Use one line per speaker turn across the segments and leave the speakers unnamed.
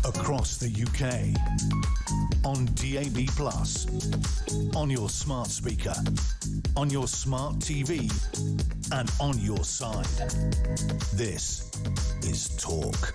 across the UK, on DAB+, on your smart speaker, on your smart TV, and on your side. This is Talk.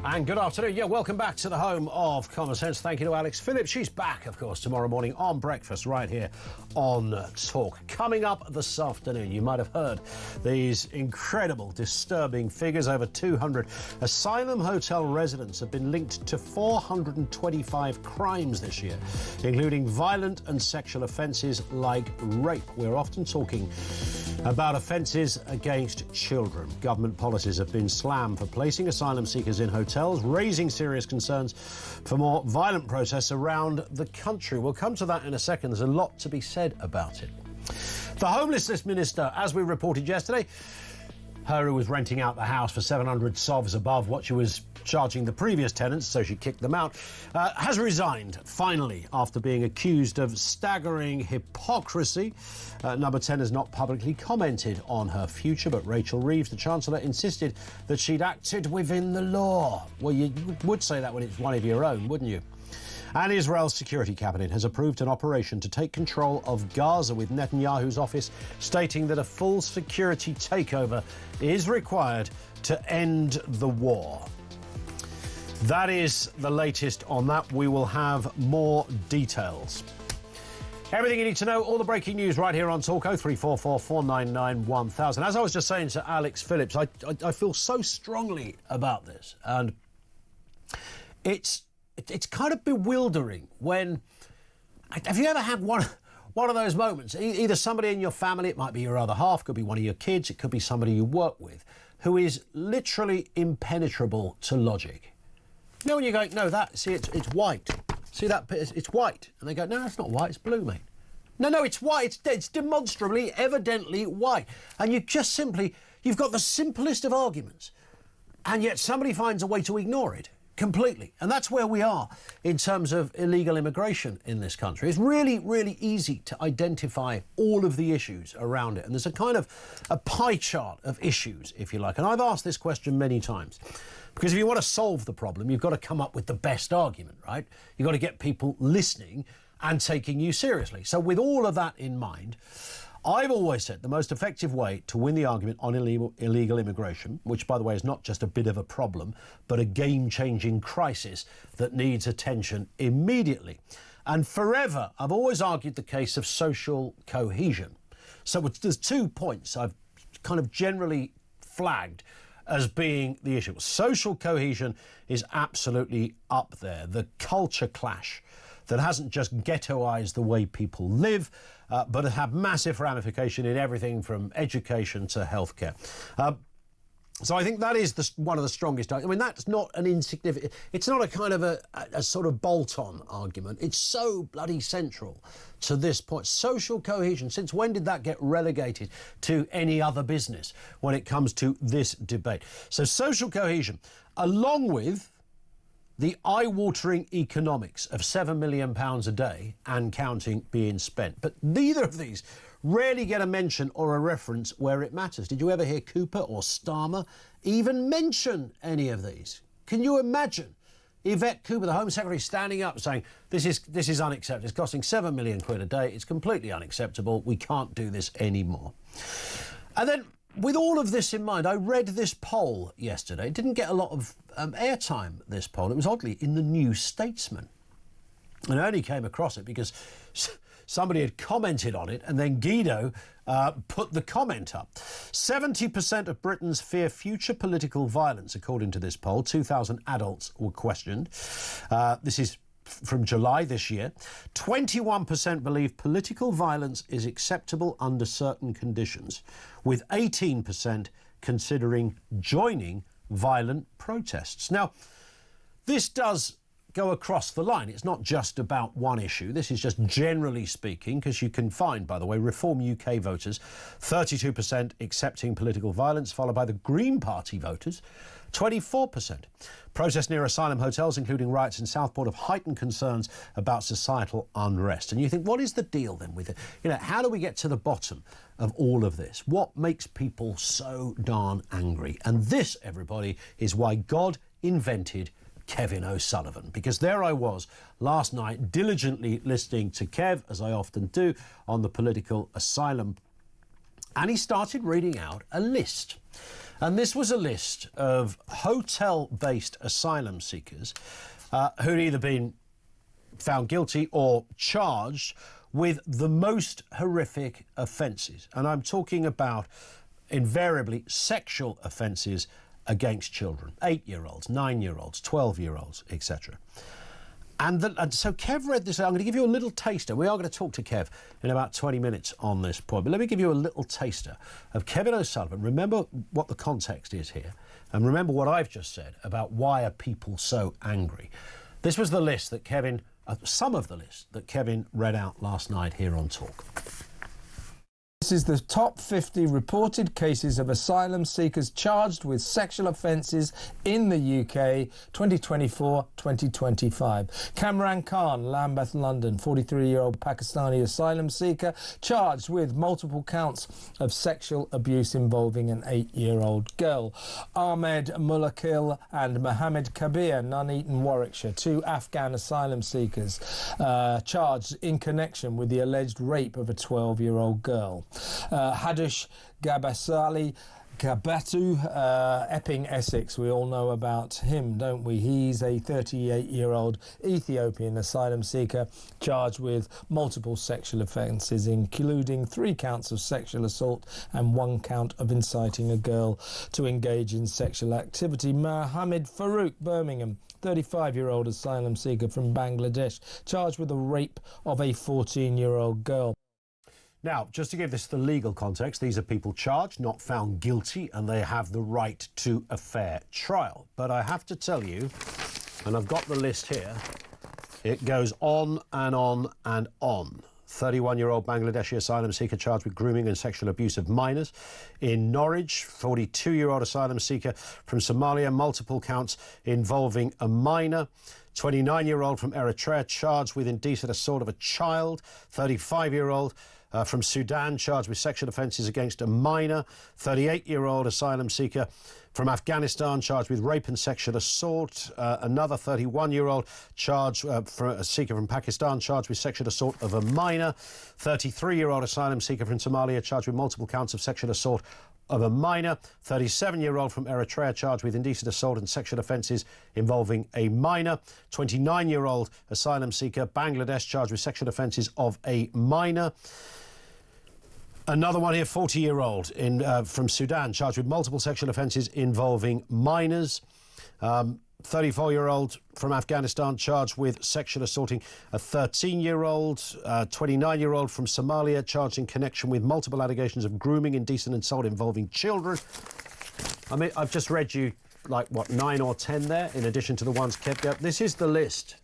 And good afternoon. Yeah, welcome back to the home of Common Sense. Thank you to Alex Phillips. She's back, of course, tomorrow morning on breakfast right here on Talk. Coming up this afternoon, you might have heard these incredible, disturbing figures. Over 200 asylum hotel residents have been linked to 425 crimes this year, including violent and sexual offences like rape. We're often talking about offences against children. Government policies have been slammed for placing asylum seekers in hotels, raising serious concerns for more violent protests around the country. We'll come to that in a second. There's a lot to be said about it. The homelessness minister, as we reported yesterday, her who was renting out the house for 700 sovs above what she was charging the previous tenants, so she kicked them out, has resigned, finally, after being accused of staggering hypocrisy. Number 10 has not publicly commented on her future, but Rachel Reeves, the Chancellor, insisted that she'd acted within the law. Well, you would say that when it's one of your own, wouldn't you? And Israel's security cabinet has approved an operation to take control of Gaza, with Netanyahu's office stating that a full security takeover is required to end the war. That is the latest on that. We will have more details. Everything you need to know, all the breaking news right here on Talk. 0344 499 1000. As I was just saying to Alex Phillips, I feel so strongly about this. And it's kind of bewildering when... Have you ever had one of those moments? Either somebody in your family, it might be your other half, could be one of your kids, it could be somebody you work with, who is literally impenetrable to logic. You know when you go, no, it's white. See that bit? It's white. And they go, no, it's not white, it's blue, mate. No, it's white. It's demonstrably, evidently white. And you just simply, you've got the simplest of arguments, and yet somebody finds a way to ignore it completely. And that's where we are in terms of illegal immigration in this country. It's really, really easy to identify all of the issues around it. And there's a kind of a pie chart of issues, if you like. And I've asked this question many times. Because if you want to solve the problem, you've got to come up with the best argument, right? You've got to get people listening and taking you seriously. So with all of that in mind, I've always said the most effective way to win the argument on illegal immigration, which, by the way, is not just a bit of a problem, but a game-changing crisis that needs attention immediately. And forever, I've always argued the case of social cohesion. So there's 2 points I've kind of generally flagged as being the issue. Social cohesion is absolutely up there. The culture clash that hasn't just ghettoised the way people live, but has had massive ramification in everything from education to healthcare. So I think that is one of the strongest. I mean, that's not an insignificant... It's not a kind of a sort of bolt-on argument. It's so bloody central to this point. Social cohesion, since when did that get relegated to any other business when it comes to this debate? So social cohesion, along with the eye-watering economics of £7 million a day and counting being spent. But neither of these rarely get a mention or a reference where it matters. Did you ever hear Cooper or Starmer even mention any of these? Can you imagine Yvette Cooper, the Home Secretary, standing up saying, this is unacceptable. It's costing £7 million a day. It's completely unacceptable. We can't do this anymore. And then, with all of this in mind, I read this poll yesterday. It didn't get a lot of airtime, this poll. It was oddly in the New Statesman. And I only came across it because somebody had commented on it, and then Guido put the comment up. 70% of Britons fear future political violence, according to this poll. 2,000 adults were questioned. This is from July this year. 21% believe political violence is acceptable under certain conditions, with 18% considering joining violent protests. Now, this does go across the line. It's not just about one issue. This is just generally speaking, because you can find, by the way, Reform UK voters, 32% accepting political violence, followed by the Green Party voters, 24%. Protests near asylum hotels, including riots in Southport, have heightened concerns about societal unrest. And you think, what is the deal then with it? You know, how do we get to the bottom of all of this? What makes people so darn angry? And this, everybody, is why God invented Kevin O'Sullivan, because there I was last night diligently listening to Kev, as I often do, on the political asylum, and he started reading out a list. And this was a list of hotel-based asylum seekers who'd either been found guilty or charged with the most horrific offences. And I'm talking about, invariably, sexual offences against children, 8-year-olds, 9-year-olds, 12-year-olds, etc. And so Kev read this. I'm going to give you a little taster. We are going to talk to Kev in about 20 minutes on this point. But let me give you a little taster of Kevin O'Sullivan. Remember what the context is here. And remember what I've just said about why are people so angry. This was the list that Kevin, some of the list that Kevin read out last night here on Talk.
This is the top 50 reported cases of asylum seekers charged with sexual offences in the UK 2024-2025. Kamran Khan, Lambeth, London, 43-year-old Pakistani asylum seeker, charged with multiple counts of sexual abuse involving an 8-year-old girl. Ahmed Mulakil and Mohammed Kabir, Nuneaton, Warwickshire, 2 Afghan asylum seekers, charged in connection with the alleged rape of a 12-year-old girl. Hadush Gabasali Gabatu, Epping, Essex. We all know about him, don't we? He's a 38-year-old Ethiopian asylum seeker charged with multiple sexual offences, including 3 counts of sexual assault and 1 count of inciting a girl to engage in sexual activity. Mohammed Farouk, Birmingham, 35-year-old asylum seeker from Bangladesh, charged with the rape of a 14-year-old girl.
Now, just to give this the legal context, these are people charged, not found guilty, and they have the right to a fair trial. But I have to tell you, and I've got the list here, it goes on and on and on. 31-year-old Bangladeshi asylum seeker charged with grooming and sexual abuse of minors. In Norwich, 42-year-old asylum seeker from Somalia, multiple counts involving a minor. 29-year-old from Eritrea charged with indecent assault of a child. 35-year-old from Sudan charged with sexual offences against a minor. 38-year-old asylum seeker from Afghanistan charged with rape and sexual assault. Another 31-year-old charged for a seeker from Pakistan charged with sexual assault of a minor. 33-year-old asylum seeker from Somalia charged with multiple counts of sexual assault of a minor. 37-year-old from Eritrea charged with indecent assault and sexual offences involving a minor. 29-year-old asylum seeker, Bangladesh, charged with sexual offences of a minor. Another one here, 40-year-old from Sudan, charged with multiple sexual offences involving minors. 34-year-old from Afghanistan, charged with sexual assaulting a 13-year-old. 29-year-old from Somalia, charged in connection with multiple allegations of grooming, indecent assault involving children. I mean, I've just read you, like, what, 9 or 10 there, in addition to the ones kept up. This is the list.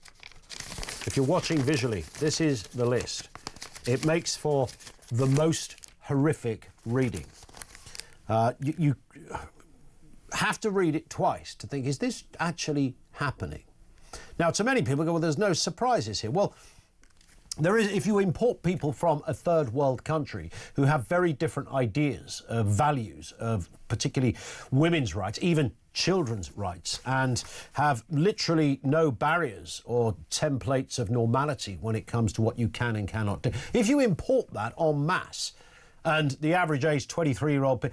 If you're watching visually, this is the list. It makes for the most horrific reading. You have to read it twice to think, is this actually happening? Now, to many people go, well, there's no surprises here. Well, there is, if you import people from a third world country who have very different ideas of values of particularly women's rights, even children's rights, and have literally no barriers or templates of normality when it comes to what you can and cannot do. If you import that en masse, and the average age 23-year-old,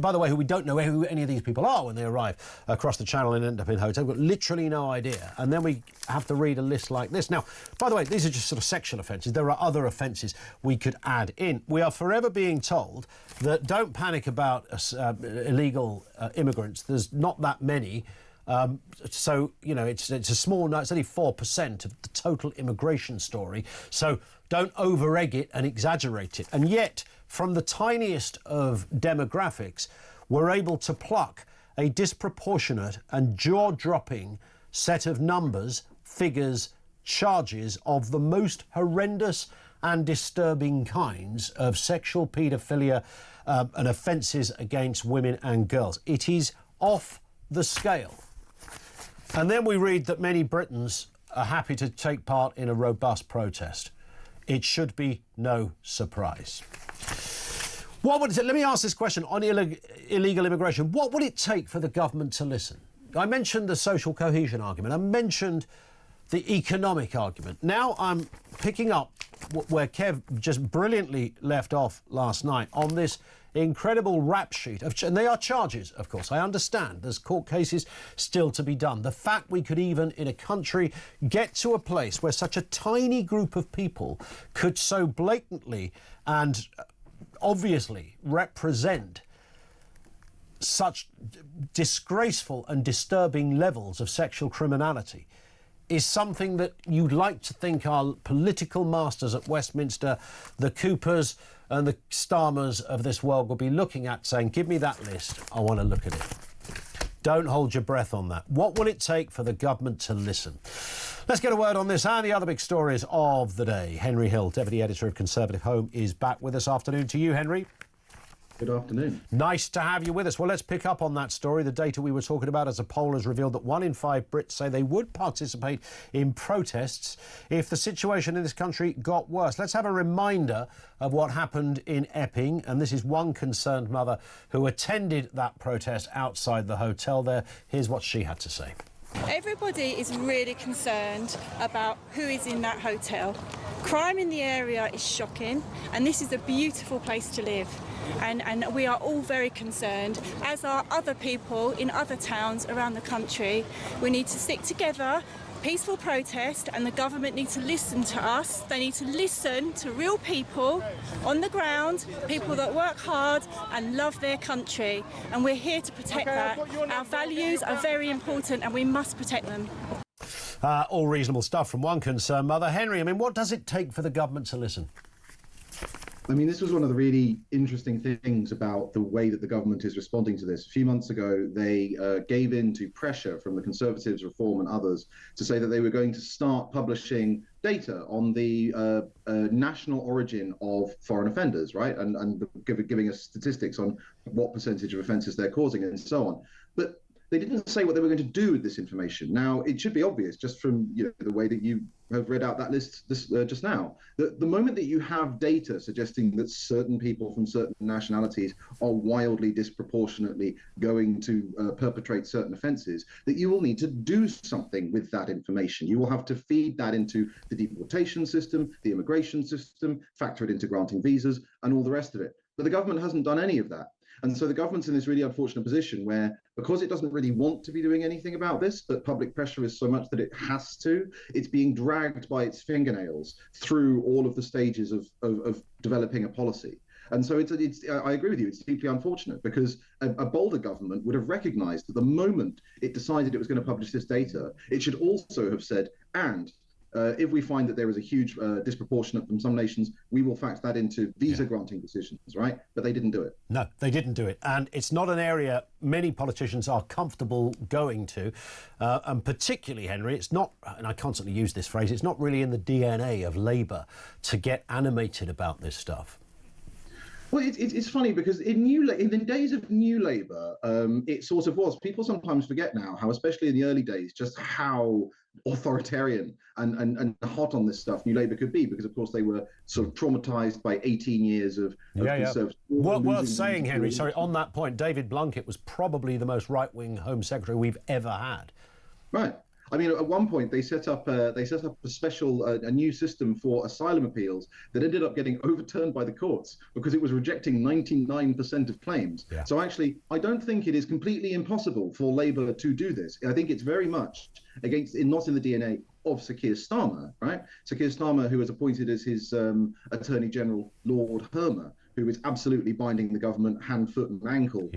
by the way, who we don't know who any of these people are when they arrive across the channel and end up in hotels, we've got literally no idea. And then we have to read a list like this. Now, by the way, these are just sort of sexual offences. There are other offences we could add in. We are forever being told that don't panic about illegal immigrants. There's not that many. So, you know, it's a small number. It's only 4% of the total immigration story. So don't over-egg it and exaggerate it. And yet, from the tiniest of demographics, we're able to pluck a disproportionate and jaw-dropping set of numbers figures charges of the most horrendous and disturbing kinds of sexual paedophilia and offences against women and girls. It is off the scale. And then we read that many Britons are happy to take part in a robust protest. It should be no surprise. What would it, let me ask this question on illegal immigration. What would it take for the government to listen? I mentioned the social cohesion argument. I mentioned the economic argument. Now I'm picking up where Kev just brilliantly left off last night on this incredible rap sheet of, and they are charges, of course. I understand there's court cases still to be done. The fact we could even in a country get to a place where such a tiny group of people could so blatantly and obviously represent such disgraceful and disturbing levels of sexual criminality is something that you'd like to think our political masters at Westminster, the Coopers and the Starmers of this world will be looking at saying, give me that list, I want to look at it. Don't hold your breath on that. What will it take for the government to listen? Let's get a word on this and the other big stories of the day. Henry Hill, Deputy Editor of Conservative Home, is back with us. Afternoon to you, Henry.
Good afternoon.
Nice to have you with us. Well, let's pick up on that story. The data we were talking about as a poll has revealed that 1 in 5 Brits say they would participate in protests if the situation in this country got worse. Let's have a reminder of what happened in Epping. And this is one concerned mother who attended that protest outside the hotel there. Here's what she had to say.
Everybody is really concerned about who is in that hotel. Crime in the area is shocking, and this is a beautiful place to live. And we are all very concerned, as are other people in other towns around the country. We need to stick together, peaceful protest, and the government need to listen to us. They need to listen to real people on the ground, people that work hard and love their country. And we're here to protect that. Our values are very important and we must protect them.
All reasonable stuff from one concerned mother. Henry, I mean, what does it take for the government to listen?
I mean, this was one of the really interesting things about the way that the government is responding to this. A few months ago, they gave in to pressure from the Conservatives, Reform and others to say that they were going to start publishing data on the national origin of foreign offenders, right? And giving us statistics on what percentage of offences they're causing and so on. But they didn't say what they were going to do with this information. Now, it should be obvious just from the way that you have read out that list just now, that the moment that you have data suggesting that certain people from certain nationalities are wildly disproportionately going to perpetrate certain offences, that you will need to do something with that information. You will have to feed that into the deportation system, the immigration system, factor it into granting visas and all the rest of it. But the government hasn't done any of that. And so the government's in this really unfortunate position where, because it doesn't really want to be doing anything about this, but public pressure is so much that it has to, it's being dragged by its fingernails through all of the stages of developing a policy. And so I agree with you, it's deeply unfortunate, because a bolder government would have recognised that the moment it decided it was going to publish this data, it should also have said, and if we find that there is a huge disproportionate from some nations, we will factor that into visa granting decisions, right? But they didn't do it.
No, they didn't do it. And it's not an area many politicians are comfortable going to. And particularly, Henry, it's not, and I constantly use this phrase, it's not really in the DNA of Labour to get animated about this stuff.
Well, it's funny because in the days of New Labour, it sort of was. People sometimes forget now how, especially in the early days, just how authoritarian and hot on this stuff New Labour could be, because of course they were sort of traumatised by 18 years of Conservative.
Worth saying, Henry, sorry, on that point, David Blunkett was probably the most right-wing Home Secretary we've ever had.
Right. I mean, at one point they set up a special a new system for asylum appeals that ended up getting overturned by the courts because it was rejecting 99% of claims. Yeah. So actually, I don't think it is completely impossible for Labour to do this. I think it's very much not in the DNA of Sir Keir Starmer, right? Sir Keir Starmer, who was appointed as his Attorney General, Lord Hermer, who is absolutely binding the government hand, foot, and ankle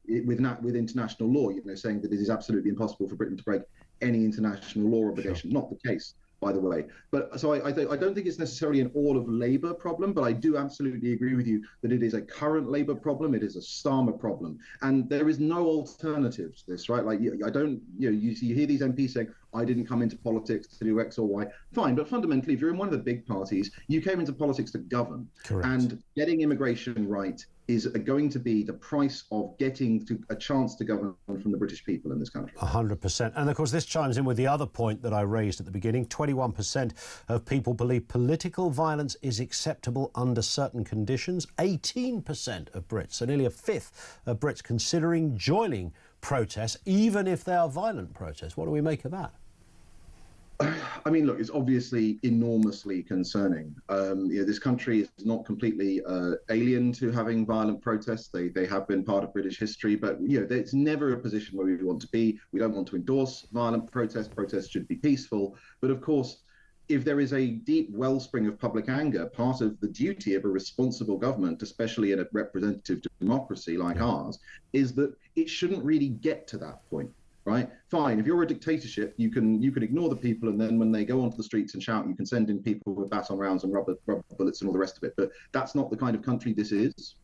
with international law. Saying that it is absolutely impossible for Britain to break any international law obligation. Sure. Not the case, by the way. But so I don't think it's necessarily an all of Labour problem, but I do absolutely agree with you that it is a current Labour problem. It is a Starmer problem, and there is no alternative to this, right? Like you hear these MPs saying, I didn't come into politics to do X or Y. Fine, but fundamentally, if you're in one of the big parties, you came into politics to govern.
Correct.
And getting immigration right is going to be the price of getting to a chance to govern from the British people in this country.
100%. And of course, this chimes in with the other point that I raised at the beginning. 21% of people believe political violence is acceptable under certain conditions. 18% of Brits, so nearly a fifth of Brits, considering joining protests, even if they are violent protests. What do we make of that?
I mean, look, it's obviously enormously concerning. This country is not completely alien to having violent protests. They have been part of British history, but it's never a position where we want to be. We don't want to endorse violent protests. Protests should be peaceful. But of course, if there is a deep wellspring of public anger, part of the duty of a responsible government, especially in a representative democracy like ours, is that it shouldn't really get to that point. Right? Fine. If you're a dictatorship, you can ignore the people, and then when they go onto the streets and shout, you can send in people with baton rounds and rubber bullets and all the rest of it. But that's not the kind of country this is.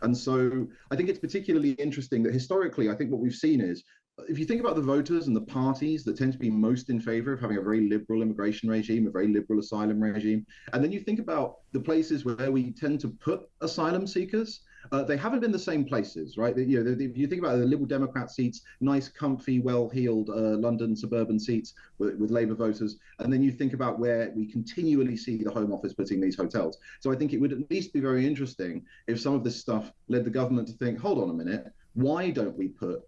And so I think it's particularly interesting that historically, I think what we've seen is, if you think about the voters and the parties that tend to be most in favor of having a very liberal immigration regime, a very liberal asylum regime, and then you think about the places where we tend to put asylum seekers, they haven't been the same places, right? If you think about the Liberal Democrat seats, nice, comfy, well-heeled London suburban seats with Labour voters, and then you think about where we continually see the Home Office putting these hotels. So I think it would at least be very interesting if some of this stuff led the government to think, hold on a minute, why don't we put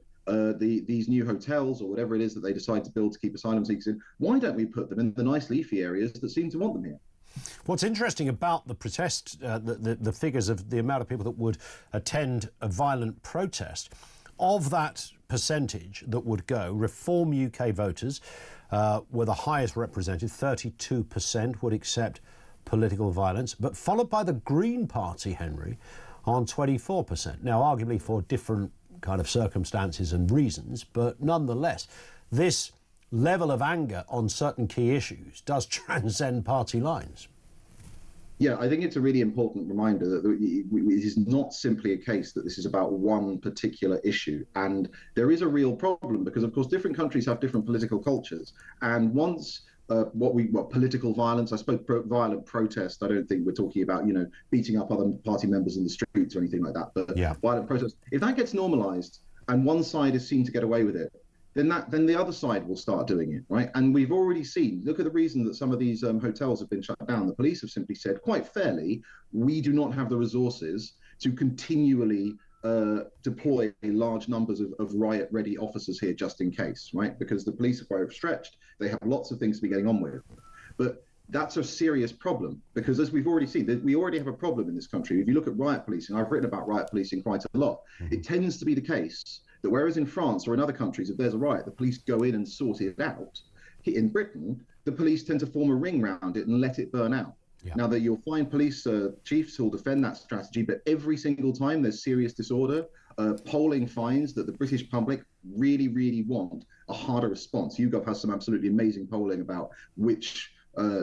these new hotels or whatever it is that they decide to build to keep asylum seekers in, why don't we put them in the nice leafy areas that seem to want them here?
What's interesting about the protest, the figures of the amount of people that would attend a violent protest, of that percentage that would go, Reform UK voters were the highest represented, 32% would accept political violence, but followed by the Green Party, Henry, on 24%. Now, arguably for different kind of circumstances and reasons, but nonetheless, this level of anger on certain key issues does transcend party lines.
Yeah, I think it's a really important reminder that it is not simply a case that this is about one particular issue. And there is a real problem because, of course, different countries have different political cultures. And once political violence, I suppose violent protest, I don't think we're talking about, beating up other party members in the streets or anything like that. But violent protest, if that gets normalized and one side is seen to get away with it, then the other side will start doing it, right? And we've already seen, look at the reason that some of these hotels have been shut down. The police have simply said, quite fairly, we do not have the resources to continually deploy large numbers of riot-ready officers here just in case, right? Because the police are quite stretched. They have lots of things to be getting on with. But that's a serious problem because, as we've already seen, we already have a problem in this country. If you look at riot policing, I've written about riot policing quite a lot. It tends to be the case that whereas in France or in other countries, if there's a riot, the police go in and sort it out. In Britain, the police tend to form a ring round it and let it burn out. Yeah. Now that you'll find police chiefs who'll defend that strategy, but every single time there's serious disorder, polling finds that the British public really, really want a harder response. YouGov has some absolutely amazing polling about which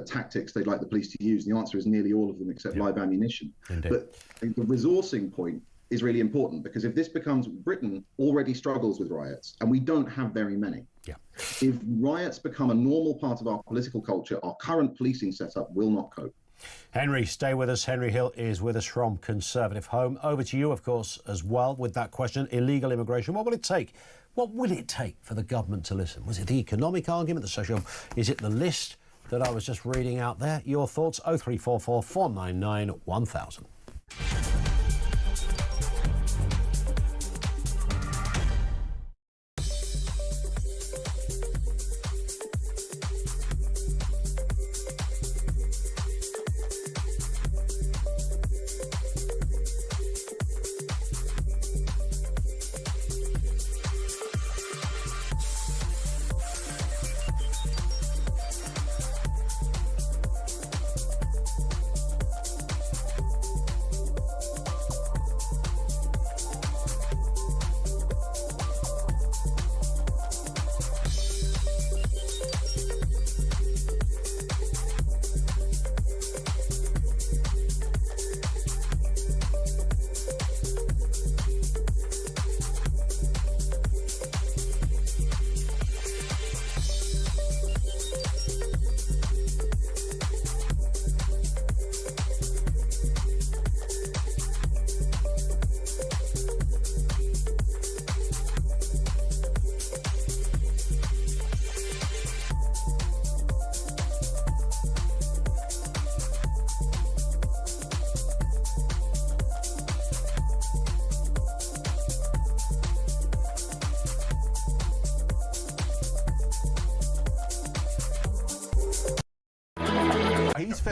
tactics they'd like the police to use. And the answer is nearly all of them except live ammunition. Indeed. But the resourcing point is really important because if this becomes, Britain already struggles with riots and we don't have very many. Yeah. If riots become a normal part of our political culture, our current policing setup will not cope.
Henry, stay with us. Henry Hill is with us from Conservative Home. Over to you, of course, as well with that question, illegal immigration. What will it take? What will it take for the government to listen? Was it the economic argument, the social? Is it the list that I was just reading out there? Your thoughts, 0344 499 1000.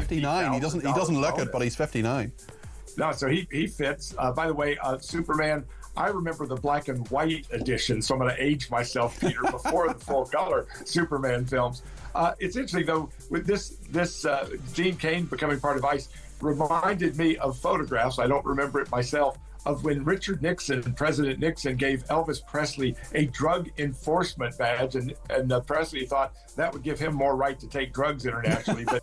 59. He doesn't look it, but he's 59.
No, so he fits. By the way, Superman, I remember the black and white edition, so I'm going to age myself, Peter, before the full color Superman films. It's interesting, though, with this Gene Kane becoming part of ICE reminded me of photographs, I don't remember it myself, of when President Nixon gave Elvis Presley a drug enforcement badge, and Presley thought that would give him more right to take drugs internationally. But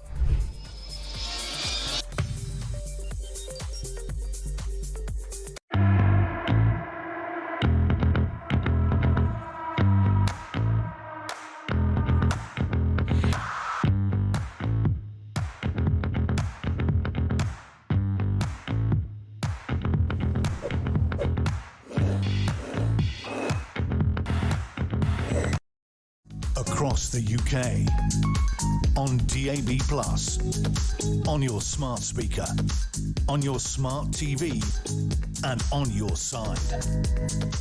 across the UK, on DAB+, on your smart speaker, on your smart TV, and on your side.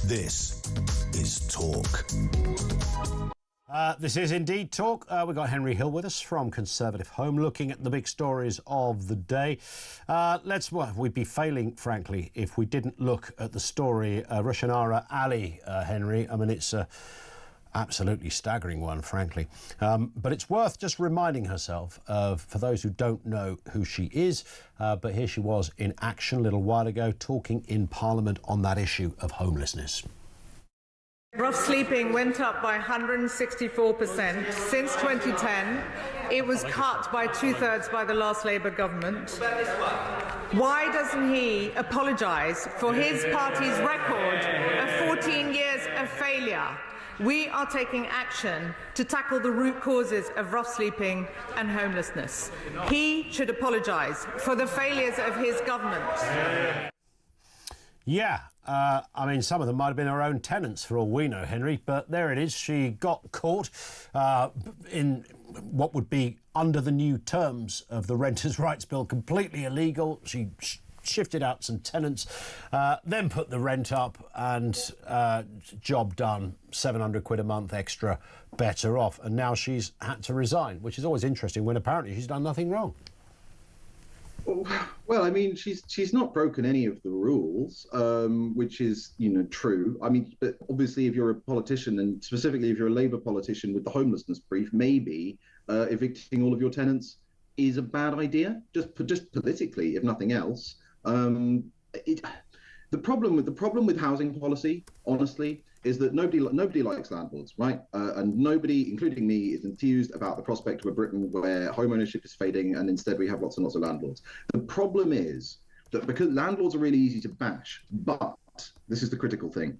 This is Talk.
This is indeed Talk. We've got Henry Hill with us from Conservative Home, looking at the big stories of the day. We'd be failing, frankly, if we didn't look at the story Rushanara Ali, Henry. I mean, it's absolutely staggering one, frankly. But it's worth just reminding herself of, for those who don't know who she is, but here she was in action a little while ago talking in Parliament on that issue of homelessness.
Rough sleeping went up by 164% since 2010. It was cut by 2/3 by the last Labour government. Why doesn't he apologise for his party's record of 14 years of failure? We are taking action to tackle the root causes of rough sleeping and homelessness. He should apologise for the failures of his government.
Yeah, I mean, some of them might have been her own tenants for all we know, Henry, but there it is. She got caught in what would be, under the new terms of the Renters' Rights Bill, completely illegal. She shifted out some tenants, then put the rent up, and job done, 700 quid a month extra, better off. And now she's had to resign, which is always interesting when apparently she's done nothing wrong.
Well, I mean, she's not broken any of the rules, which is, true. I mean, but obviously, if you're a politician, and specifically if you're a Labour politician with the homelessness brief, maybe evicting all of your tenants is a bad idea, just politically, if nothing else. The problem with housing policy, honestly, is that nobody likes landlords, right? And nobody, including me, is enthused about the prospect of a Britain where home ownership is fading and instead we have lots and lots of landlords. The problem is that because landlords are really easy to bash, but this is the critical thing,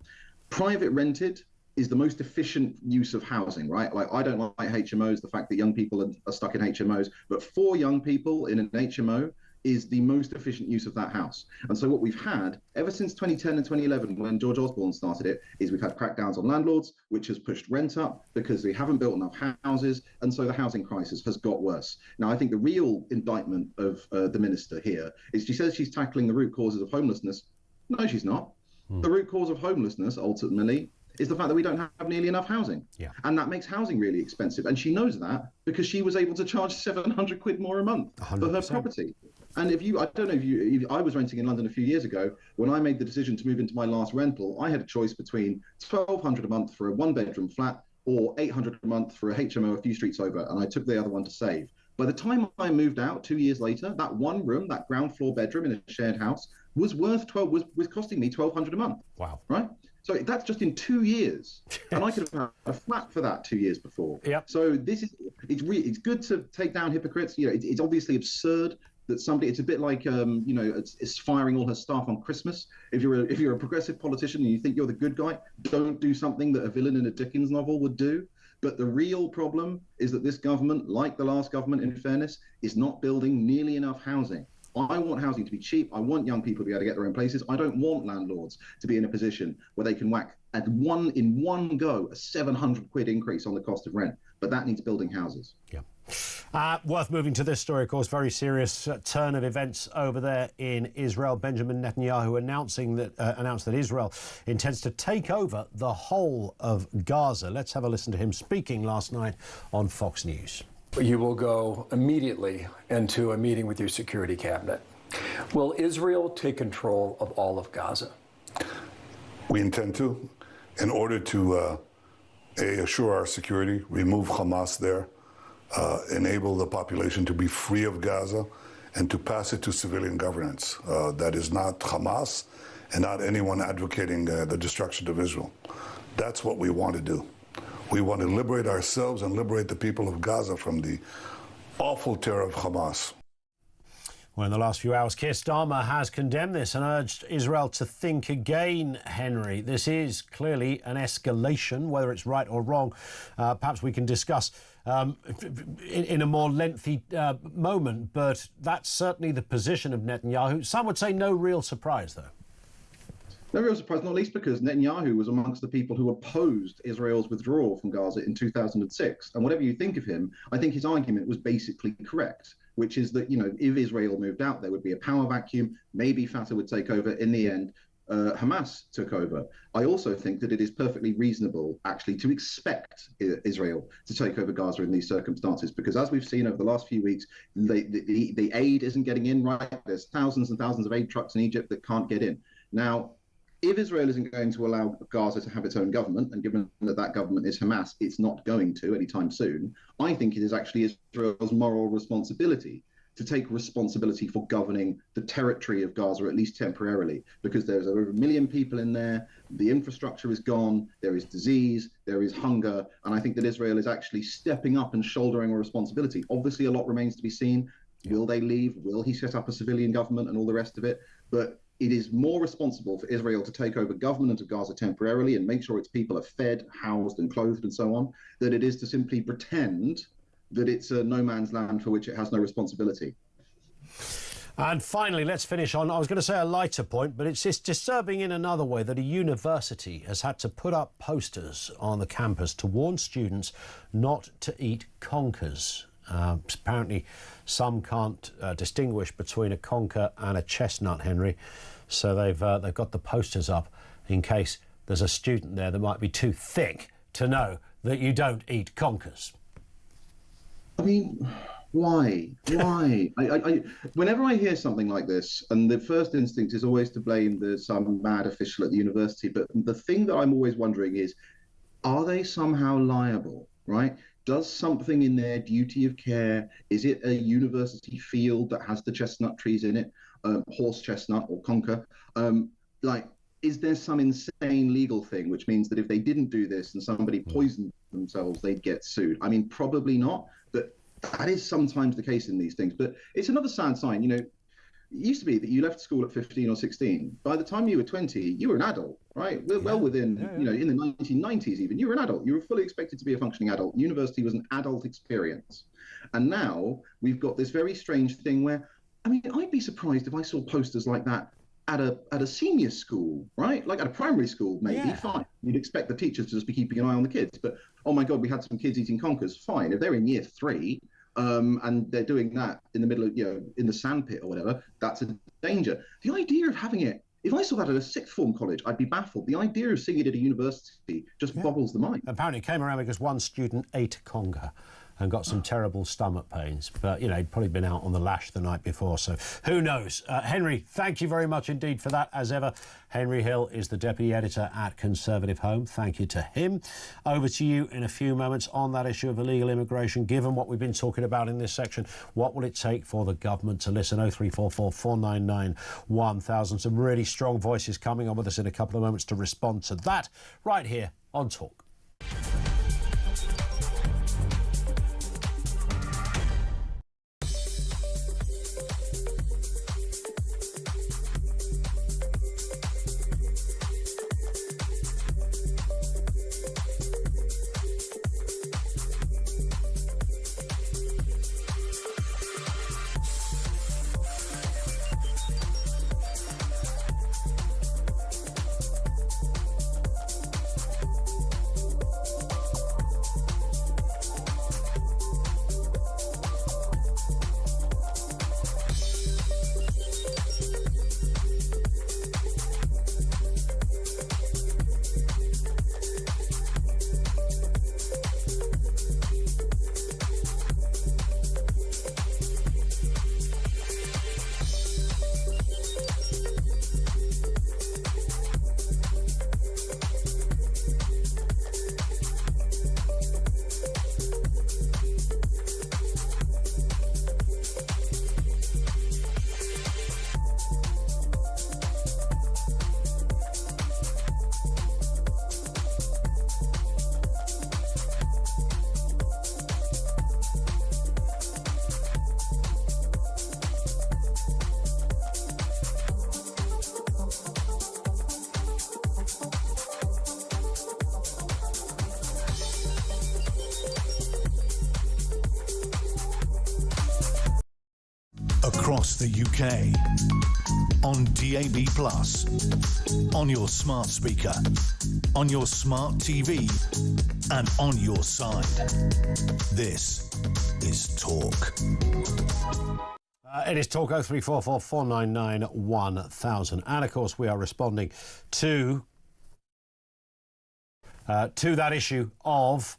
private rented is the most efficient use of housing, right? Like, I don't like HMOs, the fact that young people are stuck in HMOs, but for young people in an HMO is the most efficient use of that house. And so what we've had ever since 2010 and 2011, when George Osborne started it, is we've had crackdowns on landlords, which has pushed rent up because they haven't built enough houses. And so the housing crisis has got worse. Now, I think the real indictment of the minister here is she says she's tackling the root causes of homelessness. No, she's not. The root cause of homelessness, ultimately, is the fact that we don't have nearly enough housing.
Yeah.
And that makes housing really expensive. And she knows that because she was able to charge 700 quid more a month
100%.
for her property. And I don't know if I was renting in London a few years ago. When I made the decision to move into my last rental, I had a choice between 1,200 a month for a one-bedroom flat or 800 a month for a HMO a few streets over, and I took the other one to save. By the time I moved out 2 years later, that one room, that ground floor bedroom in a shared house, was costing me 1,200 a month.
Wow.
Right? So that's just in 2 years, and I could have had a flat for that 2 years before.
Yep.
So it's good to take down hypocrites. It's obviously absurd that somebody, it's a bit like it's firing all her staff on Christmas. If you're a progressive politician and you think you're the good guy, don't do something that a villain in a Dickens novel would do. But the real problem is that this government, like the last government, in fairness, is not building nearly enough housing. I want housing to be cheap. I want young people to be able to get their own places. I don't want landlords to be in a position where they can whack in one go a 700 quid increase on the cost of rent. But that needs building houses.
Yeah. Worth moving to this story, of course. Very serious turn of events over there in Israel. Benjamin Netanyahu announced that Israel intends to take over the whole of Gaza. Let's have a listen to him speaking last night on Fox News.
You will go immediately into a meeting with your security cabinet. Will Israel take control of all of Gaza?
We intend to, in order to assure our security, remove Hamas there, enable the population to be free of Gaza, and to pass it to civilian governance. That is not Hamas and not anyone advocating the destruction of Israel. That's what we want to do. We want to liberate ourselves and liberate the people of Gaza from the awful terror of Hamas.
Well, in the last few hours, Keir Starmer has condemned this and urged Israel to think again, Henry. This is clearly an escalation, whether it's right or wrong. Perhaps we can discuss in a more lengthy moment, but that's certainly the position of Netanyahu. Some would say no real surprise, though.
No real surprise, not least because Netanyahu was amongst the people who opposed Israel's withdrawal from Gaza in 2006. And whatever you think of him, I think his argument was basically correct, which is that, if Israel moved out, there would be a power vacuum. Maybe Fatah would take over. In the end, Hamas took over. I also think that it is perfectly reasonable, actually, to expect Israel to take over Gaza in these circumstances, because as we've seen over the last few weeks, the aid isn't getting in, right? There's thousands and thousands of aid trucks in Egypt that can't get in. Now, if Israel isn't going to allow Gaza to have its own government, and given that that government is Hamas, it's not going to anytime soon, I think it is actually Israel's moral responsibility to take responsibility for governing the territory of Gaza, at least temporarily, because there's over 1 million people in there, the infrastructure is gone, there is disease, there is hunger, and I think that Israel is actually stepping up and shouldering a responsibility. Obviously, a lot remains to be seen. Will they leave? Will he set up a civilian government and all the rest of it? But it is more responsible for Israel to take over government of Gaza temporarily and make sure its people are fed, housed, and clothed and so on, than it is to simply pretend that it's a no man's land for which it has no responsibility.
And finally, let's finish on, I was going to say a lighter point, but it's just disturbing in another way that a university has had to put up posters on the campus to warn students not to eat conkers. Apparently, some can't distinguish between a conker and a chestnut, Henry. So they've got the posters up in case there's a student there that might be too thick to know that you don't eat conkers.
I mean, why? Whenever I hear something like this, and the first instinct is always to blame some mad official at the university, but the thing that I'm always wondering is, are they somehow liable, right? Does something in their duty of care, is it a university field that has the chestnut trees in it, horse chestnut or conker? Is there some insane legal thing, which means that if they didn't do this and somebody poisoned themselves, they'd get sued? I mean, probably not, but that is sometimes the case in these things. But it's another sad sign. It used to be that you left school at 15 or 16. By the time you were 20, you were an adult, right? Well within, in the 1990s even, you were an adult. You were fully expected to be a functioning adult. University was an adult experience. And now we've got this very strange thing where, I mean, I'd be surprised if I saw posters like that at a senior school, right? Like at a primary school, maybe, fine. You'd expect the teachers to just be keeping an eye on the kids. But, oh my God, we had some kids eating conkers, fine. If they're in year 3, and they're doing that in the middle of, in the sandpit or whatever, that's a danger. The idea of having it, if I saw that at a sixth form college, I'd be baffled. The idea of seeing it at a university just boggles the mind.
Apparently it came around because one student ate conger and got some terrible stomach pains. But, he'd probably been out on the lash the night before, so who knows? Henry, thank you very much indeed for that, as ever. Henry Hill is the Deputy Editor at Conservative Home. Thank you to him. Over to you in a few moments on that issue of illegal immigration. Given what we've been talking about in this section, what will it take for the government to listen? 0344 499 1000. Some really strong voices coming on with us in a couple of moments to respond to that right here on Talk.
across the UK, on DAB+, on your smart speaker, on your smart TV, and on your side. This is Talk.
It is Talk 0344 499 1000. And, of course, we are responding to that issue of,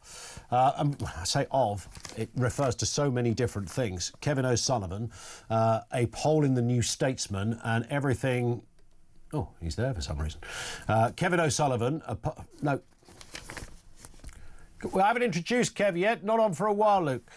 I say of, it refers to so many different things. Kevin O'Sullivan, a poll in the New Statesman, and everything... Oh, he's there for some reason. Kevin O'Sullivan... No. We haven't introduced Kev yet. Not on for a while, Luke.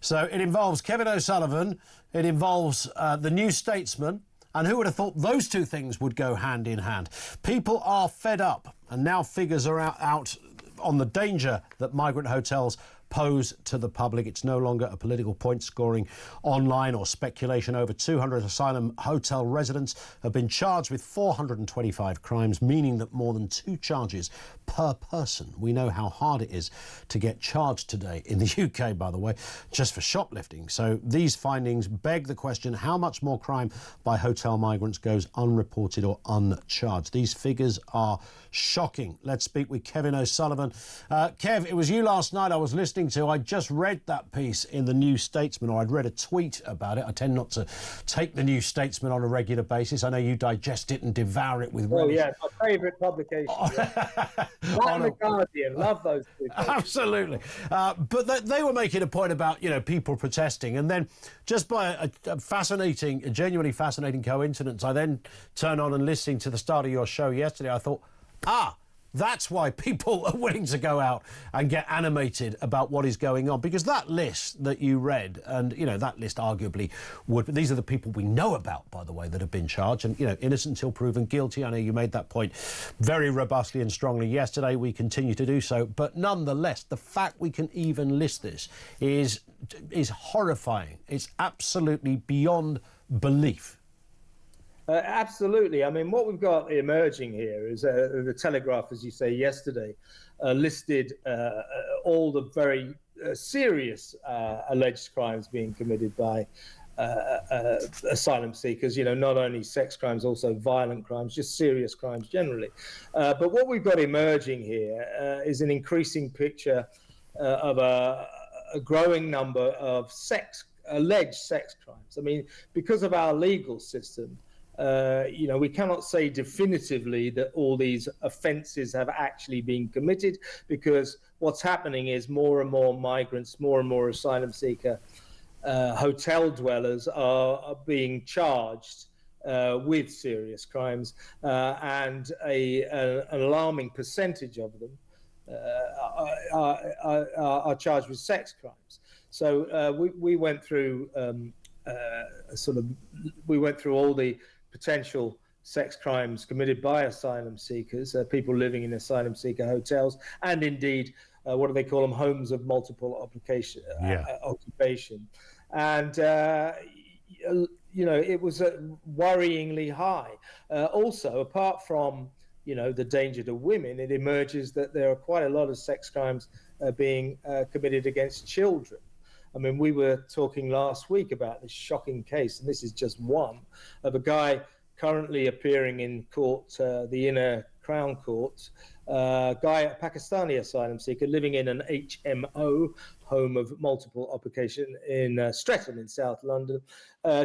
So it involves Kevin O'Sullivan, it involves the New Statesman, and who would have thought those two things would go hand in hand? People are fed up, and now figures are out on the danger that migrant hotels pose to the public. It's no longer a political point scoring online or speculation. Over 200 asylum hotel residents have been charged with 425 crimes, meaning that more than 2 charges per person. We know how hard it is to get charged today in the UK, by the way, just for shoplifting. So these findings beg the question, how much more crime by hotel migrants goes unreported or uncharged? These figures are shocking. Let's speak with Kevin O'Sullivan. Kev, it was you last night I was listening to. I just read that piece in the New Statesman, or I'd read a tweet about it. I tend not to take the New Statesman on a regular basis. I know you digest it and devour it with relish.
Oh, yeah, my favourite publication. That and The Guardian, love those two things.
Absolutely. But they were making a point about, you know, people protesting, and then just by a genuinely fascinating coincidence, I then turned on and listening to the start of your show yesterday, I thought, that's why people are willing to go out and get animated about what is going on. Because that list that you read, and, you know, that list arguably would... These are the people we know about, by the way, that have been charged. And, you know, innocent until proven guilty. I know you made that point very robustly and strongly yesterday. We continue to do so. But nonetheless, the fact we can even list this is horrifying. It's absolutely beyond belief.
Absolutely. I mean, what we've got emerging here is the Telegraph, as you say, yesterday, listed all the very serious alleged crimes being committed by asylum seekers, you know, not only sex crimes, also violent crimes, just serious crimes generally. But what we've got emerging here is an increasing picture of a growing number of alleged sex crimes. I mean, because of our legal system, you know, we cannot say definitively that all these offences have actually been committed, because what's happening is more and more migrants, more and more asylum seeker hotel dwellers are being charged with serious crimes, and an alarming percentage of them are charged with sex crimes. So we went through we went through all the potential sex crimes committed by asylum seekers, people living in asylum seeker hotels, and indeed, what do they call them, homes of multiple occupation. And, you know, it was worryingly high. Also, apart from, you know, the danger to women, it emerges that there are quite a lot of sex crimes being committed against children. I mean, we were talking last week about this shocking case, and this is just one, of a guy currently appearing in court, the Inner Crown Court, a Pakistani asylum seeker living in an HMO, home of multiple occupation, in Streatham in South London,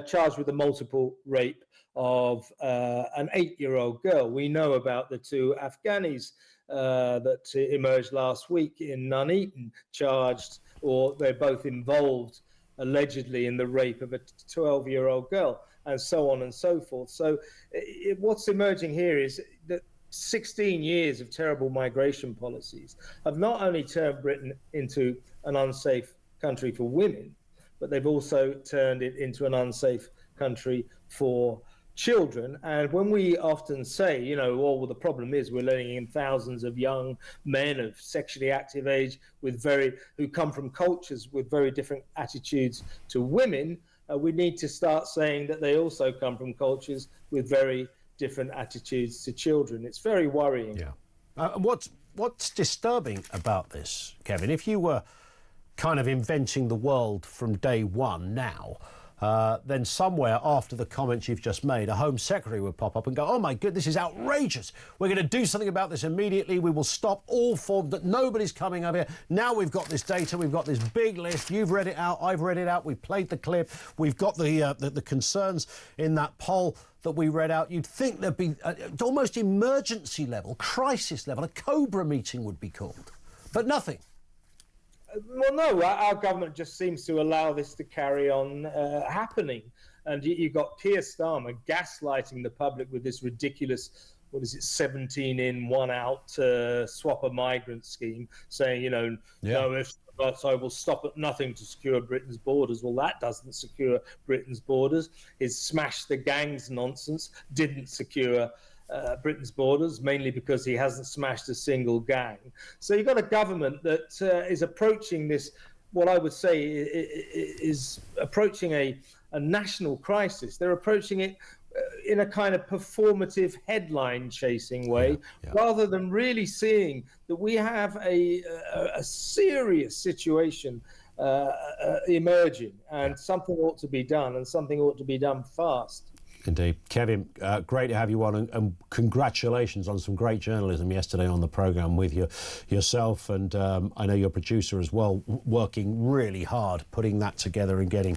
charged with a multiple rape of an 8-year-old girl. We know about the 2 Afghanis that emerged last week in Nuneaton, charged, or they're both involved allegedly in the rape of a 12-year-old girl, and so on and so forth. So what's emerging here is that 16 years of terrible migration policies have not only turned Britain into an unsafe country for women, but they've also turned it into an unsafe country for children. And when we often say, you know, well, the problem is we're letting in thousands of young men of sexually active age who come from cultures with very different attitudes to women, we need to start saying that they also come from cultures with very different attitudes to children. It's very worrying.
Yeah. What's disturbing about this, Kevin? If you were kind of inventing the world from day one now, then somewhere after the comments you've just made, a Home Secretary would pop up and go, oh my goodness, this is outrageous. We're going to do something about this immediately. We will stop all forms that nobody's coming over here. Now we've got this data. We've got this big list. You've read it out. I've read it out. We've played the clip. We've got the concerns in that poll that we read out. You'd think there'd be almost emergency level, crisis level, a Cobra meeting would be called. But nothing.
Well, no, our government just seems to allow this to carry on happening. And you've got Keir Starmer gaslighting the public with this ridiculous, 17 in, 1 out swap a migrant scheme, saying, no, if so we'll stop at nothing to secure Britain's borders. Well, that doesn't secure Britain's borders. His smash the gangs nonsense didn't secure Britain's borders, mainly because he hasn't smashed a single gang. So you've got a government that is approaching this, what I would say is approaching a national crisis. They're approaching it in a kind of performative headline-chasing way, rather than really seeing that we have a serious situation emerging, and something ought to be done, and something ought to be done fast.
Indeed. Kevin, great to have you on, and congratulations on some great journalism yesterday on the programme with yourself, and I know your producer as well, working really hard putting that together and getting,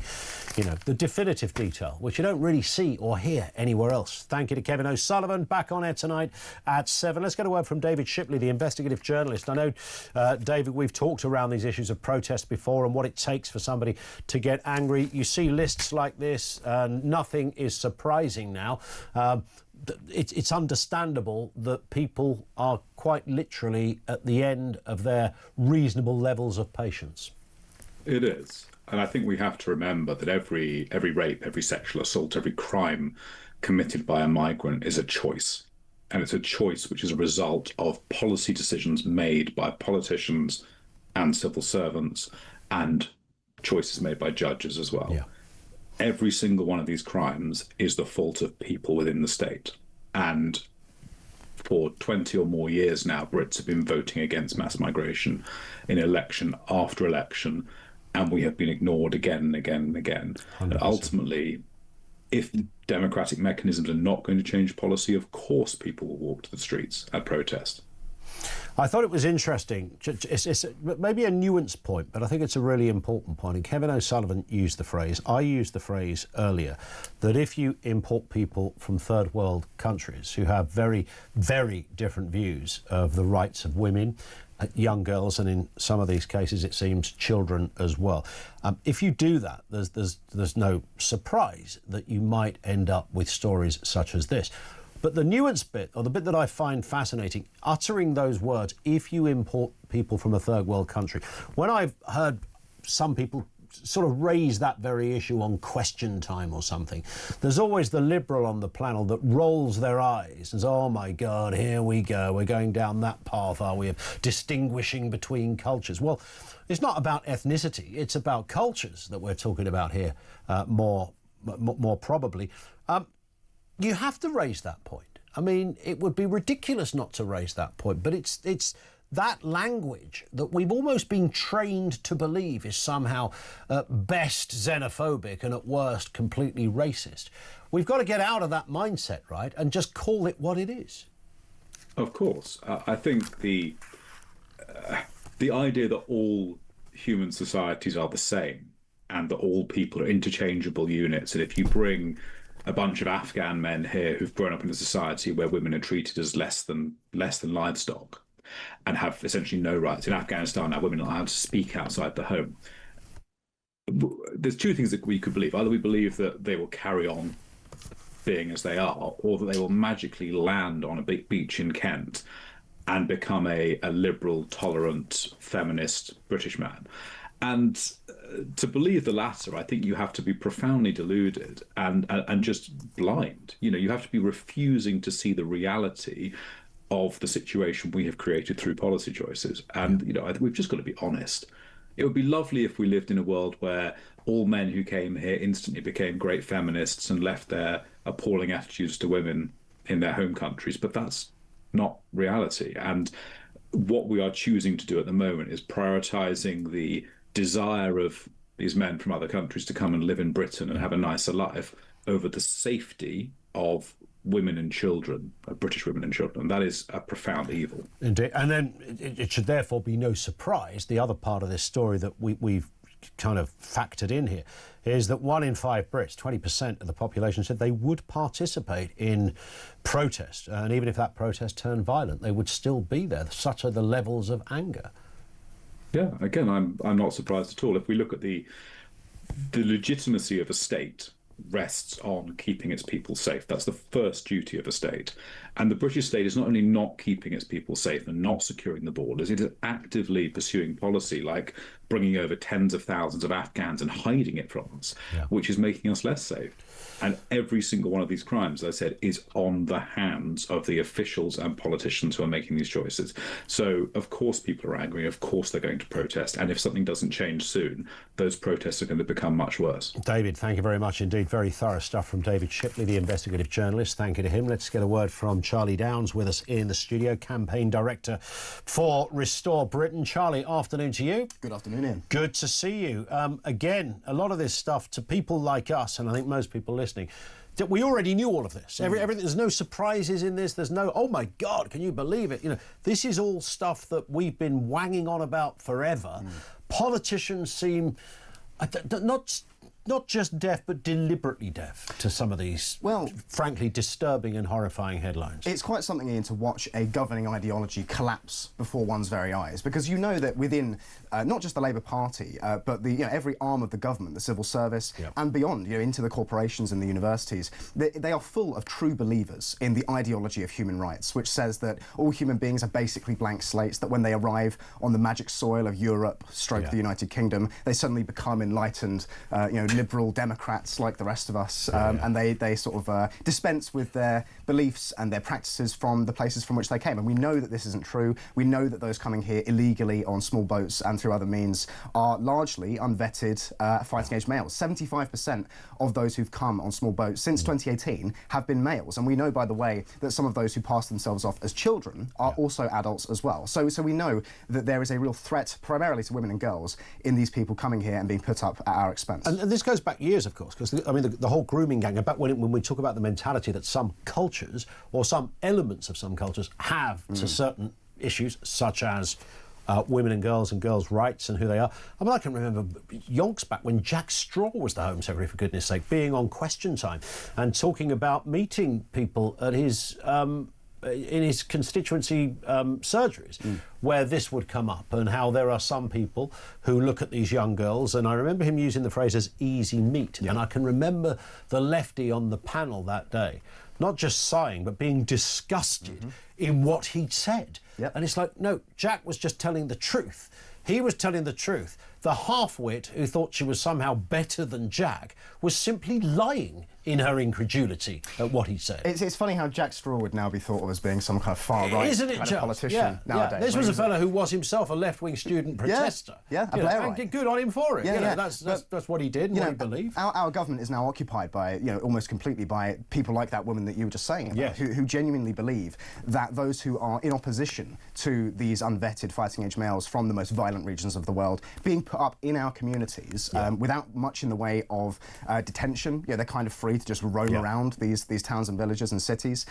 the definitive detail, which you don't really see or hear anywhere else. Thank you to Kevin O'Sullivan, back on air tonight at 7. Let's get a word from David Shipley, the investigative journalist. I know, David, we've talked around these issues of protest before and what it takes for somebody to get angry. You see lists like this, nothing is surprising now. It's understandable that people are quite literally at the end of their reasonable levels of patience.
It is. And I think we have to remember that every rape, every sexual assault, every crime committed by a migrant is a choice. And it's a choice which is a result of policy decisions made by politicians and civil servants, and choices made by judges as well. Yeah. Every single one of these crimes is the fault of people within the state. And for 20 or more years now, Brits have been voting against mass migration in election after election, and we have been ignored again and again and again. 100%. And ultimately, if democratic mechanisms are not going to change policy, of course people will walk to the streets at protest.
I thought it was interesting. It's maybe a nuance point, but I think it's a really important point. And Kevin O'Sullivan used the phrase, I used the phrase earlier, that if you import people from third world countries who have very, very different views of the rights of women, young girls, and in some of these cases it seems children as well, if you do that, there's no surprise that you might end up with stories such as this. But the nuance bit, or the bit that I find fascinating, uttering those words, if you import people from a third world country, when I've heard some people sort of raise that very issue on Question Time or something, there's always the liberal on the panel that rolls their eyes and says, oh my God, here we go, we're going down that path, are we, of distinguishing between cultures? Well, it's not about ethnicity, it's about cultures that we're talking about here, more probably. You have to raise that point. I mean, it would be ridiculous not to raise that point, but it's that language that we've almost been trained to believe is somehow at best xenophobic and at worst completely racist. We've got to get out of that mindset, right, and just call it what it is.
Of course. I think the idea that all human societies are the same and that all people are interchangeable units, and if you bring a bunch of Afghan men here who've grown up in a society where women are treated as less than livestock and have essentially no rights. In Afghanistan now, women are allowed to speak outside the home. There's two things that we could believe. Either we believe that they will carry on being as they are, or that they will magically land on a big beach in Kent and become a liberal, tolerant, feminist British man. And to believe the latter, I think you have to be profoundly deluded and just blind. You have to be refusing to see the reality of the situation we have created through policy choices. And, I think we've just got to be honest. It would be lovely if we lived in a world where all men who came here instantly became great feminists and left their appalling attitudes to women in their home countries, but that's not reality. And what we are choosing to do at the moment is prioritizing the desire of these men from other countries to come and live in Britain and have a nicer life over the safety of women and children, British women and children. That is a profound evil.
Indeed. And then it should therefore be no surprise, the other part of this story that we've kind of factored in here is that 1 in 5 Brits, 20% of the population, said they would participate in protest. And even if that protest turned violent, they would still be there. Such are the levels of anger.
Yeah, again, I'm not surprised at all. If we look at the legitimacy of a state rests on keeping its people safe. That's the first duty of a state. And the British state is not only not keeping its people safe and not securing the borders, it is actively pursuing policy like bringing over tens of thousands of Afghans and hiding it from us, which is making us less safe. And every single one of these crimes, as I said, is on the hands of the officials and politicians who are making these choices. So, of course, people are angry. Of course, they're going to protest. And if something doesn't change soon, those protests are going to become much worse.
David, thank you very much indeed. Very thorough stuff from David Shipley, the investigative journalist. Thank you to him. Let's get a word from Charlie Downs with us in the studio, campaign director for Restore Britain. Charlie, afternoon to you.
Good afternoon, Ian.
Good to see you. Again, a lot of this stuff to people like us, and I think most people listening, that we already knew all of this. Everything, there's no surprises in this. There's no, oh my God, can you believe it? You know, this is all stuff that we've been wanging on about forever. Politicians seem not just deaf, but deliberately deaf to some of these, well, frankly, disturbing and horrifying headlines.
It's quite something, Ian, to watch a governing ideology collapse before one's very eyes, because you know that within not just the Labour Party, but the every arm of the government, the civil service, and beyond, into the corporations and the universities, they are full of true believers in the ideology of human rights, which says that all human beings are basically blank slates, that when they arrive on the magic soil of Europe, the United Kingdom, they suddenly become enlightened, liberal Democrats like the rest of us, and they sort of dispense with their beliefs and their practices from the places from which they came. And we know that this isn't true. We know that those coming here illegally on small boats and through other means are largely unvetted fighting-age males. 75% of those who've come on small boats since 2018 have been males. And we know, by the way, that some of those who pass themselves off as children are also adults as well. So we know that there is a real threat, primarily to women and girls, in these people coming here and being put up at our expense.
And this goes back years, of course, because, I mean, the whole grooming gang, about when we talk about the mentality that some cultures, or some elements of some cultures, have to certain issues, such as women and girls' rights and who they are. I mean, I can remember yonks back when Jack Straw was the Home Secretary, for goodness sake, being on Question Time and talking about meeting people at his in his constituency surgeries where this would come up, and how there are some people who look at these young girls, and I remember him using the phrase as easy meat, and I can remember the lefty on the panel that day not just sighing but being disgusted in what he'd said. And it's like, no, Jack was just telling the truth. He was telling the truth. The half-wit who thought she was somehow better than Jack was simply lying in her incredulity at what he said.
It's funny how Jack Straw would now be thought of as being some kind of far-right kind of politician nowadays.
This was a fellow who was himself a left-wing student protester.
A Blairite.
Good on him for it. That's what he did and what he believed.
Our government is now occupied by, almost completely by people like that woman that you were just saying about, who genuinely believe that those who are in opposition to these unvetted fighting-age males from the most violent regions of the world being put up in our communities without much in the way of detention. They're kind of free to just roam around these towns and villages and cities.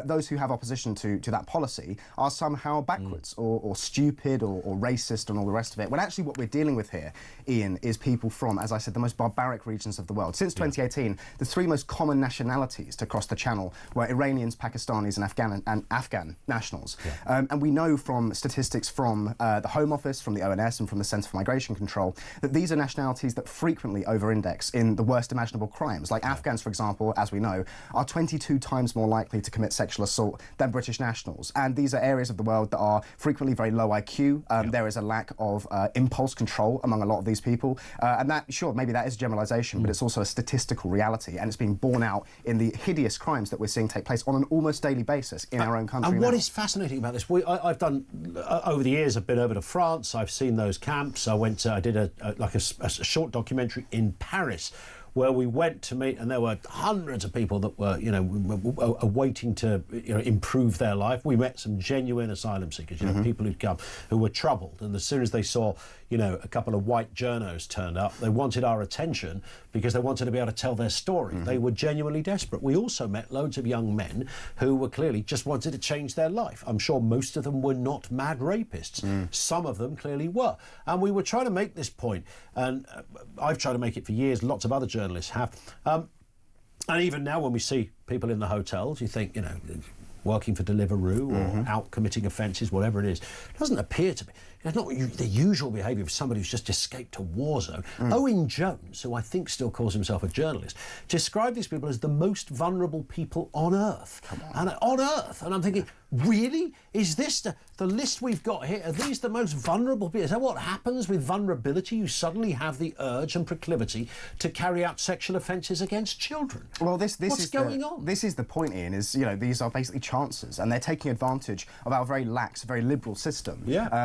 Those who have opposition to that policy are somehow backwards or stupid or racist and all the rest of it, when actually what we're dealing with here, Ian, is people from, as I said, the most barbaric regions of the world. Since 2018, the 3 most common nationalities to cross the Channel were Iranians, Pakistanis and Afghan nationals. And we know from statistics from the Home Office, from the ONS and from the Centre for Migration Control that these are nationalities that frequently over-index in the worst imaginable crimes. Like Afghans, for example, as we know, are 22 times more likely to commit sexual assault than British nationals. And these are areas of the world that are frequently very low IQ. There is a lack of impulse control among a lot of these people. And that, sure, maybe that is a generalisation, but it's also a statistical reality, and it's being borne out in the hideous crimes that we're seeing take place on an almost daily basis in our own country.
And what is fascinating about this, I've done, over the years, I've been over to France, I've seen those camps, I did a short documentary in Paris, where we went to meet, and there were hundreds of people that were, waiting to, improve their life. We met some genuine asylum seekers, people who'd come who were troubled, and as soon as they saw, a couple of white journos turned up, they wanted our attention because they wanted to be able to tell their story. They were genuinely desperate. We also met loads of young men who were clearly just wanted to change their life. I'm sure most of them were not mad rapists. Some of them clearly were. And we were trying to make this point, and I've tried to make it for years, lots of other journalists have. And even now when we see people in the hotels, you think, working for Deliveroo or out committing offences, whatever it is, it doesn't appear to be. It's not the usual behaviour of somebody who's just escaped a war zone. Owen Jones, who I think still calls himself a journalist, described these people as the most vulnerable people on Earth. And on Earth. And I'm thinking, really? Is this the list we've got here? Are these the most vulnerable people? Is that what happens with vulnerability? You suddenly have the urge and proclivity to carry out sexual offences against children.
Well, this
What's
is
going on?
This is the point, Ian, is, these are basically chances, and they're taking advantage of our very lax, very liberal system,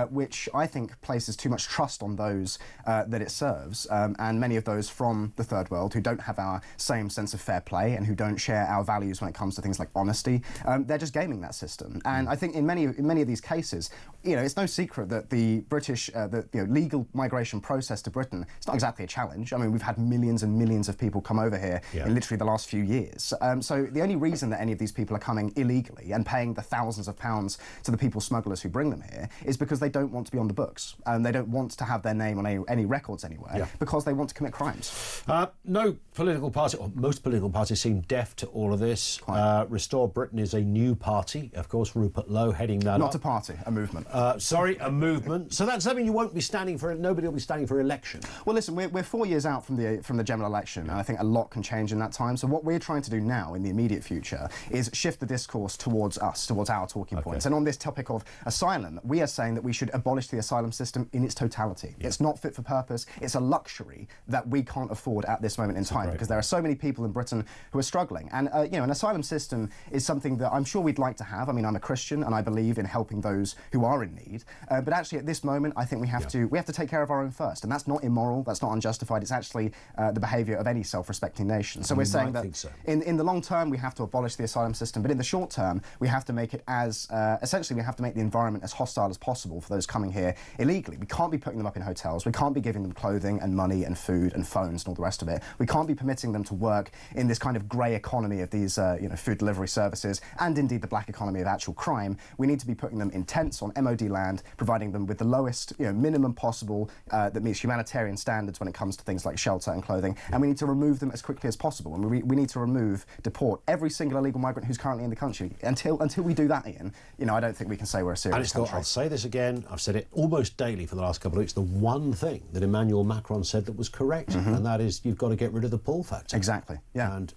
which I think places too much trust on those that it serves, and many of those from the third world who don't have our same sense of fair play and who don't share our values when it comes to things like honesty. They're just gaming that system. And I think in many of these cases, it's no secret that the British, legal migration process to Britain, it's not exactly a challenge. I mean, we've had millions and millions of people come over here in literally the last few years. So the only reason that any of these people are coming illegally and paying the thousands of pounds to the people smugglers who bring them here is because they don't want to be on the books, and they don't want to have their name on any records anywhere because they want to commit crimes.
No political party, or most political parties, seem deaf to all of this. Restore Britain is a new party, of course. Rupert Lowe heading that up.
Not a party, a movement.
Sorry, a movement. So that's something you won't be standing for. Nobody will be standing for election.
Well, listen, we're 4 years out from the general election, and I think a lot can change in that time. So what we're trying to do now, in the immediate future, is shift the discourse towards us, towards our talking points. And on this topic of asylum, we are saying that we should abolish the asylum system in its totality. It's not fit for purpose. It's a luxury that we can't afford at this moment in time, because there are so many people in Britain who are struggling. And an asylum system is something that I'm sure we'd like to have. I mean, I'm a Christian and I believe in helping those who are in need. But actually, at this moment, I think we have to take care of our own first, and that's not immoral. That's not unjustified. It's actually the behaviour of any self-respecting nation. So we're saying that in the long term, we have to abolish the asylum system, but in the short term, we have to make it as essentially we have to make the environment as hostile as possible for those coming here illegally. We can't be putting them up in hotels. We can't be giving them clothing and money and food and phones and all the rest of it. We can't be permitting them to work in this kind of grey economy of these food delivery services, and indeed the black economy of actual crime. We need to be putting them in tents on MOD land, providing them with the lowest minimum possible that meets humanitarian standards when it comes to things like shelter and clothing, and we need to remove them as quickly as possible. And we need to deport every single illegal migrant who's currently in the country. Until we do that, Ian, I don't think we can say we're a serious country.
I'll say this again, I've said it almost daily for the last couple of weeks, the one thing that Emmanuel Macron said that was correct, and that is you've got to get rid of the pull factor.
Exactly, yeah.
And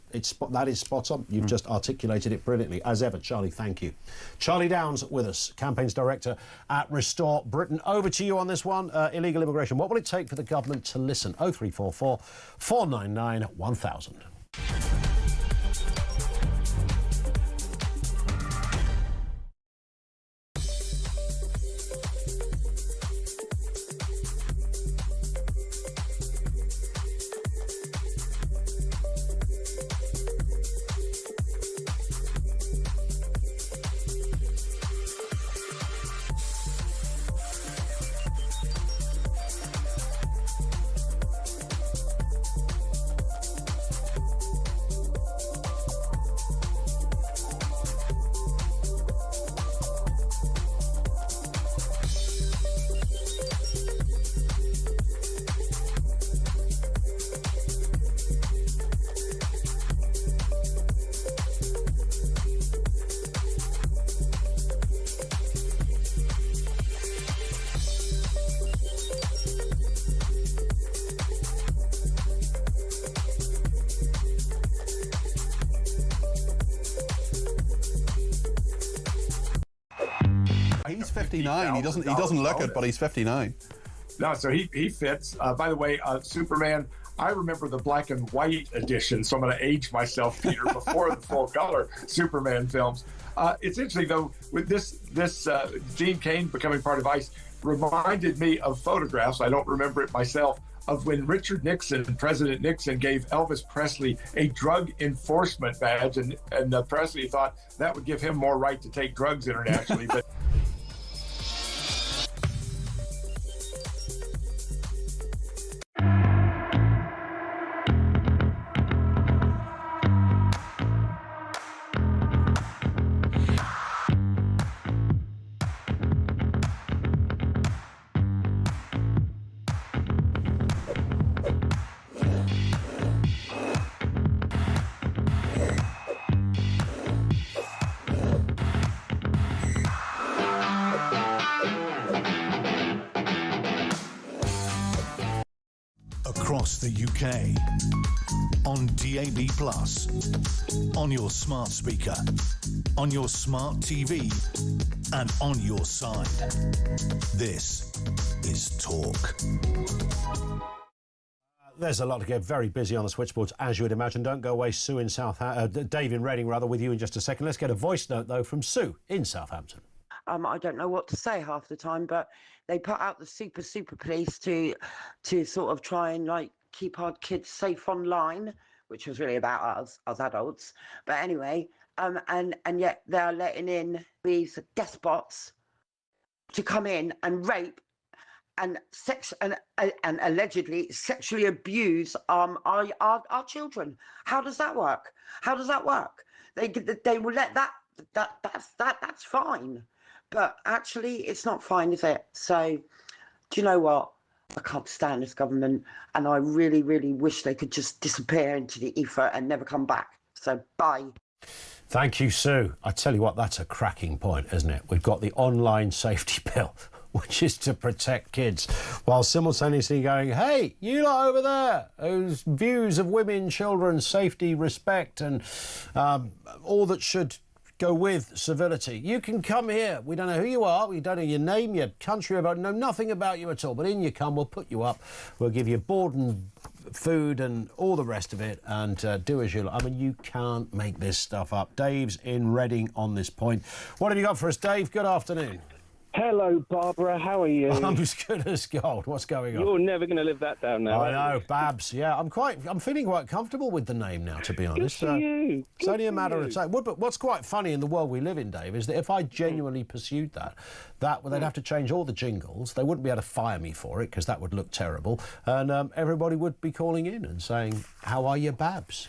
that is spot on. You've just articulated it brilliantly. As ever, Charlie, thank you. Charlie Downs with us, Campaigns Director at Restore Britain. Over to you on this one, illegal immigration. What will it take for the government to listen? 0344 499 1000.
He's 59. He doesn't look it, but he's 59.
No, so he fits. By the way, Superman, I remember the black and white edition, so I'm going to age myself, Peter, before the full color Superman films. It's interesting, though, with this Dean Cain becoming part of ICE reminded me of photographs, I don't remember it myself, of when President Nixon gave Elvis Presley a drug enforcement badge, and Presley thought that would give him more right to take drugs internationally. But
across the UK, on DAB+, on your smart speaker, on your smart TV, and on your side. This is Talk.
There's a lot to get very busy on the switchboards, as you would imagine. Don't go away, Sue in Dave in Reading, rather, with you in just a second. Let's get a voice note, though, from Sue in Southampton.
I don't know what to say half the time, but they put out the super police to sort of try and like keep our kids safe online, which was really about us adults. But anyway, and yet they're letting in these despots to come in and rape and allegedly sexually abuse our children. How does that work? How does that work? They will let that's fine. But actually, it's not fine, is it? So, do you know what? I can't stand this government, and I really, really wish they could just disappear into the ether and never come back. So, bye.
Thank you, Sue. I tell you what, that's a cracking point, isn't it? We've got the online safety bill, which is to protect kids, while simultaneously going, hey, you lot over there, whose views of women, children, safety, respect, and all that should go with civility. You can come here. We don't know who you are. We don't know your name, your country, know nothing about you at all. But in you come. We'll put you up. We'll give you board and food and all the rest of it, and do as you like. I mean, you can't make this stuff up. Dave's in Reading on this point. What have you got for us, Dave? Good afternoon.
Hello, Barbara. How are you?
I'm as good as gold. What's going on?
You're never going to live that down now.
I know, Babs. Yeah, I'm feeling quite comfortable with the name now, to be honest.
Good for you.
It's only a matter of time. But what's quite funny in the world we live in, Dave, is that if I genuinely pursued that they'd have to change all the jingles. They wouldn't be able to fire me for it because that would look terrible. And everybody would be calling in and saying, "How are you, Babs?"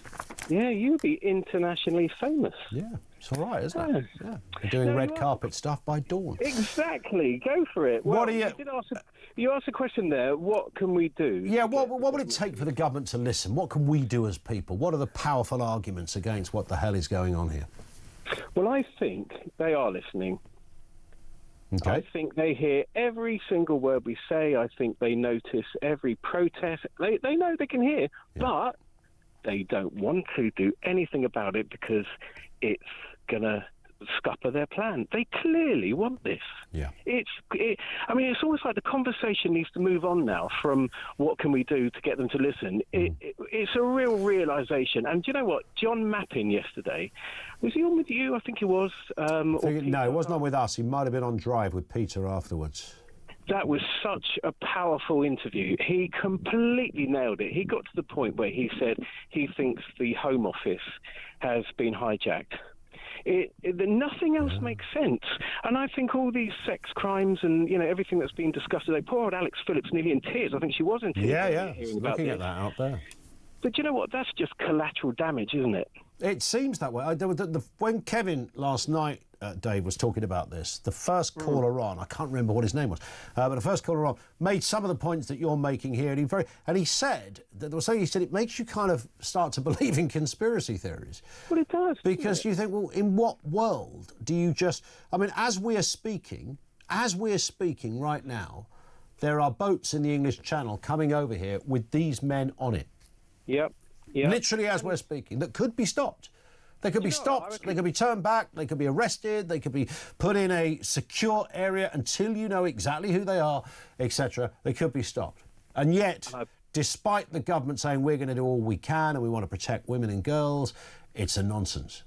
Yeah, you'd be internationally famous.
Yeah. It's all right, isn't it? Yeah. Doing red carpet stuff by dawn.
Exactly. Go for it. Well,
what are you...
You asked a question there. What can we do?
Yeah, what would it take for the government to listen? What can we do as people? What are the powerful arguments against what the hell is going on here?
Well, I think they are listening.
Okay.
I think they hear every single word we say. I think they notice every protest. They know they can hear, but they don't want to do anything about it because it's going to scupper their plan. They clearly want this.
Yeah.
I mean, it's almost like the conversation needs to move on now from what can we do to get them to listen. It's a real realisation. And do you know what? John Mappin yesterday, was he on with you? I think he was.
No, he wasn't on with us. He might have been on Drive with Peter afterwards.
That was such a powerful interview. He completely nailed it. He got to the point where he said he thinks the Home Office has been hijacked. Nothing else makes sense. And I think all these sex crimes and, everything that's been discussed today, poor old Alex Phillips nearly in tears. I think she was in tears.
Yeah. Looking at that out there.
But you know what? That's just collateral damage, isn't it?
It seems that way. When Kevin last night, Dave, was talking about this, the first caller on, I can't remember what his name was, but the first caller on made some of the points that you're making here, and he said that there was something. He said it makes you kind of start to believe in conspiracy theories.
Well, it does.
Because you think, well, in what world do you just? I mean, as we're speaking right now, there are boats in the English Channel coming over here with these men on it.
Yep.
Literally as we're speaking, that could be stopped. They could be stopped, they could be turned back, they could be arrested, they could be put in a secure area until you know exactly who they are, etc. They could be stopped. And yet, despite the government saying we're going to do all we can and we want to protect women and girls, it's a nonsense.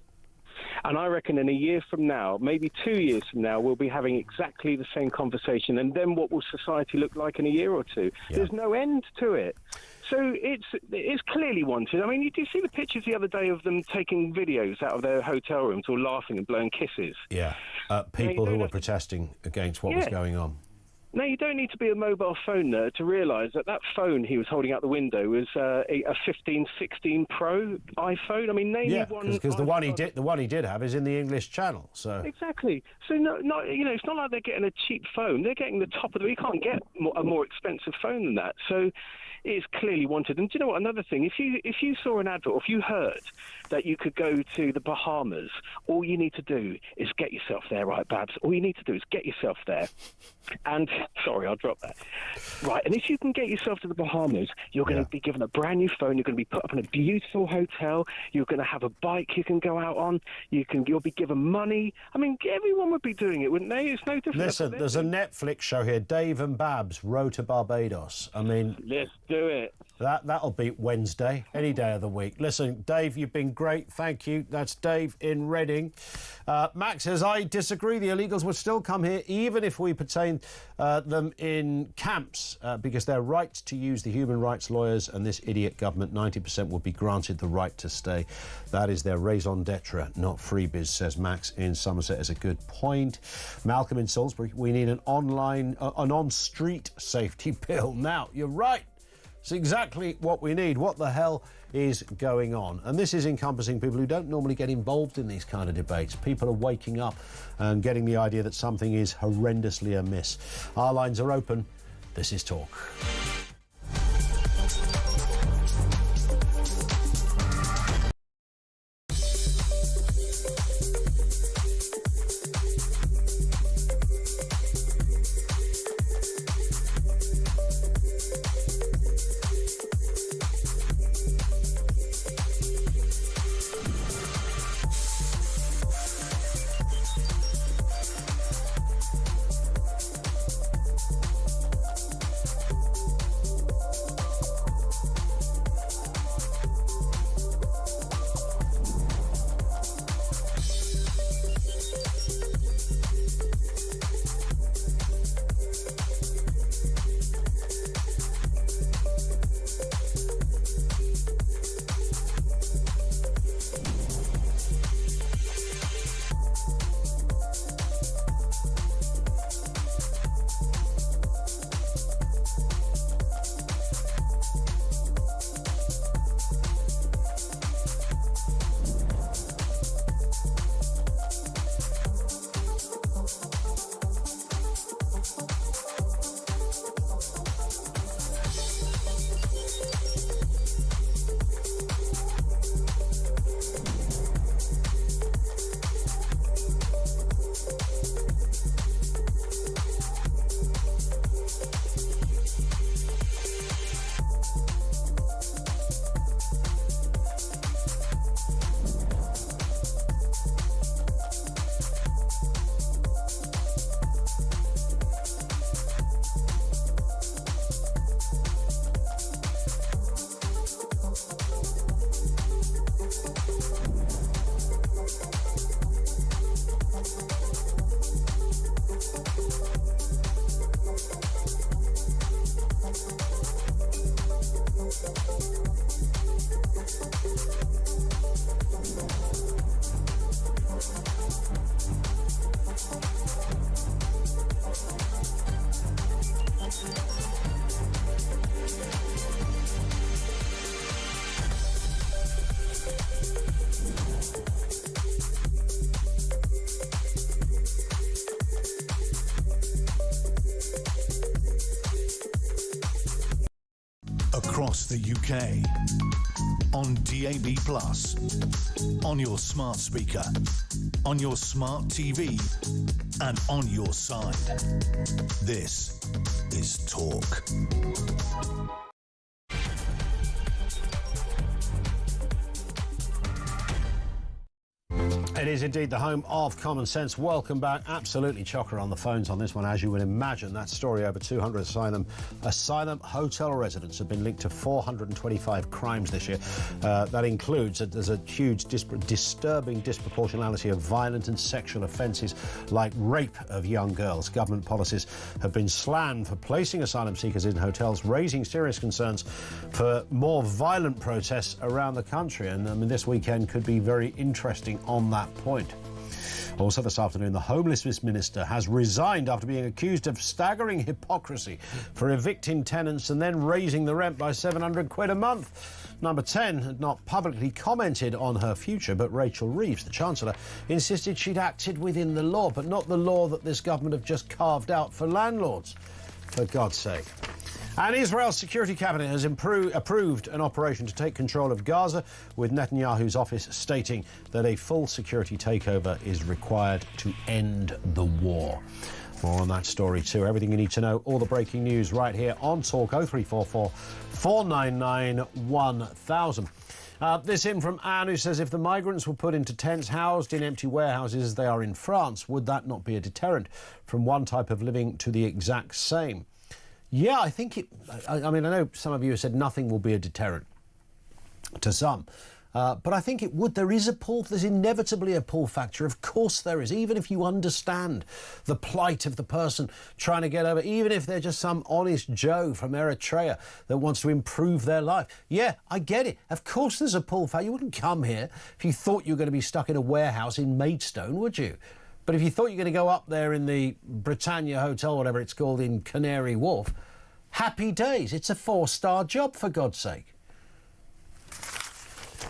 And I reckon in a year from now, maybe 2 years from now, we'll be having exactly the same conversation. And then what will society look like in a year or two? Yeah. There's no end to it. So it's clearly wanted. I mean, you do see the pictures the other day of them taking videos out of their hotel rooms, all laughing and blowing kisses.
Yeah, people who were protesting against what was going on.
No, you don't need to be a mobile phone nerd to realise that phone he was holding out the window was a 15, 16 Pro iPhone. I mean, name me one.
Because the one he did have is in the English Channel. So
exactly. So it's not like they're getting a cheap phone. They're getting the top of the. You can't get a more expensive phone than that. So it's clearly wanted. And do you know what? Another thing, if you saw an advert, or if you heard that you could go to the Bahamas, all you need to do is get yourself there, right, Babs? All you need to do is get yourself there. And sorry, I'll drop that. Right, and if you can get yourself to the Bahamas, you're going to be given a brand new phone. You're going to be put up in a beautiful hotel. You're going to have a bike you can go out on. You'll be given money. I mean, everyone would be doing it, wouldn't they? It's no different.
Listen, there's a Netflix show here, Dave and Babs, Row to Barbados. I mean,
let's do it.
That'll beat Wednesday, any day of the week. Listen, Dave, you've been great. Thank you. That's Dave in Reading. Max says, I disagree. The illegals would still come here even if we retain them in camps because they're right to use the human rights lawyers and this idiot government. 90% would be granted the right to stay. That is their raison d'etre, not freebies, says Max in Somerset. Is a good point. Malcolm in Salisbury, we need an on-street safety bill. Now, you're right. It's exactly what we need. What the hell is going on? And this is encompassing people who don't normally get involved in these kind of debates. People are waking up and getting the idea that something is horrendously amiss. Our lines are open. This is Talk.
Across the UK, on DAB+, on your smart speaker, on your smart TV, and on your side. This is Talk.
It is indeed the home of common sense. Welcome back. Absolutely chocker on the phones on this one, as you would imagine. That story, over 200 asylum hotel residents have been linked to 425 crimes this year. That includes there's a huge, disturbing disproportionality of violent and sexual offences like rape of young girls. Government policies have been slammed for placing asylum seekers in hotels, raising serious concerns for more violent protests around the country. And I mean, this weekend could be very interesting on that point. Also this afternoon, the Homelessness Minister has resigned after being accused of staggering hypocrisy for evicting tenants and then raising the rent by £700 a month. Number 10 had not publicly commented on her future, but Rachel Reeves, the Chancellor, insisted she'd acted within the law, but not the law that this government have just carved out for landlords, for God's sake. And Israel's security cabinet has approved an operation to take control of Gaza, with Netanyahu's office stating that a full security takeover is required to end the war. More on that story too. Everything you need to know, all the breaking news right here on Talk. 0344 499 1000. This in from Anne, who says, if the migrants were put into tents housed in empty warehouses as they are in France, would that not be a deterrent from one type of living to the exact same? Yeah, I think it... I mean, I know some of you have said nothing will be a deterrent to some, but I think it would. There is a pull. There's inevitably a pull factor. Of course there is, even if you understand the plight of the person trying to get over, even if they're just some honest Joe from Eritrea that wants to improve their life. Yeah, I get it. Of course there's a pull factor. You wouldn't come here if you thought you were going to be stuck in a warehouse in Maidstone, would you? But if you thought you were going to go up there in the Britannia Hotel, whatever it's called, in Canary Wharf, happy days. It's a 4-star job, for God's sake.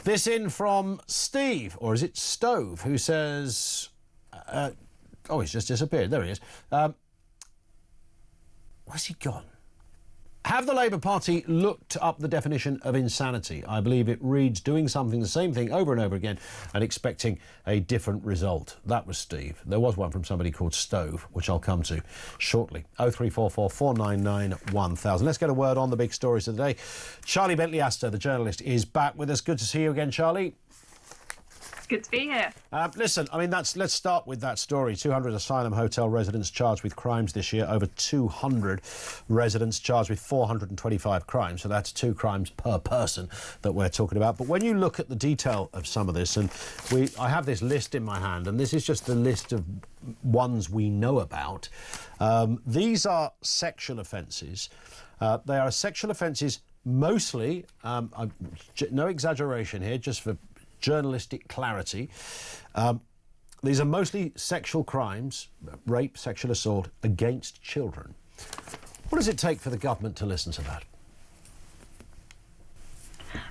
This in from Steve, or is it Stove, who says... oh, he's just disappeared. There he is. Where's he gone? Have the Labour Party looked up the definition of insanity? I believe it reads doing something, the same thing, over and over again and expecting a different result. That was Steve. There was one from somebody called Stove, which I'll come to shortly. 0344 499 1000. Let's get a word on the big stories of the day. Charlie Bentley-Astor, the journalist, is back with us. Good to see you again, Charlie.
Good to be here.
Listen, I mean, let's start with that story. 200 asylum hotel residents charged with crimes this year. Over 200 residents charged with 425 crimes. So that's 2 crimes per person that we're talking about. But when you look at the detail of some of this, and I have this list in my hand, and this is just the list of ones we know about. These are sexual offences. They are sexual offences mostly, no exaggeration here, just for journalistic clarity. These are mostly sexual crimes, rape, sexual assault against children. What does it take for the government to listen to that?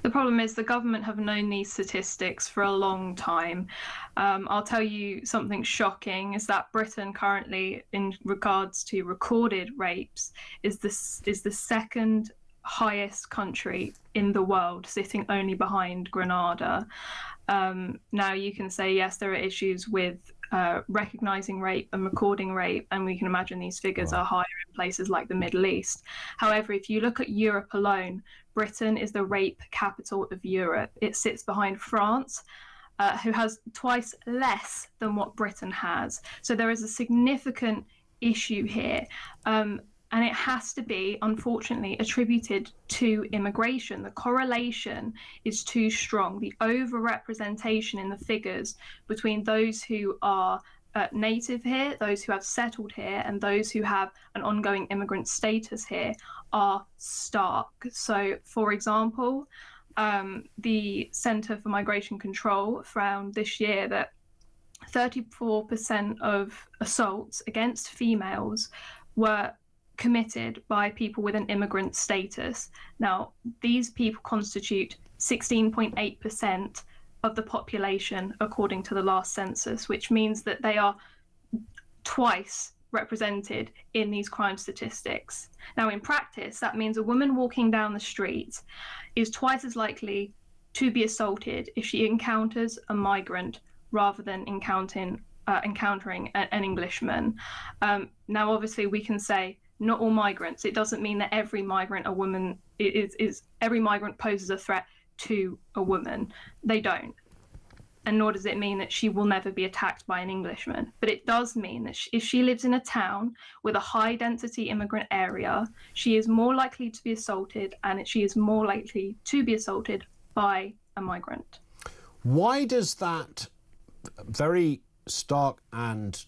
The problem is the government have known these statistics for a long time. I'll tell you something shocking, is that Britain currently, in regards to recorded rapes, is the second highest country in the world, sitting only behind Grenada. Now you can say, yes, there are issues with recognising rape and recording rape, and we can imagine these figures are higher in places like the Middle East. However, if you look at Europe alone, Britain is the rape capital of Europe. It sits behind France, who has twice less than what Britain has. So there is a significant issue here. And it has to be, unfortunately, attributed to immigration. The correlation is too strong. The overrepresentation in the figures between those who are native here, those who have settled here, and those who have an ongoing immigrant status here are stark. So, for example, the Centre for Migration Control found this year that 34% of assaults against females were committed by people with an immigrant status. Now, these people constitute 16.8% of the population, according to the last census, which means that they are twice represented in these crime statistics. Now, in practice, that means a woman walking down the street is twice as likely to be assaulted if she encounters a migrant rather than encountering an Englishman. Now, obviously, we can say not all migrants. It doesn't mean that every migrant every migrant poses a threat to a woman. They don't. and nor does it mean that she will never be attacked by an Englishman. But it does mean that if she lives in a town with a high density immigrant area, she is more likely to be assaulted, and she is more likely to be assaulted by a migrant.
Why does that very stark and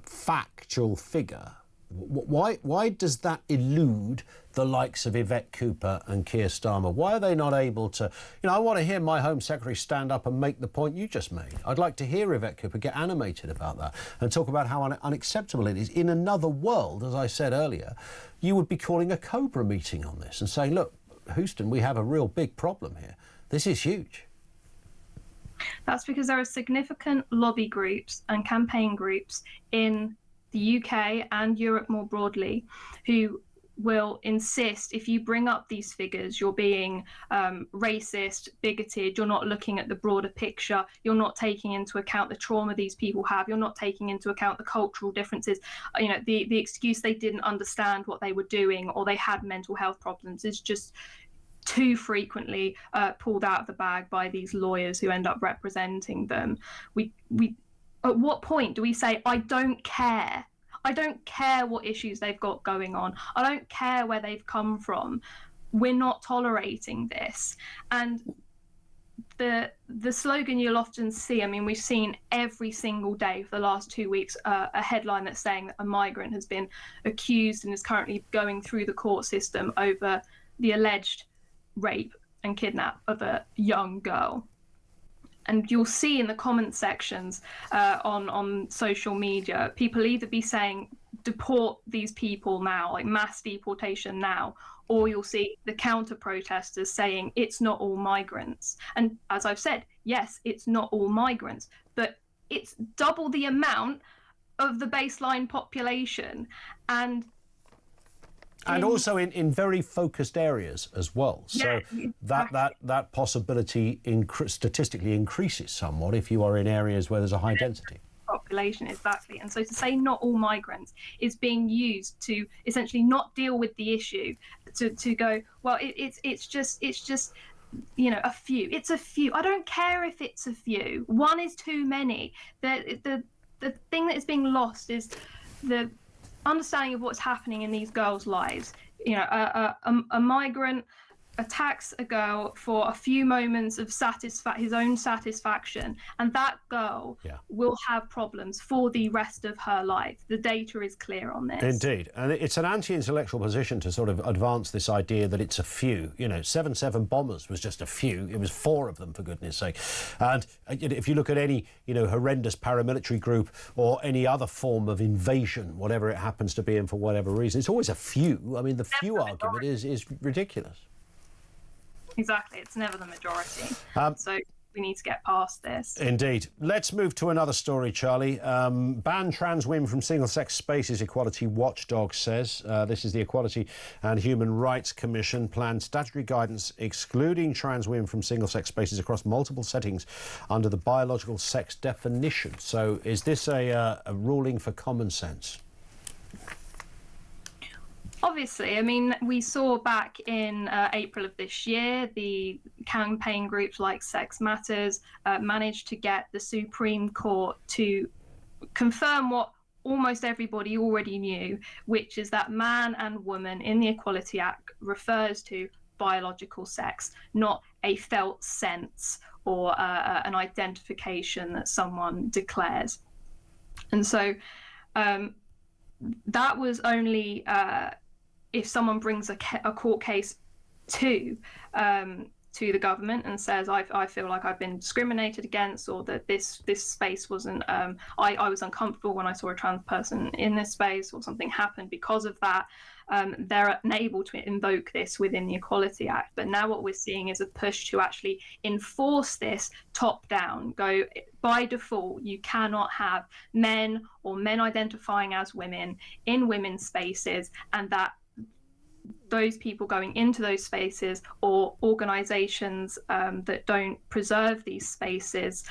factual figure, why does that elude the likes of Yvette Cooper and Keir Starmer? Why are they not able to, I want to hear my Home Secretary stand up and make the point you just made. I'd like to hear Yvette Cooper get animated about that and talk about how unacceptable it is. In another world, as I said earlier, you would be calling a Cobra meeting on this and saying, look, Houston, we have a real big problem here. This is huge.
That's because there are significant lobby groups and campaign groups in the UK and Europe more broadly who will insist if you bring up these figures, you're being racist, bigoted, you're not looking at the broader picture, you're not taking into account the trauma these people have, you're not taking into account the cultural differences. The excuse they didn't understand what they were doing or they had mental health problems is just too frequently pulled out of the bag by these lawyers who end up representing them. We at what point do we say, I don't care? I don't care what issues they've got going on. I don't care where they've come from. We're not tolerating this. And the slogan you'll often see, we've seen every single day for the last 2 weeks a headline that's saying that a migrant has been accused and is currently going through the court system over the alleged rape and kidnap of a young girl. And you'll see in the comment sections on social media, people either be saying, deport these people now, like mass deportation now, or you'll see the counter protesters saying it's not all migrants. And as I've said, yes, it's not all migrants, but it's double the amount of the baseline population. And
also in very focused areas as well. So that possibility statistically increases somewhat if you are in areas where there's a high density
population. Exactly. And so to say not all migrants is being used to essentially not deal with the issue, to go, well, it's just a few. It's a few. I don't care if it's a few. One is too many. The thing that is being lost is the understanding of what's happening in these girls' lives. A migrant attacks a girl for a few moments of his own satisfaction, and that girl will have problems for the rest of her life. The data is clear on this.
Indeed, and it's an anti-intellectual position to sort of advance this idea that it's a few. 7/7 bombers was just a few. It was 4 of them, for goodness sake. And if you look at any horrendous paramilitary group or any other form of invasion, whatever it happens to be, and for whatever reason, it's always a few. The few argument is ridiculous.
Exactly, it's never the majority. So we need to get past this.
Indeed. Let's move to another story, Charlie. Ban trans women from single-sex spaces, Equality Watchdog says. This is the Equality and Human Rights Commission planned statutory guidance excluding trans women from single-sex spaces across multiple settings under the biological sex definition. So is this a ruling for common sense?
Obviously, we saw back in April of this year, the campaign groups like Sex Matters managed to get the Supreme Court to confirm what almost everybody already knew, which is that man and woman in the Equality Act refers to biological sex, not a felt sense or an identification that someone declares. And so that was only if someone brings a court case to the government and says, I feel like I've been discriminated against, or that this space wasn't, I was uncomfortable when I saw a trans person in this space, or something happened because of that, they're unable to invoke this within the Equality Act. But now what we're seeing is a push to actually enforce this top down. Go by default, you cannot have men or men identifying as women in women's spaces, and that those people going into those spaces or organizations that don't preserve these spaces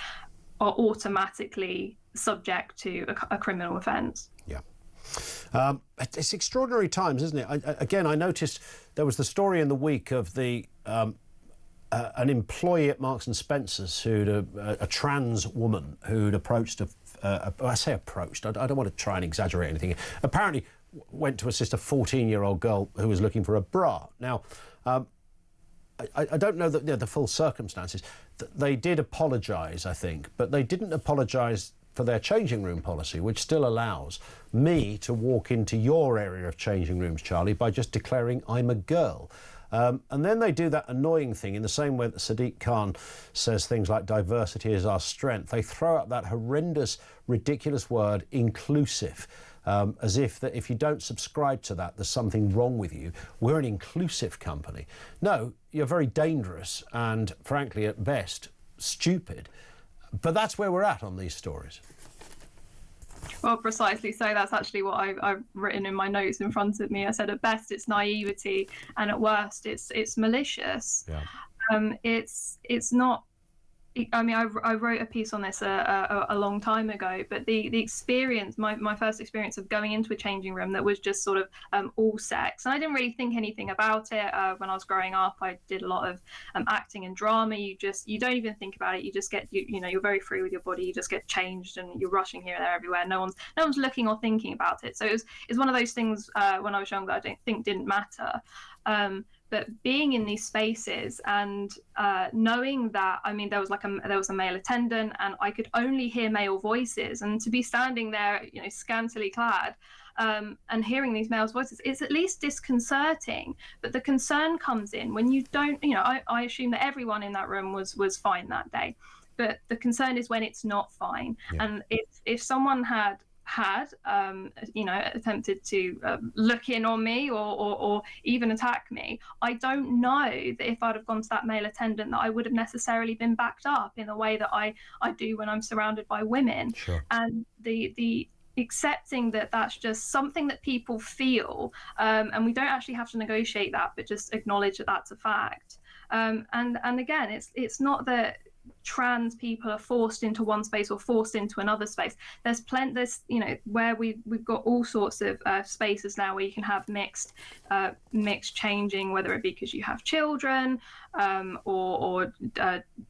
are automatically subject to a criminal offense.
Yeah. It's extraordinary times, isn't it? Again, I noticed there was the story in the week of the an employee at Marks and Spencer's who'd a trans woman who'd approached I say approached, I don't want to try and exaggerate anything. Apparently went to assist a 14-year-old girl who was looking for a bra. Now, I don't know the full circumstances. They did apologise, I think, but they didn't apologise for their changing room policy, which still allows me to walk into your area of changing rooms, Charlie, by just declaring I'm a girl. And then they do that annoying thing in the same way that Sadiq Khan says things like diversity is our strength. They throw out that horrendous, ridiculous word, inclusive, as if that if you don't subscribe to that, there's something wrong with you. We're an inclusive company. No, you're very dangerous and, frankly, at best, stupid. But that's where we're at on these stories.
Well, precisely so. That's actually what I've written in my notes in front of me. I said at best it's naivety, and at worst it's malicious.
Yeah.
It's not. I mean, I wrote a piece on this a long time ago, but the experience, my first experience of going into a changing room that was just sort of all sex, and I didn't really think anything about it when I was growing up. I did a lot of acting and drama. You don't even think about it. You just get you're very free with your body. You just get changed and you're rushing here, there, everywhere. No one's looking or thinking about it. So it's one of those things when I was younger I don't think didn't matter. But being in these spaces and knowing that, I mean, there was a male attendant, and I could only hear male voices, and to be standing there, scantily clad, and hearing these male voices, it's at least disconcerting. But the concern comes in when you don't, I assume that everyone in that room was fine that day, but the concern is when it's not fine. Yeah. And if someone had attempted to look in on me or even attack me, I don't know that if I'd have gone to that male attendant that I would have necessarily been backed up in the way that I do when I'm surrounded by women. Sure. And the accepting that that's just something that people feel, and we don't actually have to negotiate that, but just acknowledge that that's a fact. And again, it's not that trans people are forced into one space or forced into another space. There's where we've got all sorts of spaces now where you can have mixed changing, whether it be because you have children, or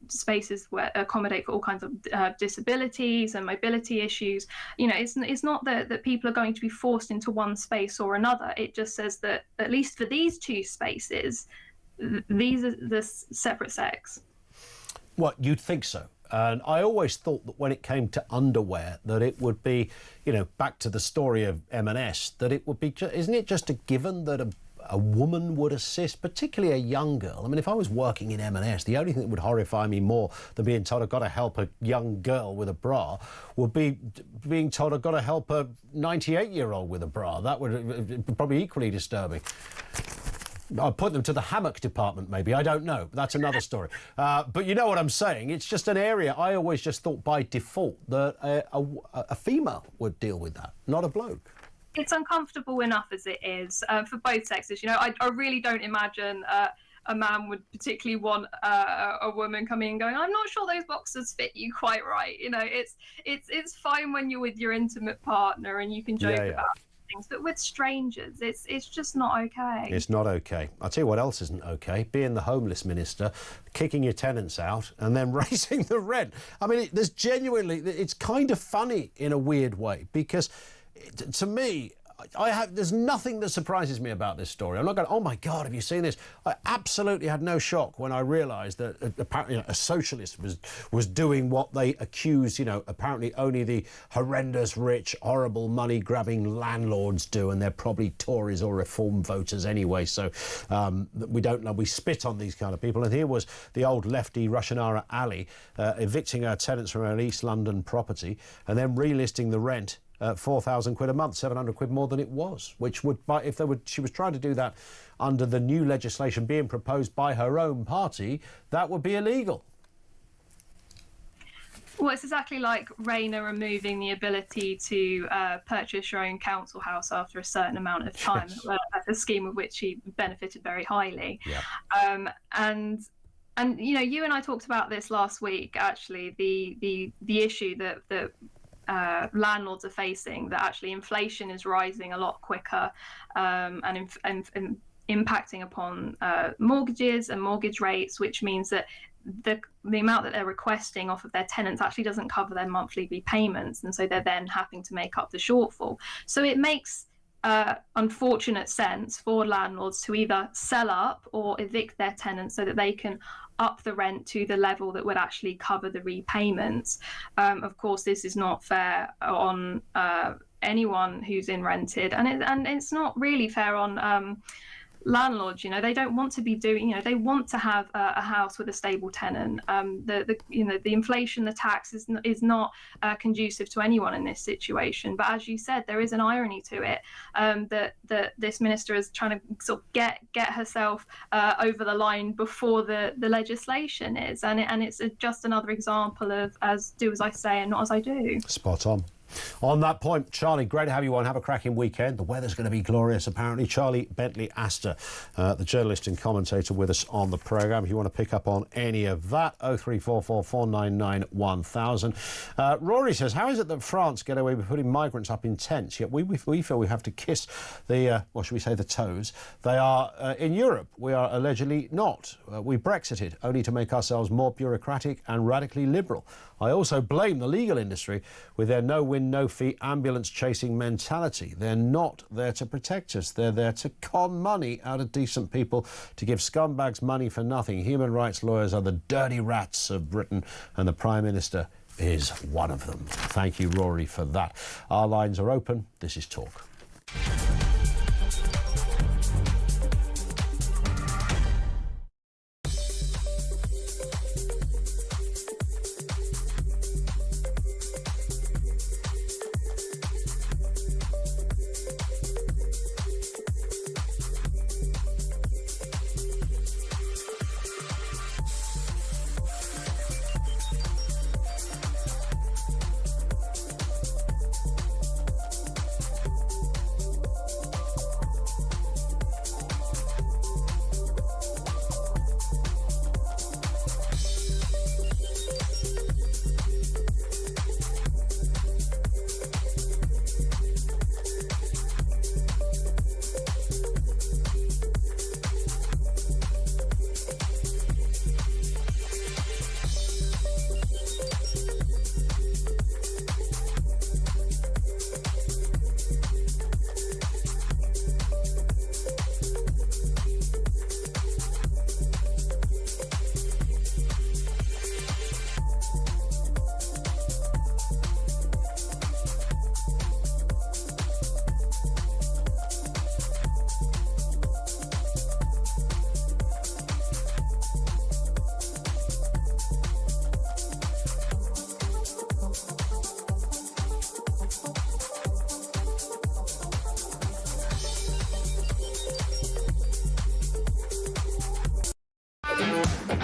spaces where accommodate for all kinds of disabilities and mobility issues. It's not that people are going to be forced into one space or another. It just says that at least for these two spaces, these are the separate sex.
Well, you'd think so. And I always thought that when it came to underwear, that it would be, back to the story of M&S, that it would be, isn't it just a given that a woman would assist, particularly a young girl? I mean, if I was working in M&S, the only thing that would horrify me more than being told I've got to help a young girl with a bra would be being told I've got to help a 98-year-old with a bra. That would be probably equally disturbing. I'll put them to the hammock department, maybe. I don't know. That's another story. But you know what I'm saying. It's just an area I always just thought by default that a female would deal with that, not a bloke.
It's uncomfortable enough as it is for both sexes. I really don't imagine a man would particularly want a woman coming and going, I'm not sure those boxers fit you quite right. It's fine when you're with your intimate partner and you can joke about things, but with strangers, it's just not okay. It's not okay.
I'll tell you what else isn't okay: being the homeless minister, kicking your tenants out and then raising the rent. I mean, it's kind of funny in a weird way, because to me, there's nothing that surprises me about this story. I'm not going, oh my God, have you seen this? I absolutely had no shock when I realised that apparently a socialist was doing what they accused, apparently only the horrendous, rich, horrible, money-grabbing landlords do, and they're probably Tories or Reform voters anyway. So we don't know. We spit on these kind of people. And here was the old lefty Rushanara Ali evicting her tenants from her East London property and then relisting the rent. 4,000 quid a month, 700 quid more than it was, which would, she was trying to do that under the new legislation being proposed by her own party, that would be illegal.
Well, it's exactly like Rayner removing the ability to purchase your own council house after a certain amount of time, a scheme of which he benefited very highly. Yeah. And you and I talked about this last week, actually, the issue that landlords are facing, that actually inflation is rising a lot quicker, and impacting upon mortgages and mortgage rates, which means that the amount that they're requesting off of their tenants actually doesn't cover their monthly repayments, and so they're then having to make up the shortfall. So it makes unfortunate sense for landlords to either sell up or evict their tenants so that they can up the rent to the level that would actually cover the repayments. Of course, this is not fair on anyone who's in rented, and it's not really fair on landlords. They don't want to be doing, they want to have a house with a stable tenant. The inflation, the tax is not conducive to anyone in this situation. But as you said, there is an irony to it, that this minister is trying to sort of get herself over the line before the legislation is, and it's just another example of do as I say and not as I do.
Spot on. On that point, Charlie, great to have you on. Have a cracking weekend. The weather's going to be glorious, apparently. Charlie Bentley-Astor, the journalist and commentator with us on the programme. If you want to pick up on any of that, 0344 499 1000. Rory says, how is it that France get away with putting migrants up in tents, yet we feel we have to kiss the, what should we say, the toes? They are in Europe. We are allegedly not. We Brexited, only to make ourselves more bureaucratic and radically liberal. I also blame the legal industry with their no-win, no-fee ambulance-chasing mentality. They're not there to protect us. They're there to con money out of decent people, to give scumbags money for nothing. Human rights lawyers are the dirty rats of Britain, and the Prime Minister is one of them. Thank you, Rory, for that. Our lines are open. This is Talk.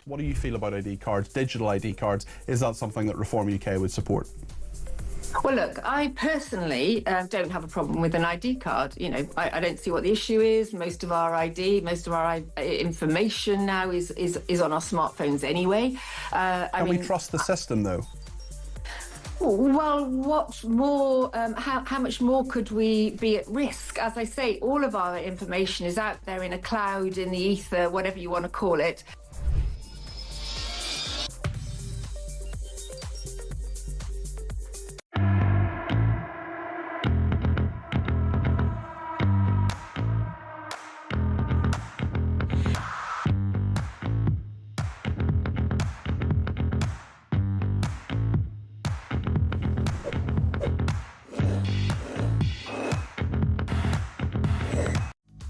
What do you feel about ID cards, digital ID cards? Is that something that Reform UK would support?
Well, look, I personally don't have a problem with an ID card. I don't see what the issue is. Most of our information now is on our smartphones anyway.
Can we trust the system, though?
Well, what more? How much more could we be at risk? As I say, all of our information is out there in a cloud, in the ether, whatever you want to call it.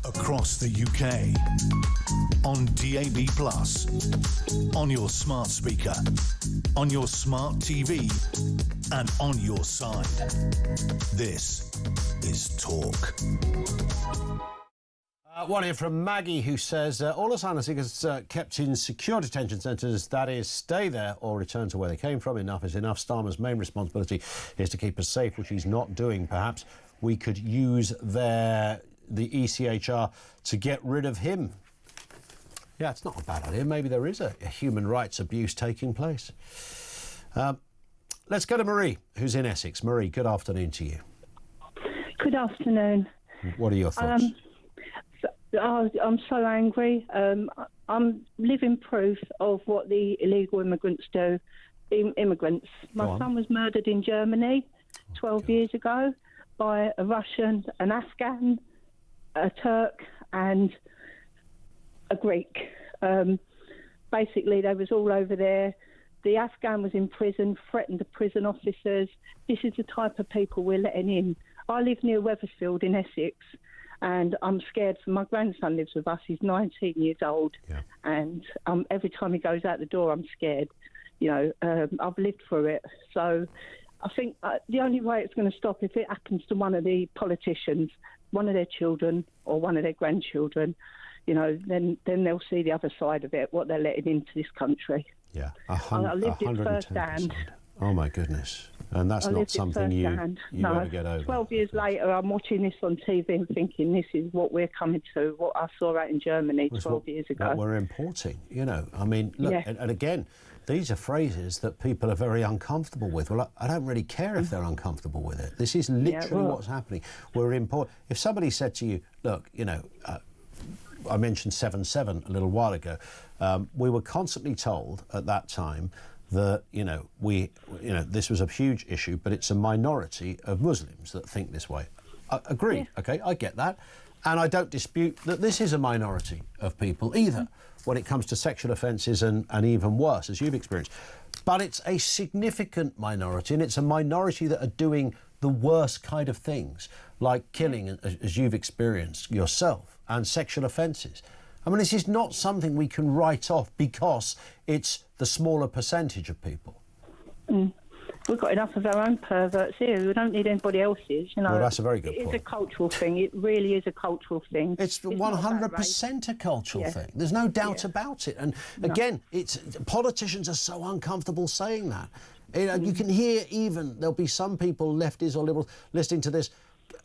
Across the UK, on DAB+, on your smart speaker, on your smart TV, and on your side. This is Talk.
One here from Maggie, who says, all asylum seekers kept in secure detention centres, that is, stay there or return to where they came from. Enough is enough. Starmer's main responsibility is to keep us safe, which he's not doing. Perhaps we could use the ECHR to get rid of him. Yeah, it's not a bad idea. Maybe there is a human rights abuse taking place. Let's go to Marie, who's in Essex. Marie, good afternoon to you.
Good afternoon.
What are your thoughts?
I'm so angry. I'm living proof of what the illegal immigrants do. Immigrants. My son was murdered in Germany 12 years ago by a Russian, an Afghan, a Turk, and a Greek. Basically, they was all over there. The Afghan was in prison, threatened the prison officers. This is the type of people we're letting in. I live near Wethersfield in Essex, and I'm scared for my grandson lives with us. He's 19 years old, and every time he goes out the door, I'm scared. You know, I've lived through it. So I think the only way it's going to stop if it happens to one of the politicians, one of their children or one of their grandchildren, you know, then they'll see the other side of it, what they're letting into this country.
Yeah,
I lived it firsthand.
Oh my goodness! And that's not something you ever get over.
12 years later, I'm watching this on TV and thinking this is what we're coming to. What I saw out in Germany 12 years ago.
What we're importing, you know. I mean, look, and again, these are phrases that people are very uncomfortable with. Well, I don't really care if they're uncomfortable with it. This is literally what's happening. We're importing. If somebody said to you, look, you know. I mentioned 7/7 a little while ago. We were constantly told at that time that this was a huge issue, but it's a minority of Muslims that think this way. I agree. Okay, I get that, and I don't dispute that this is a minority of people either when it comes to sexual offences and even worse, as you've experienced. But it's a significant minority, and it's a minority that are doing the worst kind of things, like killing, as you've experienced yourself, and sexual offences. I mean, this is not something we can write off because it's the smaller percentage of people.
We've got enough of our own perverts here. We don't need anybody else's, you know.
Well, that's a very good
point.
It's
a cultural thing. It really is a cultural thing.
It's 100% a cultural thing. There's no doubt about it. And again, politicians are so uncomfortable saying that. You know, you can hear there'll be some people, lefties or liberals, listening to this,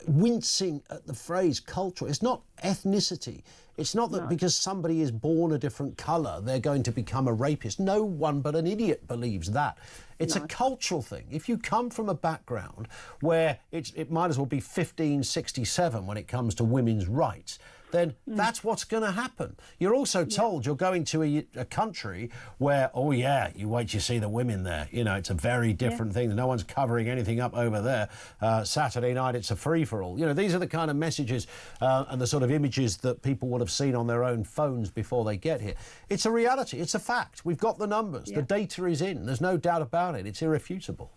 wincing at the phrase cultural. It's not ethnicity. It's not that because somebody is born a different colour, they're going to become a rapist. No one but an idiot believes that. It's a cultural thing. If you come from a background where it might as well be 1567 when it comes to women's rights, then that's what's going to happen. You're also told you're going to a country where, you wait till you see the women there. You know, it's a very different thing. No one's covering anything up over there. Saturday night, it's a free-for-all. You know, these are the kind of messages and the sort of images that people would have seen on their own phones before they get here. It's a reality. It's a fact. We've got the numbers. The data is in. There's no doubt about it. It's irrefutable.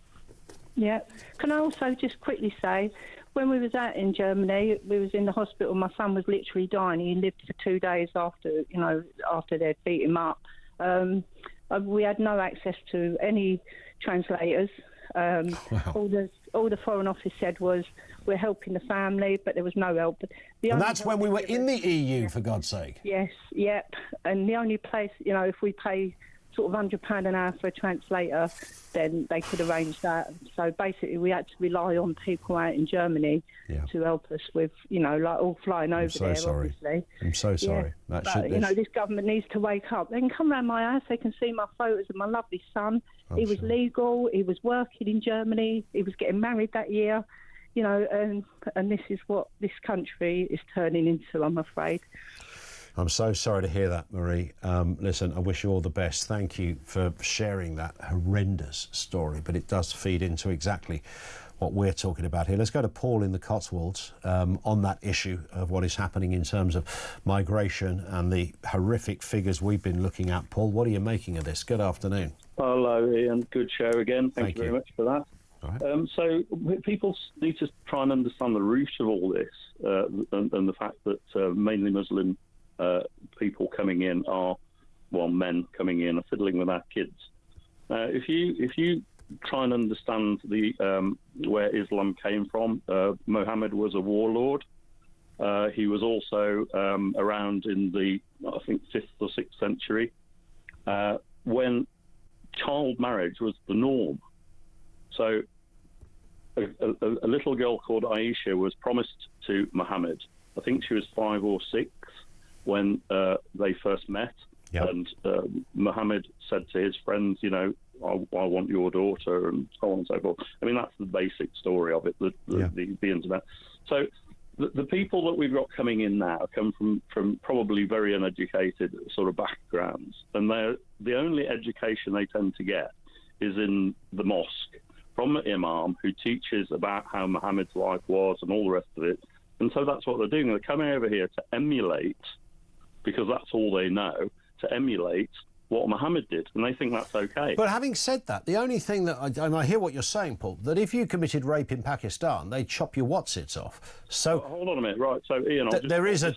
Yeah. Can I also just quickly say, when we was out in Germany, we was in the hospital. My son was literally dying. He lived for 2 days after they'd beat him up. We had no access to any translators. All the Foreign Office said was, we're helping the family, but there was no help.
And that's when we were in the EU, for God's sake.
Yes, yep. And the only place, you know, if we pay sort of £100 an hour for a translator, then they could arrange that. So basically we had to rely on people out in Germany to help us with, you know, like all flying over there, obviously.
I'm so sorry.
But, you know, this government needs to wake up. They can come round my house, they can see my photos of my lovely son. He was legal, he was working in Germany, he was getting married that year, you know, and this is what this country is turning into, I'm afraid.
I'm so sorry to hear that, Marie. Listen, I wish you all the best. Thank you for sharing that horrendous story, but it does feed into exactly what we're talking about here. Let's go to Paul in the Cotswolds on that issue of what is happening in terms of migration and the horrific figures we've been looking at. Paul, what are you making of this? Good afternoon.
Hello, Ian. Good show again. Thank you very much for that.
All right.
So people need to try and understand the root of all this and the fact that mainly Muslim people coming in men coming in are fiddling with our kids. If you try and understand where Islam came from, Muhammad was a warlord. He was also around in the, I think, 5th or 6th century, when child marriage was the norm. So a little girl called Aisha was promised to Muhammad. I think she was 5 or 6 when they first met. And Muhammad said to his friends, you know, I want your daughter, and so on and so forth. I mean, that's the basic story of it, the internet. So the people that we've got coming in now come from probably very uneducated sort of backgrounds, and the only education they tend to get is in the mosque from the imam who teaches about how Muhammad's life was and all the rest of it. And so that's what they're doing. They're coming over here to emulate, because that's all they know, to emulate what Muhammad did, and they think that's okay.
But having said that, the only thing that and I hear what you're saying, Paul, that if you committed rape in Pakistan, they'd chop your whatsits off. So
hold on a minute, right? So Ian,
there is a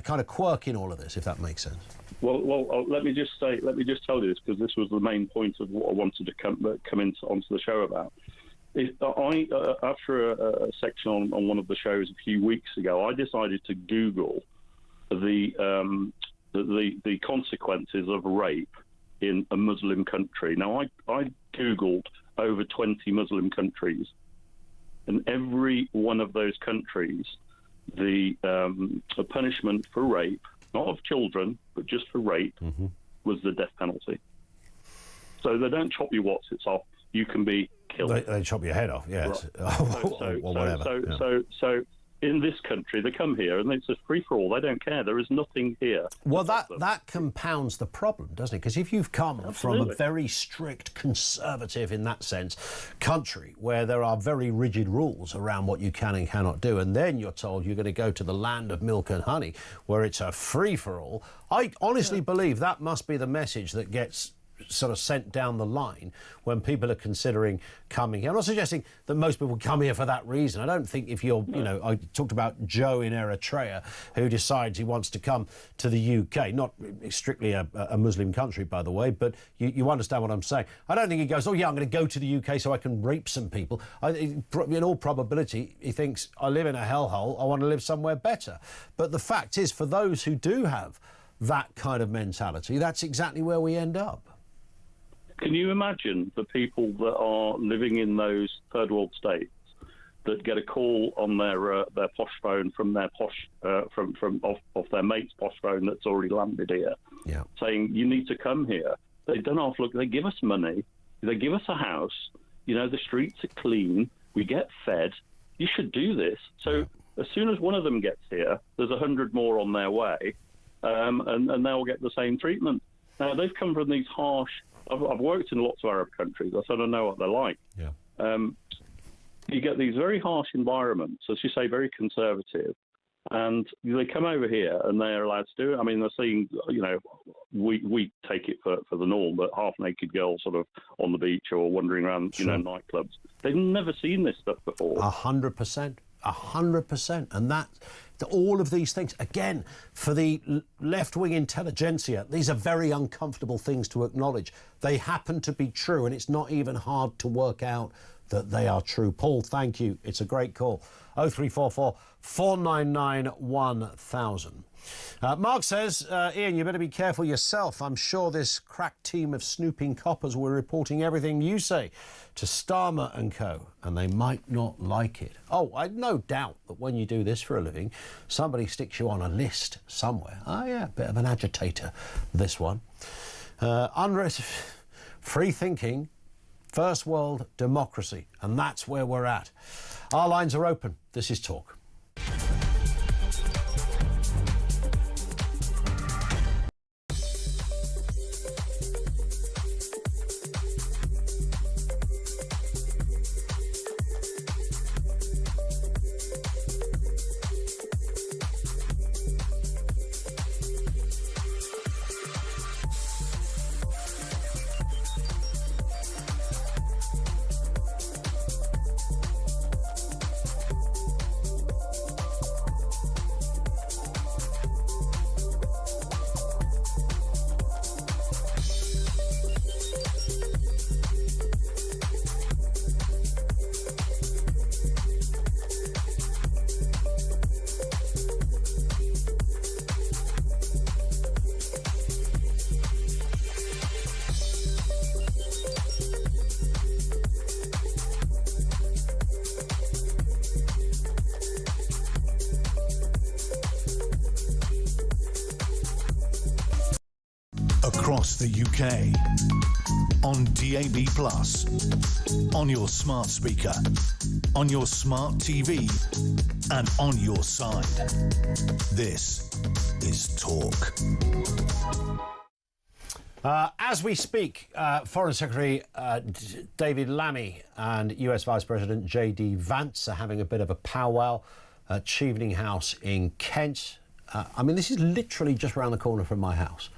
kind of quirk in all of this, if that makes sense.
Well, let me just tell you this, because this was the main point of what I wanted to come onto the show about. After a section on one of the shows a few weeks ago, I decided to Google the consequences of rape in a Muslim country. Now, I Googled over 20 Muslim countries, and every one of those countries, the punishment for rape, not of children, but just for rape, was the death penalty. So they don't chop your whatsits off. You can be killed.
They chop your head off, yes.
Right.
Or whatever.
So in this country, they come here and it's a free-for-all. They don't care. There is nothing here.
Well, that compounds the problem, doesn't it? Because if you've come from a very strict, conservative, in that sense, country where there are very rigid rules around what you can and cannot do, and then you're told you're going to go to the land of milk and honey, where it's a free-for-all, I honestly believe that must be the message that gets sort of sent down the line when people are considering coming here. I'm not suggesting that most people come here for that reason. I don't think if you're, I talked about Joe in Eritrea who decides he wants to come to the UK, not strictly a Muslim country, by the way, but you understand what I'm saying. I don't think he goes, oh, yeah, I'm going to go to the UK so I can rape some people. In all probability, he thinks, I live in a hellhole, I want to live somewhere better. But the fact is, for those who do have that kind of mentality, that's exactly where we end up.
Can you imagine the people that are living in those third world states that get a call on their posh phone from their off their mate's posh phone that's already landed here, saying you need to come here? They don't half look. They give us money. They give us a house. The streets are clean. We get fed. You should do this. So as soon as one of them gets here, there's 100 more on their way, and they'll get the same treatment. Now they've come from these harsh. I've worked in lots of Arab countries. I sort of know what they're like. You get these very harsh environments, as you say, very conservative, and they come over here and they're allowed to do it. I mean, they're seeing, we take it for the norm, but half-naked girls sort of on the beach or wandering around, nightclubs. They've never seen this stuff before.
100%. 100%. And that, all of these things, again, for the left-wing intelligentsia, these are very uncomfortable things to acknowledge. They happen to be true, and it's not even hard to work out that they are true. Paul, thank you. It's a great call. 0344 499 1000. Mark says, Ian, you better be careful yourself. I'm sure this crack team of snooping coppers were reporting everything you say to Starmer and co, and they might not like it. Oh, I've no doubt that when you do this for a living, somebody sticks you on a list somewhere. Oh, yeah, bit of an agitator, this one. Free thinking, first world democracy, and that's where we're at. Our lines are open. This is Talk.
Across the UK, on DAB+, on your smart speaker, on your smart TV, and on your side. This is Talk.
As we speak, Foreign Secretary David Lammy and US Vice President J.D. Vance are having a bit of a powwow at Chevening House in Kent. I mean, this is literally just around the corner from my house.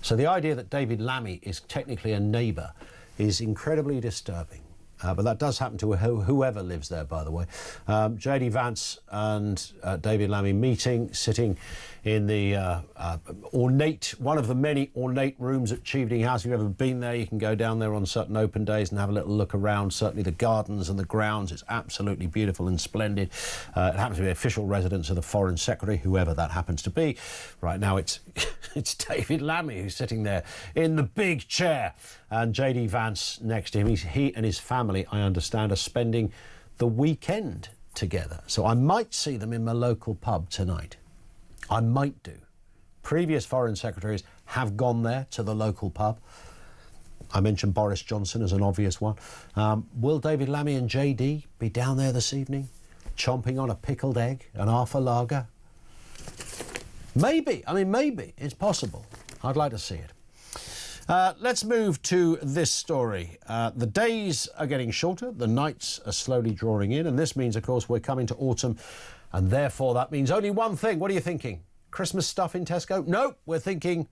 So the idea that David Lammy is technically a neighbour is incredibly disturbing. But that does happen to whoever lives there, by the way. J.D. Vance and David Lammy meeting, sitting in the one of the many ornate rooms at Chevening House. If you've ever been there, you can go down there on certain open days and have a little look around. Certainly the gardens and the grounds, it's absolutely beautiful and splendid. It happens to be the official residence of the Foreign Secretary, whoever that happens to be. Right now it's David Lammy who's sitting there in the big chair, and J.D. Vance next to him. He and his family, I understand, are spending the weekend together. So I might see them in my local pub tonight. I might do. Previous foreign secretaries have gone there to the local pub. I mentioned Boris Johnson as an obvious one. Will David Lammy and JD be down there this evening, chomping on a pickled egg and half a lager? Maybe. I mean, maybe. It's possible. I'd like to see it. Let's move to this story. The days are getting shorter, the nights are slowly drawing in, and this means, of course, we're coming to autumn, and therefore that means only one thing. What are you thinking? Christmas stuff in Tesco? No, we're thinking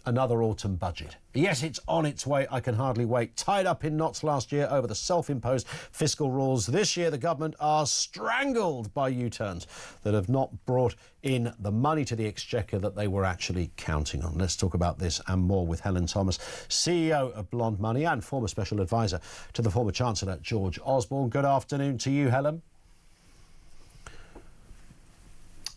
another autumn budget. Yes, it's on its way. I can hardly wait. Tied up in knots last year over the self-imposed fiscal rules. This year, the government are strangled by U-turns that have not brought in the money to the exchequer that they were actually counting on. Let's talk about this and more with Helen Thomas, CEO of Blonde Money and former special advisor to the former Chancellor, George Osborne. Good afternoon to you, Helen.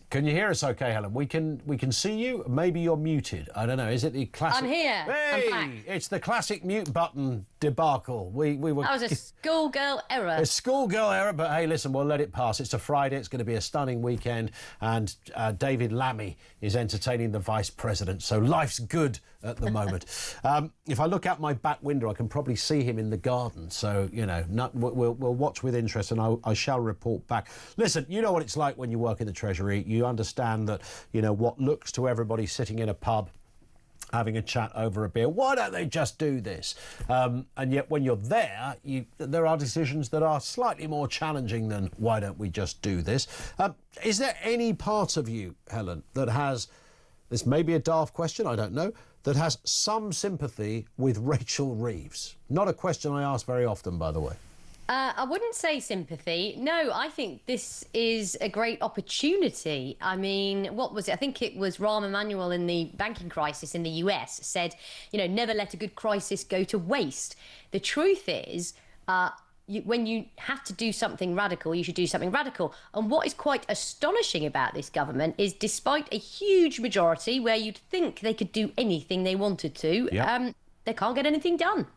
Can you hear us okay, Helen? We can see you. Maybe you're muted. I don't know. Is it the classic...
I'm here.
Hey!
I'm back.
It's the classic mute button debacle. We were...
That was a schoolgirl error.
A schoolgirl error, but hey, listen, we'll let it pass. It's a Friday. It's going to be a stunning weekend, and David Lammy is entertaining the Vice President, so life's good at the moment. If I look out my back window, I can probably see him in the garden, so, you know, we'll watch with interest, and I shall report back. Listen, you know what it's like when you work in the Treasury. You understand that, you know, what looks to everybody sitting in a pub having a chat over a beer, why don't they just do this? And yet when you're there, there are decisions that are slightly more challenging than why don't we just do this? Is there any part of you, Helen, that has, this may be a daft question, I don't know, that has some sympathy with Rachel Reeves? Not a question I ask very often, by the way.
I wouldn't say sympathy. No, I think this is a great opportunity. I mean, what was it? I think it was Rahm Emanuel in the banking crisis in the US said, you know, never let a good crisis go to waste. The truth is, when you have to do something radical, you should do something radical. And what is quite astonishing about this government is, despite a huge majority where you'd think they could do anything they wanted to, yep, they can't get anything done.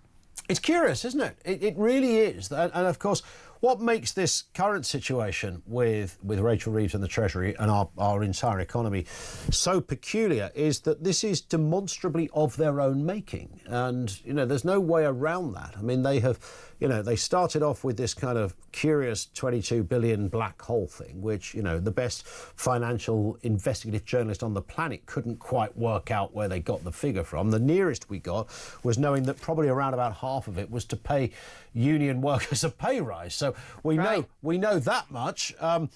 It's curious, isn't it? It really is. And of course, what makes this current situation with Rachel Reeves and the Treasury and our entire economy so peculiar is that this is demonstrably of their own making. And, you know, there's no way around that. I mean, they have, you know, they started off with this kind of curious 22 billion black hole thing, which, you know, the best financial investigative journalist on the planet couldn't quite work out where they got the figure from. The nearest we got was knowing that probably around about half of it was to pay union workers a pay rise. So we know that much. And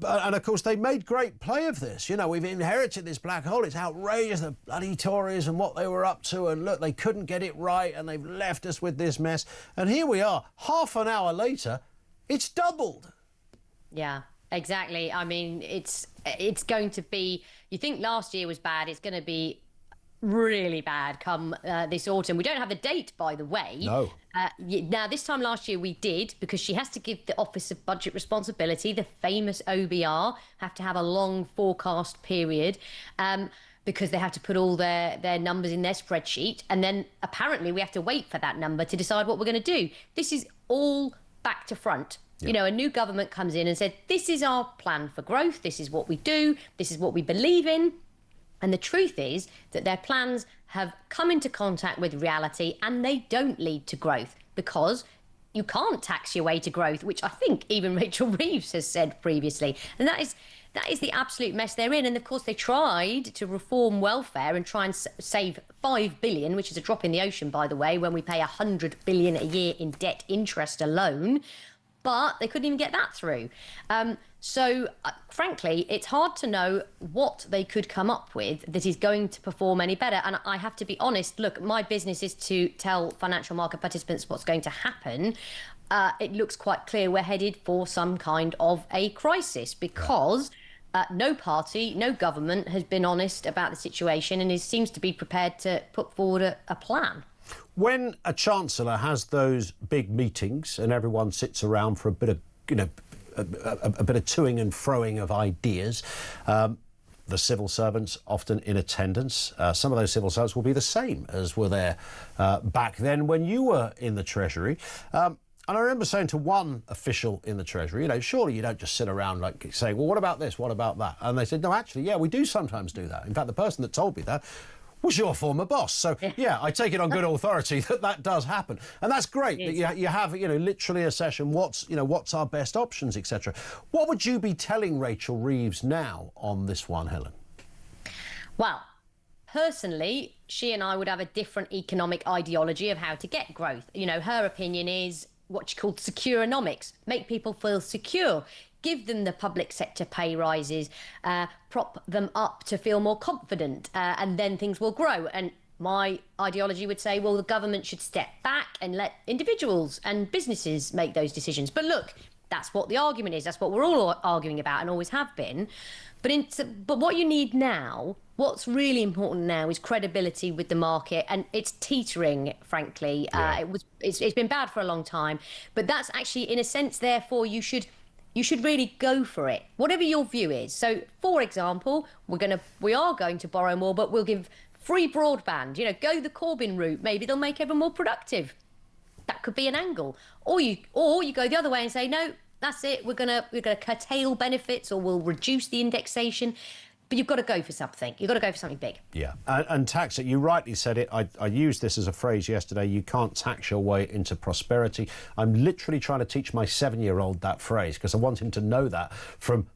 of course, they made great play of this. You know, we've inherited this black hole. It's outrageous, the bloody Tories and what they were up to. And look, they couldn't get it right and they've left us with this mess. And here we are, half an hour later, it's doubled.
Yeah, exactly. I mean, it's going to be, you think last year was bad, it's going to be really bad come this autumn. We don't have a date, by the way.
No.
Now, this time last year we did, because she has to give the Office of Budget Responsibility, the famous OBR, have to have a long forecast period, because they have to put all their numbers in their spreadsheet. And then apparently we have to wait for that number to decide what we're going to do. This is all back to front. Yep. You know, a new government comes in and said, this is our plan for growth. This is what we do. This is what we believe in. And the truth is that their plans have come into contact with reality and they don't lead to growth, because you can't tax your way to growth, which I think even Rachel Reeves has said previously. And that is the absolute mess they're in. And of course, they tried to reform welfare and try and save $5 billion, which is a drop in the ocean, by the way, when we pay $100 billion a year in debt interest alone. But they couldn't even get that through. So, frankly, it's hard to know what they could come up with that is going to perform any better. And I have to be honest, look, my business is to tell financial market participants what's going to happen. It looks quite clear we're headed for some kind of a crisis because no party, no government has been honest about the situation and seems to be prepared to put forward a plan.
When a chancellor has those big meetings and everyone sits around for a bit of, a bit of toing and froing of ideas, the civil servants often in attendance. Some of those civil servants will be the same as were there back then when you were in the Treasury. And I remember saying to one official in the Treasury, surely you don't just sit around like saying, well, what about this? What about that? And they said, no, actually, yeah, we do sometimes do that. In fact, the person that told me that was your former boss. So, yeah, I take it on good authority that does happen. And that's great that you have, literally a session, what's our best options, etc. What would you be telling Rachel Reeves now on this one, Helen?
Well, personally, she and I would have a different economic ideology of how to get growth. Her opinion is what she called securenomics, make people feel secure. Give them the public sector pay rises, prop them up to feel more confident, and then things will grow. And my ideology would say, well, the government should step back and let individuals and businesses make those decisions. But look, that's what the argument is. That's what we're all arguing about and always have been. But what you need now, what's really important now is credibility with the market, and it's teetering, frankly. Yeah. It's been bad for a long time. But that's actually, in a sense, therefore, you should really go for it, whatever your view is. So, for example, we are going to borrow more, but we'll give free broadband. Go the Corbyn route. Maybe they'll make everyone more productive. That could be an angle. Or you go the other way and say, no, that's it. We're gonna curtail benefits, or we'll reduce the indexation. But you've got to go for something. You've got to go for something big.
Yeah, and tax it. You rightly said it. I used this as a phrase yesterday. You can't tax your way into prosperity. I'm literally trying to teach my 7-year-old that phrase because I want him to know that from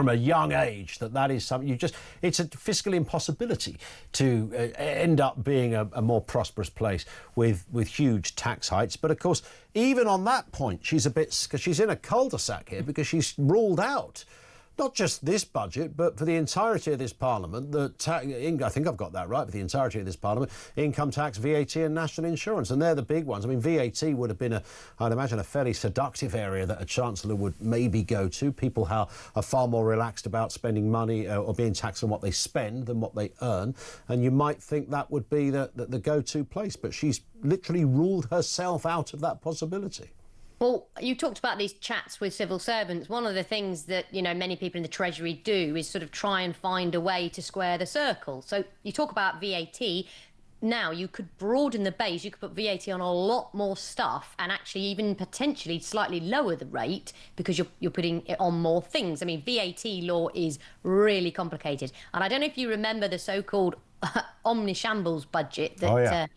a young age that is something it's a fiscal impossibility to end up being a more prosperous place with huge tax hikes. But of course, even on that point, she's in a cul-de-sac here because she's ruled out not just this budget, but for the entirety of this Parliament, I think I've got that right, for the entirety of this Parliament, income tax, VAT and national insurance, and they're the big ones. I mean, VAT would have been, I'd imagine, a fairly seductive area that a Chancellor would maybe go to. People are far more relaxed about spending money or being taxed on what they spend than what they earn, and you might think that would be the go-to place, but she's literally ruled herself out of that possibility.
Well, you talked about these chats with civil servants. One of the things that, many people in the Treasury do is sort of try and find a way to square the circle. So you talk about VAT. Now you could broaden the base. You could put VAT on a lot more stuff and actually even potentially slightly lower the rate because you're putting it on more things. I mean, VAT law is really complicated. And I don't know if you remember the so-called omnishambles budget that...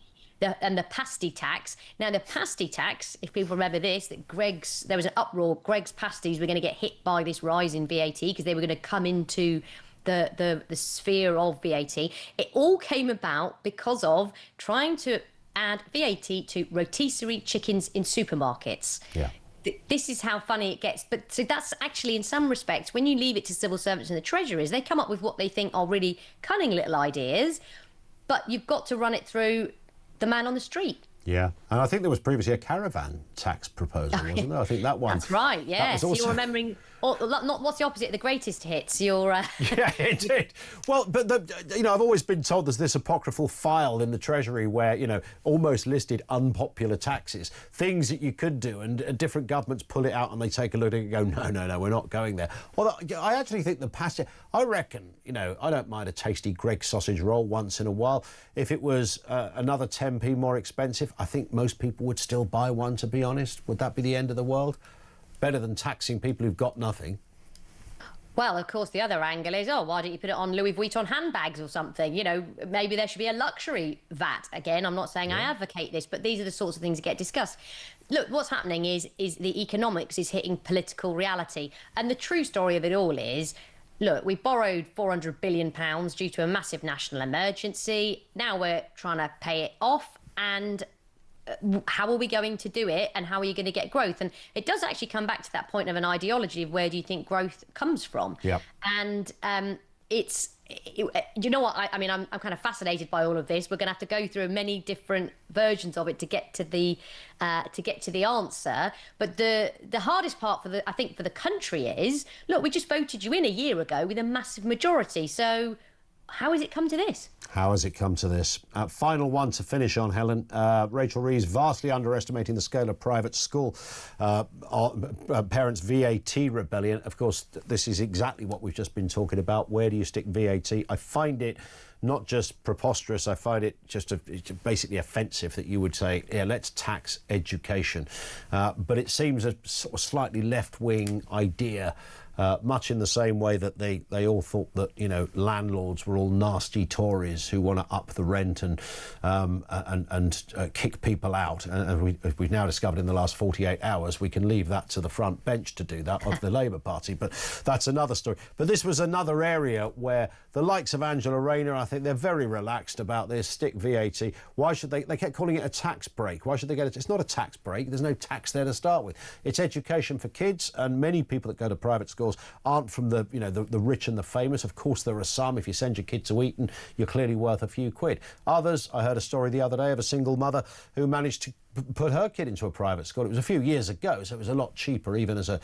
and the pasty tax. Now, the pasty tax, if people remember this, there was an uproar. Greggs pasties were going to get hit by this rise in VAT because they were going to come into the sphere of VAT. It all came about because of trying to add VAT to rotisserie chickens in supermarkets. Yeah. This is how funny it gets. But so that's actually, in some respects, when you leave it to civil servants and the treasuries, they come up with what they think are really cunning little ideas, but you've got to run it through the man on the street.
Yeah, and I think there was previously a caravan tax proposal, wasn't there? I think that one... That's
right, yes. Also... You're remembering... what's the opposite of the greatest hits? Yeah,
indeed. Well, but I've always been told there's this apocryphal file in the Treasury where, almost listed unpopular taxes, things that you could do, and different governments pull it out and they take a look and go, no, we're not going there. Well, I actually think I reckon, I don't mind a tasty Greggs sausage roll once in a while. If it was another 10p more expensive, I think most people would still buy one, to be honest. Would that be the end of the world? Better than taxing people who've got nothing.
Well, of course, the other angle is, oh, why don't you put it on Louis Vuitton handbags or something? You know, maybe there should be a luxury VAT. Again, I'm not saying I advocate this, but these are the sorts of things that get discussed. Look, what's happening is the economics is hitting political reality. And the true story of it all is, look, we borrowed £400 billion due to a massive national emergency. Now we're trying to pay it off, and how are we going to do it, and how are you going to get growth? And it does actually come back to that point of an ideology of where do you think growth comes from? Yeah. And you know what? I mean, I'm kind of fascinated by all of this. We're going to have to go through many different versions of it to get to the answer. But the hardest part for the country is, look, we just voted you in a year ago with a massive majority. So how has it come to this?
How has it come to this? Final one to finish on, Helen. Rachel Reeves vastly underestimating the scale of private school parents' VAT rebellion. Of course, this is exactly what we've just been talking about. Where do you stick VAT? I find it not just preposterous, I find it just basically offensive that you would say, yeah, let's tax education. But it seems a sort of slightly left-wing idea. Much in the same way that they all thought that, you know, landlords were all nasty Tories who want to up the rent and kick people out. And we've now discovered in the last 48 hours we can leave that to the front bench to do that of the Labour Party. But that's another story. But this was another area where the likes of Angela Rayner, I think they're very relaxed about this. Stick VAT. Why should they kept calling it a tax break. Why should they get it? It's not a tax break. There's no tax there to start with. It's education for kids, and many people that go to private schools aren't from the rich and the famous. Of course, there are some. If you send your kid to Eton, you're clearly worth a few quid. Others, I heard a story the other day of a single mother who managed to put her kid into a private school. It was a few years ago, so it was a lot cheaper even as a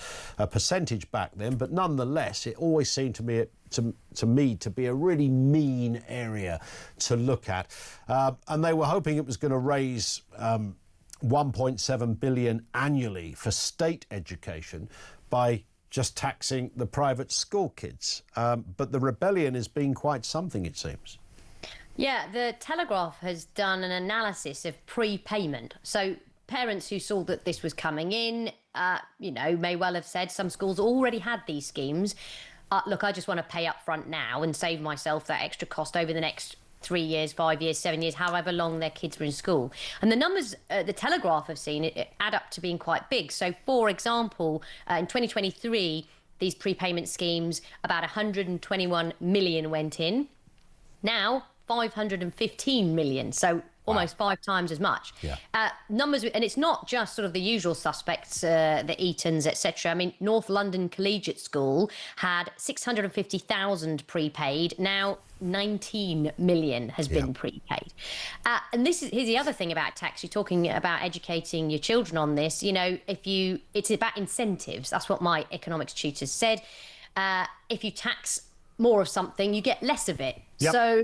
percentage back then. But nonetheless, it always seemed to me to be a really mean area to look at. And they were hoping it was going to raise 1.7 billion annually for state education by just taxing the private school kids. But the rebellion has been quite something, it seems.
Yeah, the Telegraph has done an analysis of prepayment. So parents who saw that this was coming in, may well have said some schools already had these schemes. Look, I just want to pay up front now and save myself that extra cost over the next 3 years, 5 years, 7 years, however long their kids were in school. And the numbers the Telegraph have seen it add up to being quite big. So, for example, in 2023, these prepayment schemes, about 121 million went in. Now, 515 million. So almost 5 times as much. Yeah. Numbers, and it's not just sort of the usual suspects, the Etons, etc. I mean, North London Collegiate School had 650,000 prepaid. Now 19 million has been prepaid. And here's the other thing about tax. You're talking about educating your children on this. You know, it's about incentives. That's what my economics tutors said. If you tax more of something, you get less of it. Yep. So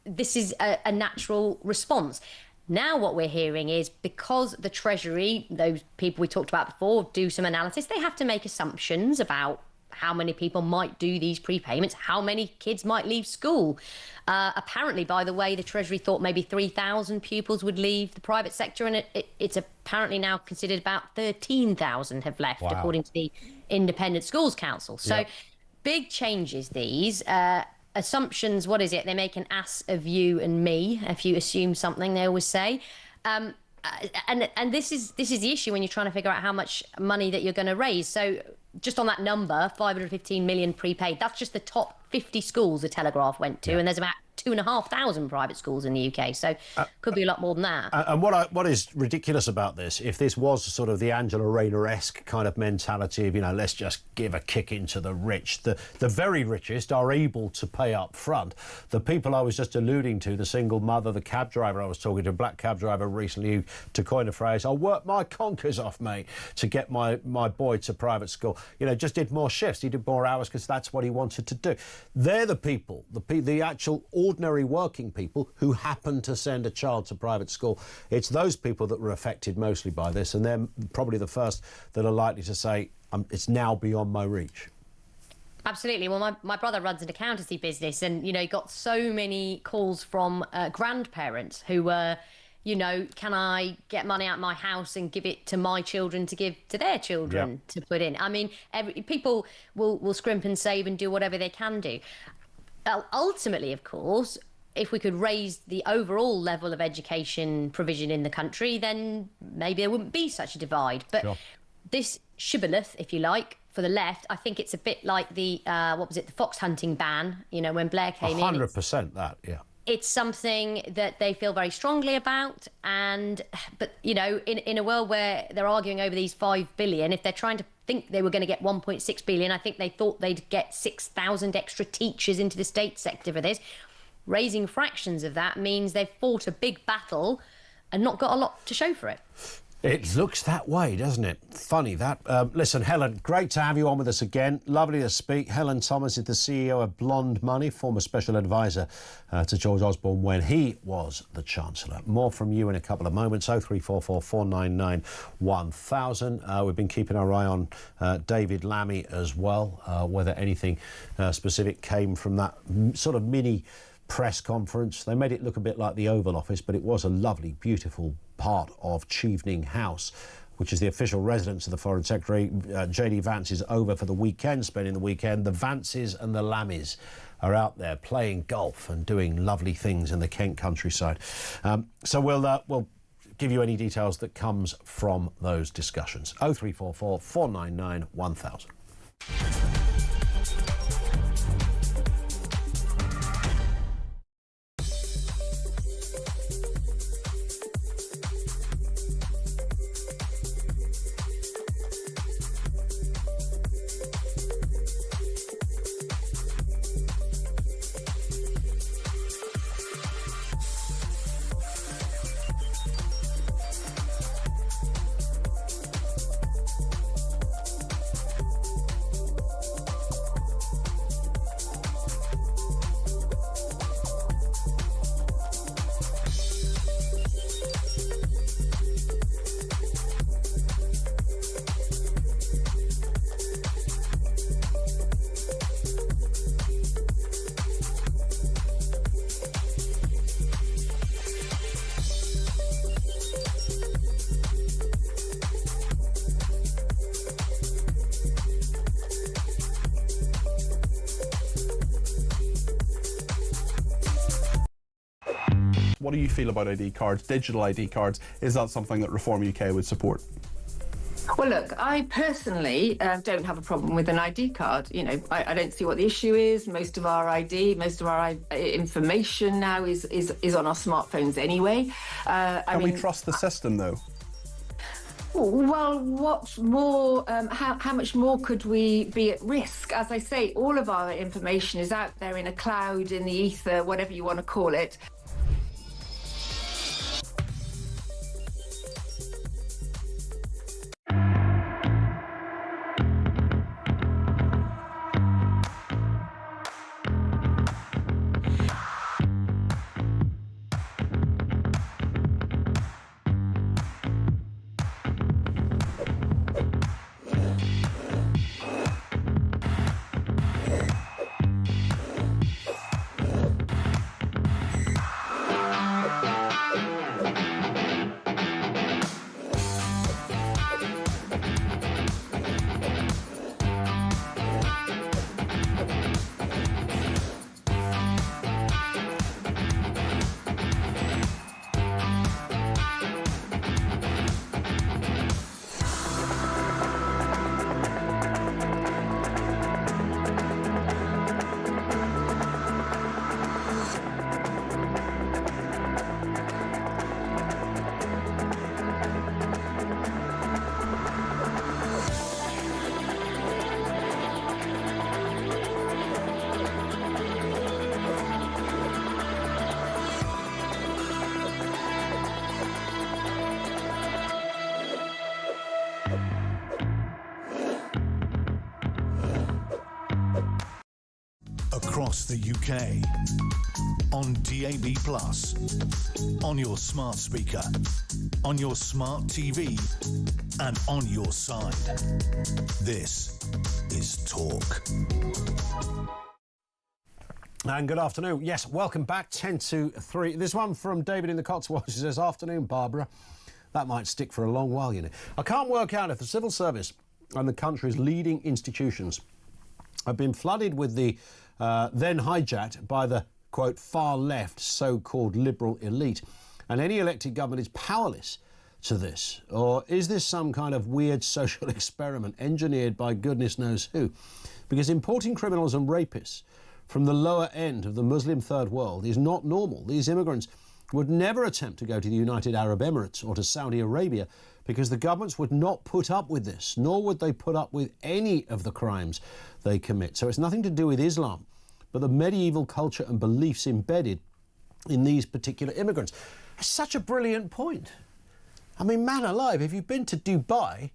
this is a natural response. Now what we're hearing is, because the Treasury, those people we talked about before, do some analysis, they have to make assumptions about how many people might do these prepayments, how many kids might leave school. Apparently, by the way, the Treasury thought maybe 3,000 pupils would leave the private sector, and it's apparently now considered about 13,000 have left, according to the Independent Schools Council. So big changes, these. Assumptions, what is it? They make an ass of you and me if you assume something, they always say. And this is the issue when you're trying to figure out how much money that you're going to raise. So just on that number, 515 million prepaid, that's just the top 50 schools the Telegraph went to, and there's about 2,500 private schools in the UK, so could be a lot more than that.
And what is ridiculous about this, if this was sort of the Angela Rayner-esque kind of mentality of, let's just give a kick into the rich, the very richest are able to pay up front. The people I was just alluding to, the single mother, the cab driver I was talking to, a black cab driver recently, to coin a phrase, I'll work my conkers off, mate, to get my boy to private school. Just did more shifts, he did more hours because that's what he wanted to do. They're the people, the actual ordinary working people who happen to send a child to private school. It's those people that were affected mostly by this, and they're probably the first that are likely to say, it's now beyond my reach.
Absolutely. Well, my brother runs an accountancy business, and, he got so many calls from grandparents who were you know, can I get money out of my house and give it to my children to give to their children to put in? I mean, people will scrimp and save and do whatever they can do. Ultimately, of course, if we could raise the overall level of education provision in the country, then maybe there wouldn't be such a divide. But this shibboleth, if you like, for the left, I think it's a bit like the, the fox hunting ban, you know, when Blair came in.
100% that,
It's something that they feel very strongly about. But, you know, in a world where they're arguing over these $5 billion, if they're trying to think they were going to get 1.6 billion, I think they thought they'd get 6,000 extra teachers into the state sector for this. Raising fractions of that means they've fought a big battle and not got a lot to show for it.
It looks that way, doesn't it? Funny that. Listen, Helen, great to have you on with us again. Lovely to speak. Helen Thomas is the CEO of Blonde Money, former special advisor to George Osborne when he was the Chancellor. More from you in a couple of moments. 0344 499 1000. We've been keeping our eye on David Lammy as well, whether anything specific came from that sort of mini press conference. They made it look a bit like the Oval Office, but it was a lovely, beautiful part of Chevening House, which is the official residence of the Foreign Secretary. J.D. Vance is over for the weekend, spending the weekend. The Vances and the Lammies are out there playing golf and doing lovely things in the Kent countryside. So we'll give you any details that comes from those discussions. 0344 499 1000.
What do you feel about ID cards, digital ID cards? Is that something that Reform UK would support?
Well, look, I personally don't have a problem with an ID card. You know, I don't see what the issue is. Most of our information now is on our smartphones anyway.
Can we trust the system, though?
Well, what more, how much more could we be at risk? As I say, all of our information is out there in a cloud, in the ether, whatever you want to call it.
Across the UK, on DAB+, on your smart speaker, on your smart TV, and on your side. This is Talk.
And good afternoon. Yes, welcome back, 10 to 3. This one from David in the Cotswolds. He says, afternoon, Barbara. That might stick for a long while, you know. I can't work out if the civil service and the country's leading institutions have been flooded with the then hijacked by the, quote, far left so-called liberal elite. And any elected government is powerless to this. Or is this some kind of weird social experiment engineered by goodness knows who? Because importing criminals and rapists from the lower end of the Muslim third world is not normal. These immigrants would never attempt to go to the United Arab Emirates or to Saudi Arabia because the governments would not put up with this, nor would they put up with any of the crimes they commit. So it's nothing to do with Islam, but the medieval culture and beliefs embedded in these particular immigrants. It's such a brilliant point. I mean, man alive, if you've been to Dubai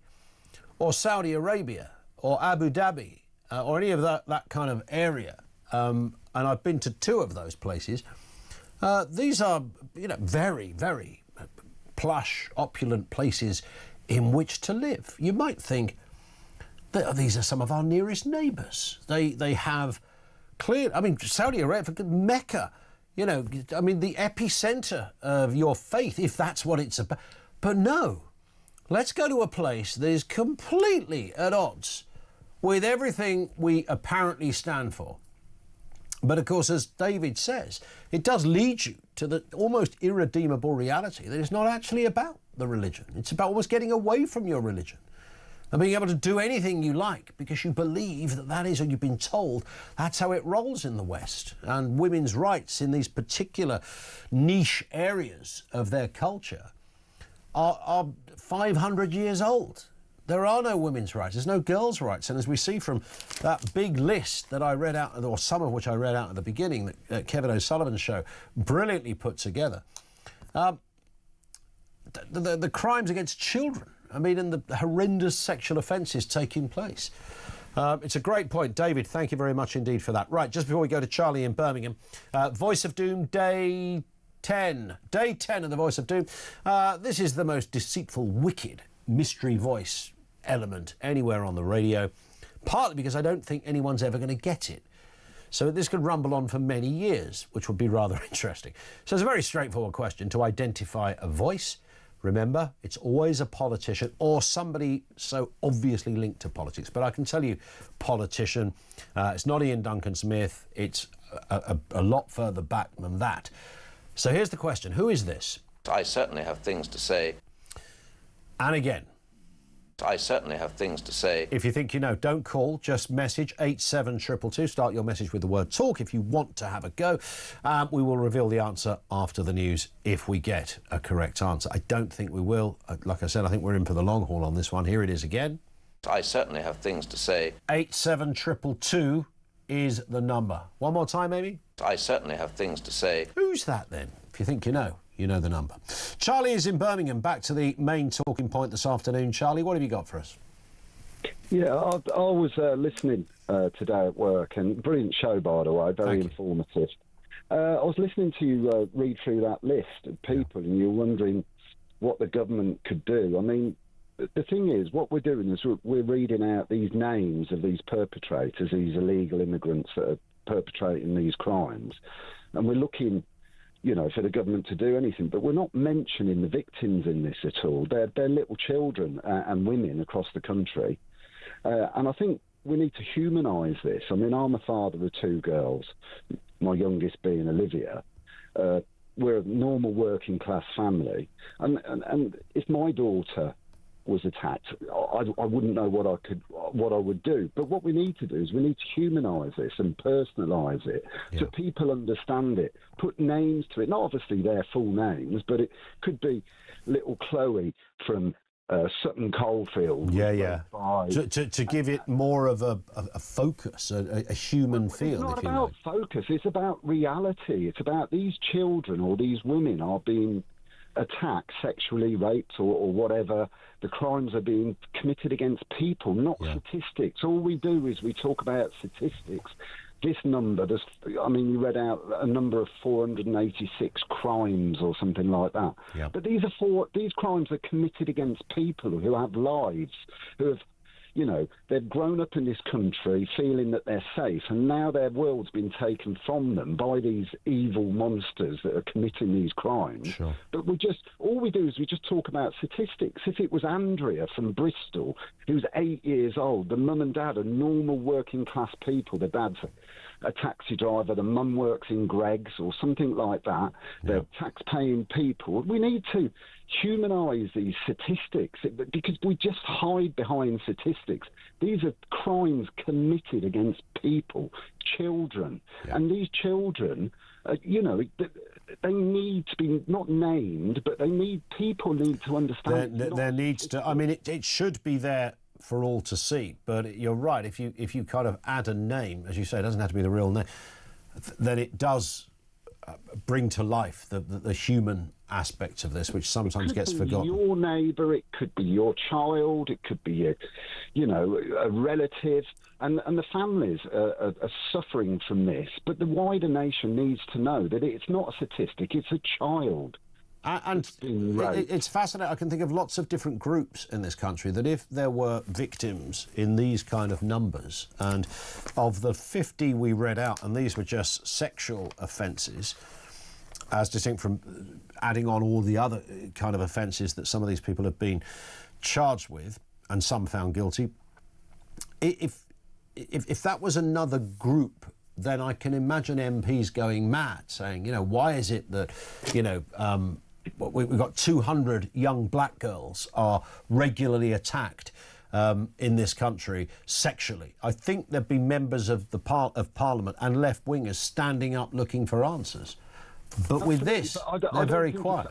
or Saudi Arabia or Abu Dhabi or any of that kind of area, and I've been to 2 of those places, these are, you know, very, very plush, opulent places in which to live. You might think that these are some of our nearest neighbours. They have clear, I mean, Saudi Arabia, Mecca, you know, I mean, the epicentre of your faith, if that's what it's about. But no, let's go to a place that is completely at odds with everything we apparently stand for. But of course, as David says, it does lead you to the almost irredeemable reality that it's not actually about the religion. It's about almost getting away from your religion and being able to do anything you like because you believe that that is, or you've been told, that's how it rolls in the West. And women's rights in these particular niche areas of their culture are 500 years old. There are no women's rights. There's no girls' rights. And as we see from that big list that I read out, or some of which I read out at the beginning, that Kevin O'Sullivan's show brilliantly put together, the crimes against children, I mean, and the horrendous sexual offences taking place. It's a great point. David, thank you very much indeed for that. Right, just before we go to Charlie in Birmingham, Voice of Doom, Day 10. Day 10 of the Voice of Doom. This is the most deceitful, wicked mystery voice element anywhere on the radio, partly because I don't think anyone's ever going to get it. So this could rumble on for many years, which would be rather interesting. So it's a very straightforward question to identify a voice. Remember, it's always a politician or somebody so obviously linked to politics. But I can tell you, politician, it's not Ian Duncan Smith. It's a lot further back than that. So here's the question. Who is this?
I certainly have things to say.
And again,
I certainly have things to say.
if you think you know, don't call, just message 87222. Start your message with the word talk if you want to have a go. We will reveal the answer after the news if we get a correct answer. I don't think we will. Like I said, I think we're in for the long haul on this one. Here it is again.
I certainly have things to say.
87222 is the number. One more time, maybe?
I certainly have things to say.
Who's that then? If you think you know the number. Charlie is in Birmingham. Back to the main talking point this afternoon. Charlie, what have you got for us?
Yeah, I was listening today at work, and brilliant show, by the way, very informative. I was listening to you read through that list of people, and you're wondering what the government could do. I mean, the thing is, what we're doing is we're reading out these names of these perpetrators, these illegal immigrants that are perpetrating these crimes, and we're looking, you know, for the government to do anything, but we're not mentioning the victims in this at all. They're little children and women across the country. And I think we need to humanise this. I mean, I'm a father of 2 girls, my youngest being Olivia. We're a normal working class family. And if my daughter was attacked, I wouldn't know what I would do. But what we need to do is we need to humanise this and personalise it so people understand it. Put names to it, not obviously their full names, but it could be little Chloe from Sutton Coldfield.
To give it more of a focus, a human feel.
It's not about focus, it's about reality. It's about these children or these women are being attacked, sexually raped or whatever. The crimes are being committed against people, not statistics. All we do is we talk about statistics. This number, you read out a number of 486 crimes or something like that. But these crimes are committed against people who have lives, who have, You know, they've grown up in this country feeling that they're safe, and now their world's been taken from them by these evil monsters that are committing these crimes.
Sure.
But all we do is we just talk about statistics. If it was Andrea from Bristol, who's 8 years old, the mum and dad are normal working class people. The dad's a taxi driver, the mum works in Greggs or something like that. They're tax-paying people. We need to humanise these statistics because we just hide behind statistics. These are crimes committed against people, children, and these children, you know, they need to be not named, but people need to understand.
There needs to. I mean, it should be there for all to see. But you're right. If you kind of add a name, as you say, it doesn't have to be the real name, then it does bring to life the human aspects of this, which sometimes gets forgotten.
Your neighbour, it could be your child, it could be a relative, and the families are suffering from this. But the wider nation needs to know that it's not a statistic; it's a child.
And it's fascinating. I can think of lots of different groups in this country that if there were victims in these kind of numbers, and of the 50 we read out, and these were just sexual offences, as distinct from adding on all the other kind of offences that some of these people have been charged with, and some found guilty. If that was another group, then I can imagine MPs going mad, saying, why is it that, we've got 200 young black girls are regularly attacked in this country sexually. I think there'd be members of Parliament and left-wingers standing up looking for answers. But with this, they're very quiet.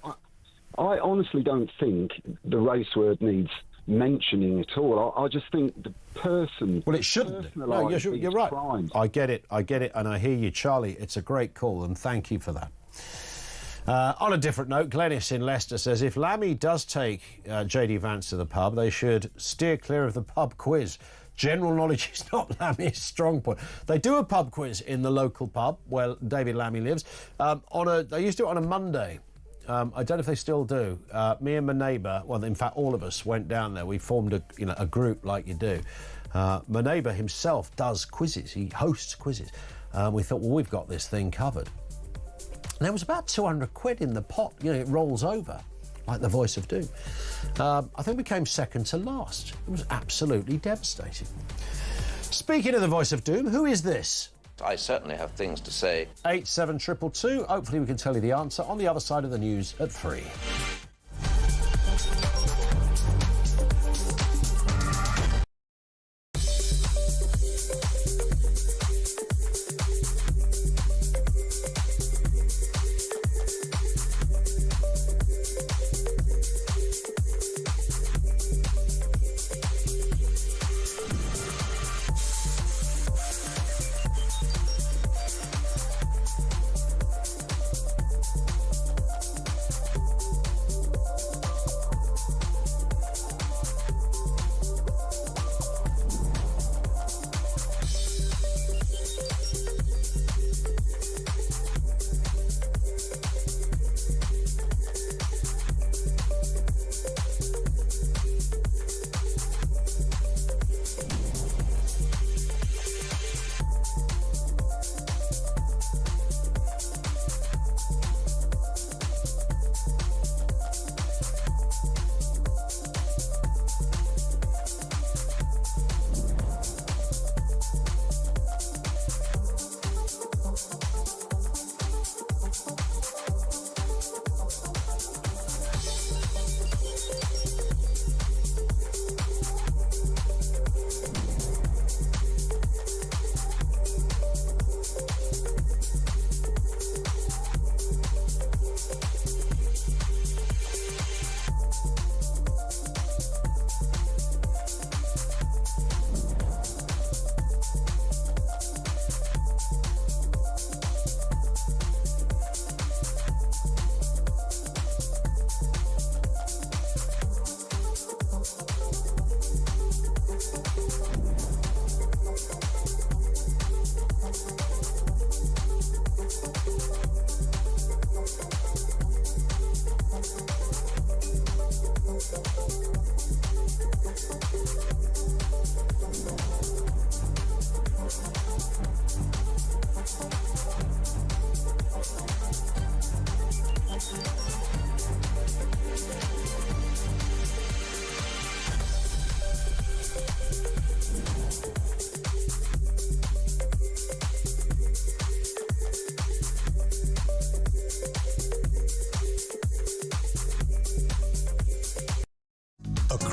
I honestly don't think the race word needs mentioning at all. I just think the person...
Well, it shouldn't. No, you're right. Crimes. I get it, and I hear you, Charlie. It's a great call, and thank you for that. On a different note, Glenys in Leicester says if Lammy does take JD Vance to the pub, they should steer clear of the pub quiz. General knowledge is not Lammy's strong point. They do a pub quiz in the local pub where David Lammy lives. They used to do it on a Monday. I don't know if they still do. Me and my neighbour, well, in fact, all of us went down there. We formed a group like you do. My neighbour himself does quizzes. He hosts quizzes. We thought, well, we've got this thing covered. And there was about 200 quid in the pot. It rolls over, like the Voice of Doom. I think we came second to last. It was absolutely devastating. Speaking of the Voice of Doom, who is this?
I certainly have things to say.
87222. Hopefully we can tell you the answer on the other side of the news at 3.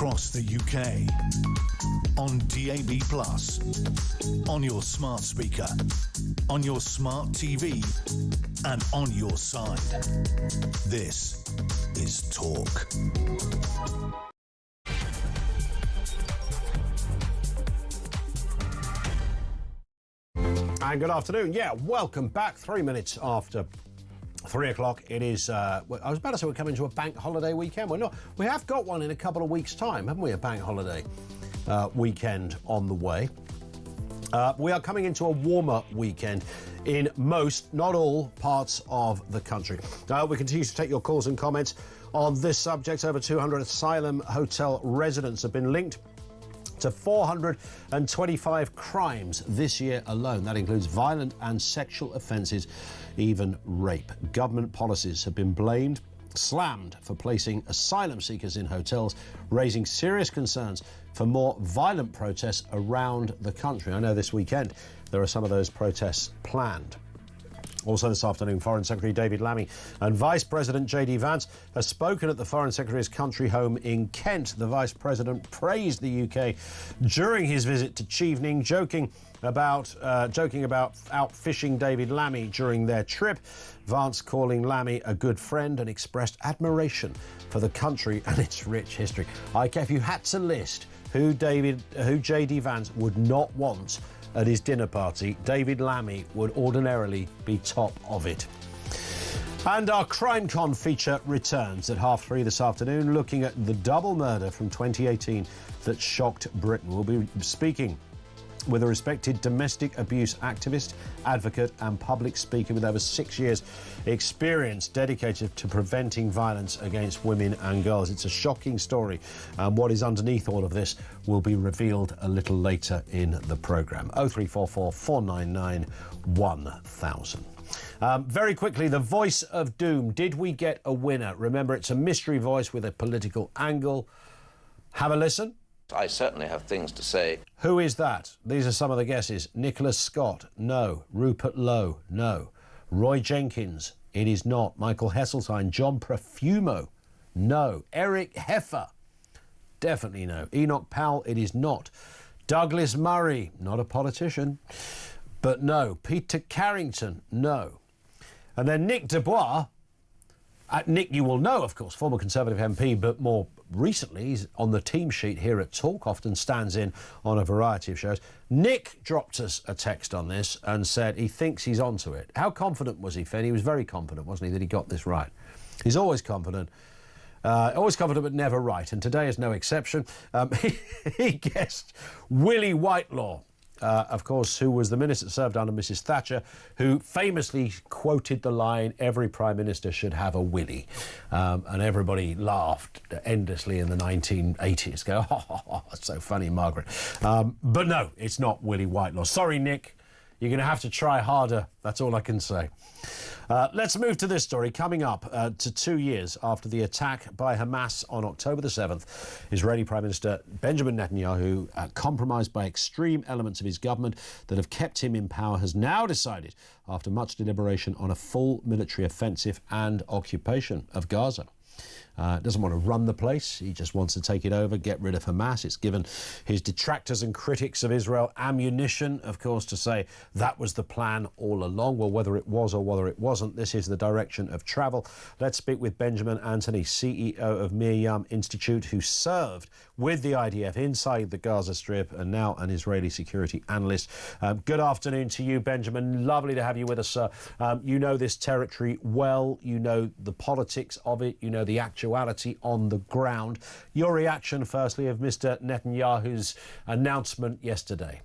across the UK, on DAB+, on your smart speaker, on your smart TV, and on your side. This is Talk.
And good afternoon. Yeah, welcome back. 3 minutes after 3 o'clock. It is, I was about to say we're coming to a bank holiday weekend. We're not. We have got one in a couple of weeks' time, haven't we? A bank holiday weekend on the way. We are coming into a warmer weekend in most, not all, parts of the country. We continue to take your calls and comments on this subject. Over 200 asylum hotel residents have been linked to 425 crimes this year alone. That includes violent and sexual offences, even rape. Government policies have been blamed, slammed for placing asylum seekers in hotels, raising serious concerns for more violent protests around the country. I know this weekend there are some of those protests planned. Also this afternoon, Foreign Secretary David Lammy and Vice President J.D. Vance have spoken at the Foreign Secretary's country home in Kent. The Vice President praised the UK during his visit to Chevening, joking about out fishing David Lammy during their trip. Vance calling Lammy a good friend and expressed admiration for the country and its rich history. If you had to list who J.D. Vance would not want at his dinner party, David Lammy would ordinarily be top of it. And our CrimeCon feature returns at 3:30 this afternoon, looking at the double murder from 2018 that shocked Britain. We'll be speaking with a respected domestic abuse activist, advocate and public speaker with over 6 years experience dedicated to preventing violence against women and girls. It's a shocking story, and what is underneath all of this will be revealed a little later in the programme. 0344 499 1000. Very quickly, the voice of doom. Did we get a winner? Remember, it's a mystery voice with a political angle. Have a listen.
I certainly have things to say.
Who is that? These are some of the guesses. Nicholas Scott, no. Rupert Lowe, no. Roy Jenkins, it is not. Michael Heseltine, John Profumo, no. Eric Heffer, definitely no. Enoch Powell, it is not. Douglas Murray, not a politician, but no. Peter Carrington, no. And then Nick Dubois, Nick you will know, of course, former Conservative MP, but more recently he's on the team sheet here at Talk, often stands in on a variety of shows. Nick dropped us a text on this and said he thinks he's onto it. How confident was he, Finn? He was very confident, wasn't he, that he got this right? He's always confident but never right, and today is no exception. He guessed Willie Whitelaw. Of course, who was the minister that served under Mrs Thatcher, who famously quoted the line, every Prime Minister should have a Willie. And everybody laughed endlessly in the 1980s. Go, oh, that's so funny, Margaret. But no, it's not Willie Whitelaw. Sorry, Nick. You're going to have to try harder. That's all I can say. Let's move to this story. Coming up to 2 years after the attack by Hamas on October the 7th, Israeli Prime Minister Benjamin Netanyahu, compromised by extreme elements of his government that have kept him in power, has now decided, after much deliberation, on a full military offensive and occupation of Gaza. Doesn't want to run the place. He just wants to take it over, get rid of Hamas. It's given his detractors and critics of Israel ammunition, of course, to say that was the plan all along. Well, whether it was or whether it wasn't, this is the direction of travel. Let's speak with Benjamin Anthony, CEO of Miriam Institute, who served with the IDF inside the Gaza Strip and now an Israeli security analyst. Good afternoon to you, Benjamin. Lovely to have you with us, sir. You know this territory well. You know the politics of it. You know the actuality on the ground. Your reaction, firstly, of Mr. Netanyahu's announcement yesterday?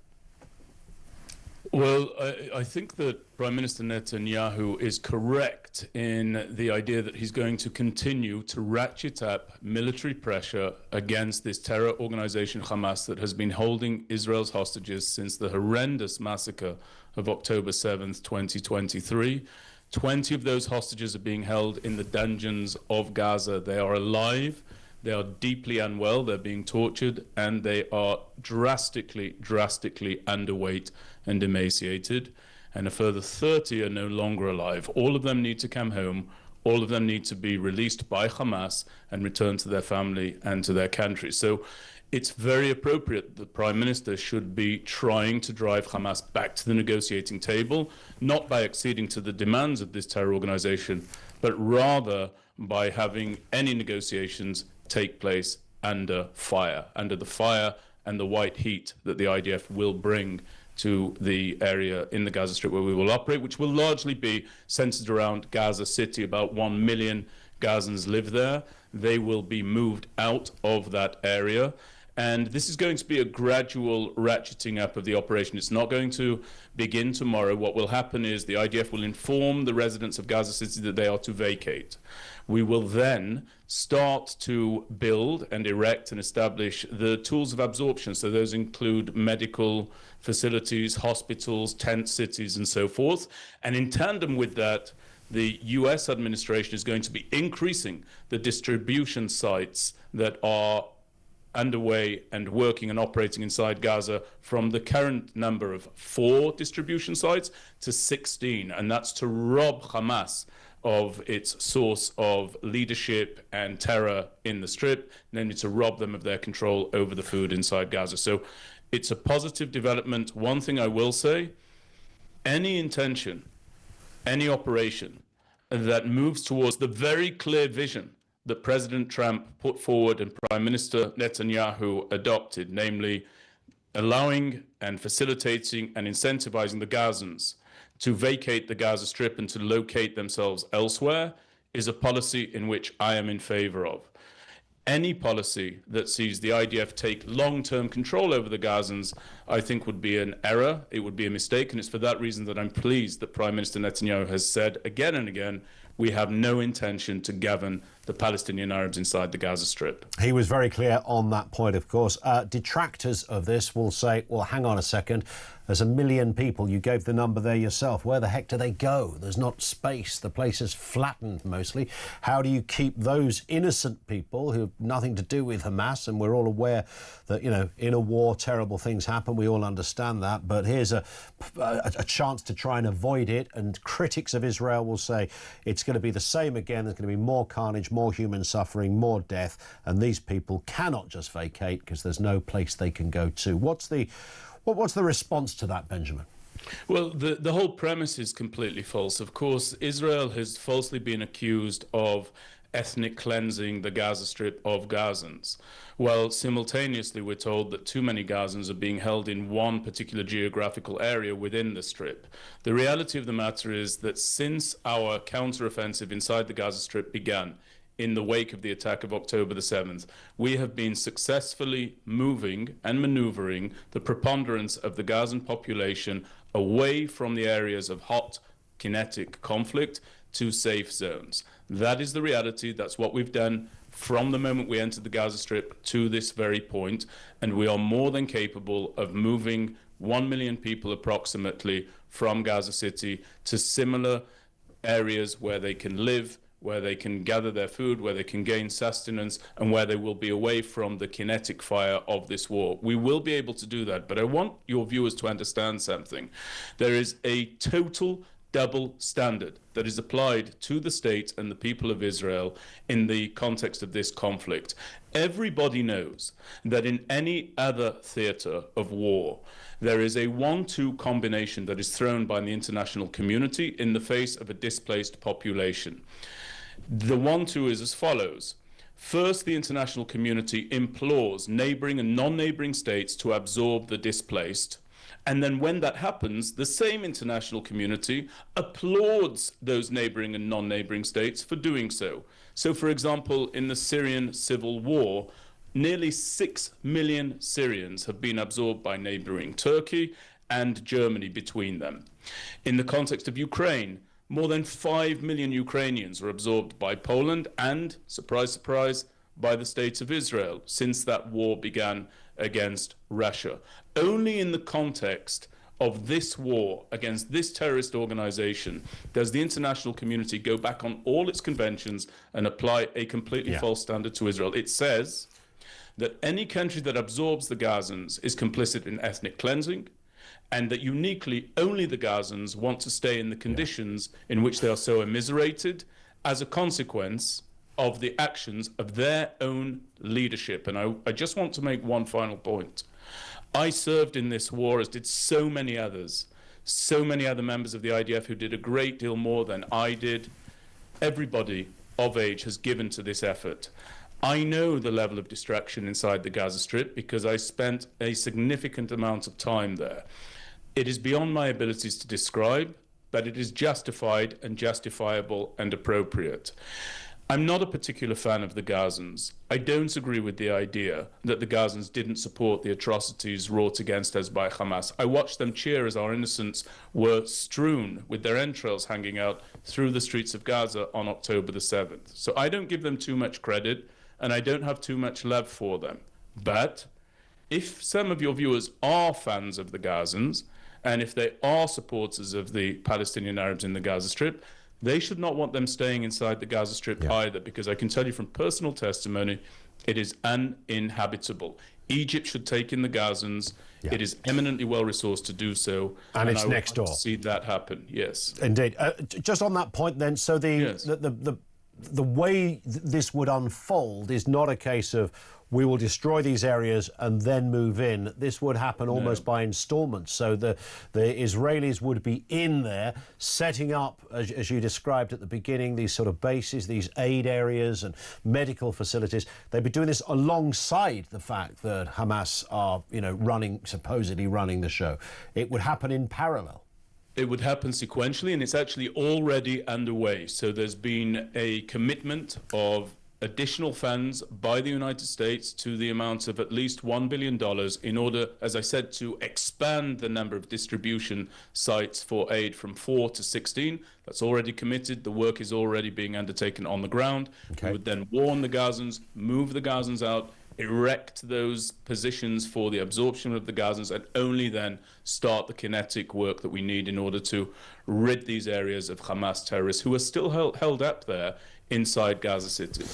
Well, I think that Prime Minister Netanyahu is correct in the idea that he's going to continue to ratchet up military pressure against this terror organization Hamas that has been holding Israel's hostages since the horrendous massacre of October 7th, 2023. 20 of those hostages are being held in the dungeons of Gaza. They are alive, they are deeply unwell, they're being tortured, and they are drastically underweight and emaciated. And a further 30 are no longer alive. All of them need to come home. All of them need to be released by Hamas and returned to their family and to their country. So it's very appropriate that the Prime Minister should be trying to drive Hamas back to the negotiating table, not by acceding to the demands of this terror organization, but rather by having any negotiations take place under fire, under the fire and the white heat that the IDF will bring to the area in the Gaza Strip where we will operate, which will largely be centered around Gaza City. About 1 million Gazans live there. They will be moved out of that area. And this is going to be a gradual ratcheting up of the operation. It's not going to begin tomorrow. What will happen is the IDF will inform the residents of Gaza City that they are to vacate. We will then start to build and erect and establish the tools of absorption. So those include medical facilities, hospitals, tent cities, and so forth. And in tandem with that, the US administration is going to be increasing the distribution sites that are underway and working and operating inside Gaza from the current number of 4 distribution sites to 16. And that's to rob Hamas of its source of leadership and terror in the Strip, namely to rob them of their control over the food inside Gaza. So it's a positive development. One thing I will say, any intention, any operation that moves towards the very clear vision that President Trump put forward and Prime Minister Netanyahu adopted, namely allowing and facilitating and incentivizing the Gazans to vacate the Gaza Strip and to locate themselves elsewhere, is a policy in which I am in favor of. Any policy that sees the IDF take long-term control over the Gazans, I think would be an error, it would be a mistake, and it's for that reason that I'm pleased that Prime Minister Netanyahu has said again and again, we have no intention to govern the Palestinian Arabs inside the Gaza Strip.
He was very clear on that point, of course. Detractors of this will say, well, hang on a second, there's 1 million people. You gave the number there yourself. Where the heck do they go? There's not space. The place is flattened mostly. How do you keep those innocent people who have nothing to do with Hamas? And we're all aware that, you know, in a war, terrible things happen. We all understand that. But here's a chance to try and avoid it. And critics of Israel will say it's going to be the same again. There's going to be more carnage, more human suffering, more death. And these people cannot just vacate because there's no place they can go to. What's the response to that, Benjamin?
Well, the whole premise is completely false. Of course, Israel has falsely been accused of ethnic cleansing the Gaza Strip of Gazans. Well, simultaneously, we're told that too many Gazans are being held in one particular geographical area within the Strip. The reality of the matter is that since our counteroffensive inside the Gaza Strip began, in the wake of the attack of October the 7th, we have been successfully moving and maneuvering the preponderance of the Gazan population away from the areas of hot, kinetic conflict to safe zones. That is the reality. That's what we've done from the moment we entered the Gaza Strip to this very point, and we are more than capable of moving 1 million people approximately from Gaza City to similar areas where they can live, where they can gather their food, where they can gain sustenance, and where they will be away from the kinetic fire of this war. We will be able to do that, but I want your viewers to understand something. There is a total double standard that is applied to the state and the people of Israel in the context of this conflict. Everybody knows that in any other theater of war, there is a 1-2 combination that is thrown by the international community in the face of a displaced population. The 1-2 is as follows. First, the international community implores neighboring and non-neighboring states to absorb the displaced. And then when that happens, the same international community applauds those neighboring and non-neighboring states for doing so. So, for example, in the Syrian civil war, nearly 6 million Syrians have been absorbed by neighboring Turkey and Germany between them. In the context of Ukraine, more than 5 million Ukrainians were absorbed by Poland and, surprise, surprise, by the state of Israel since that war began against Russia. Only in the context of this war against this terrorist organization does the international community go back on all its conventions and apply a completely false standard to Israel. It says that any country that absorbs the Gazans is complicit in ethnic cleansing, and that uniquely only the Gazans want to stay in the conditions in which they are so immiserated as a consequence of the actions of their own leadership. And I just want to make one final point. I served in this war, as did so many others, so many other members of the IDF who did a great deal more than I did. Everybody of age has given to this effort. I know the level of distraction inside the Gaza Strip because I spent a significant amount of time there. It is beyond my abilities to describe, but it is justified and justifiable and appropriate. I'm not a particular fan of the Gazans. I don't agree with the idea that the Gazans didn't support the atrocities wrought against us by Hamas. I watched them cheer as our innocents were strewn with their entrails hanging out through the streets of Gaza on October the 7th. So I don't give them too much credit, and I don't have too much love for them. But if some of your viewers are fans of the Gazans, and if they are supporters of the Palestinian Arabs in the Gaza Strip, they should not want them staying inside the Gaza Strip either, because I can tell you from personal testimony, it is uninhabitable. Egypt should take in the Gazans. It is eminently well-resourced to do so.
And it's
I
next door.
Want to see that happen, yes.
Indeed. Just on that point then, so the way this would unfold is not a case of we will destroy these areas and then move in. This would happen almost by installments. So the Israelis would be in there, setting up, as you described at the beginning, these sort of bases, these aid areas and medical facilities. They'd be doing this alongside the fact that Hamas are, supposedly running the show. It would happen in parallel.
It would happen sequentially, and it's actually already underway. So there's been a commitment of additional funds by the United States to the amount of at least $1 billion in order, as I said, to expand the number of distribution sites for aid from 4 to 16. That's already committed. The work is already being undertaken on the ground. We would then warn the Gazans, move the Gazans out, erect those positions for the absorption of the Gazans, and only then start the kinetic work that we need in order to rid these areas of Hamas terrorists who are still held up there inside Gaza City.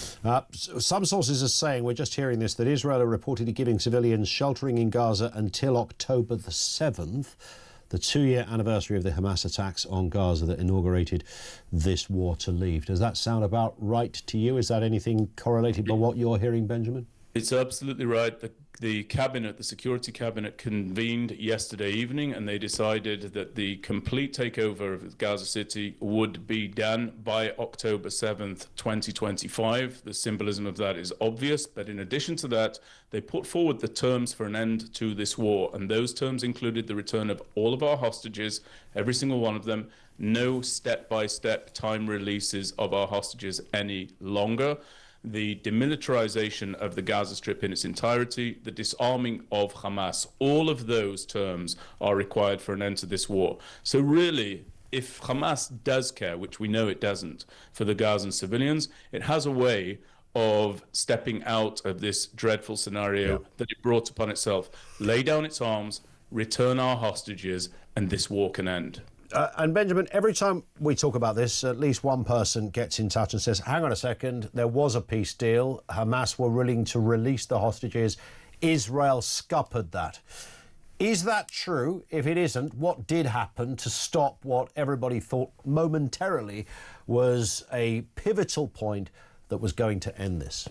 Some sources are saying, we're just hearing this, that Israel are reportedly giving civilians sheltering in Gaza until October the 7th, the 2-year anniversary of the Hamas attacks on Gaza that inaugurated this war to leave. Does that sound about right to you? Is that anything correlated by what you're hearing, Benjamin?
It's absolutely right. The cabinet, the security cabinet, convened yesterday evening, and they decided that the complete takeover of Gaza City would be done by October 7th, 2025. The symbolism of that is obvious, but in addition to that, they put forward the terms for an end to this war, and those terms included the return of all of our hostages, every single one of them, no step-by-step time releases of our hostages any longer, the demilitarization of the Gaza Strip in its entirety, the disarming of Hamas, all of those terms are required for an end to this war. So really, if Hamas does care, which we know it doesn't, for the Gazan civilians, it has a way of stepping out of this dreadful scenario that it brought upon itself. Lay down its arms, return our hostages, and this war can end.
And Benjamin, every time we talk about this, at least one person gets in touch and says, hang on a second, there was a peace deal. Hamas were willing to release the hostages. Israel scuppered that. Is that true? If it isn't, what did happen to stop what everybody thought momentarily was a pivotal point that was going to end this?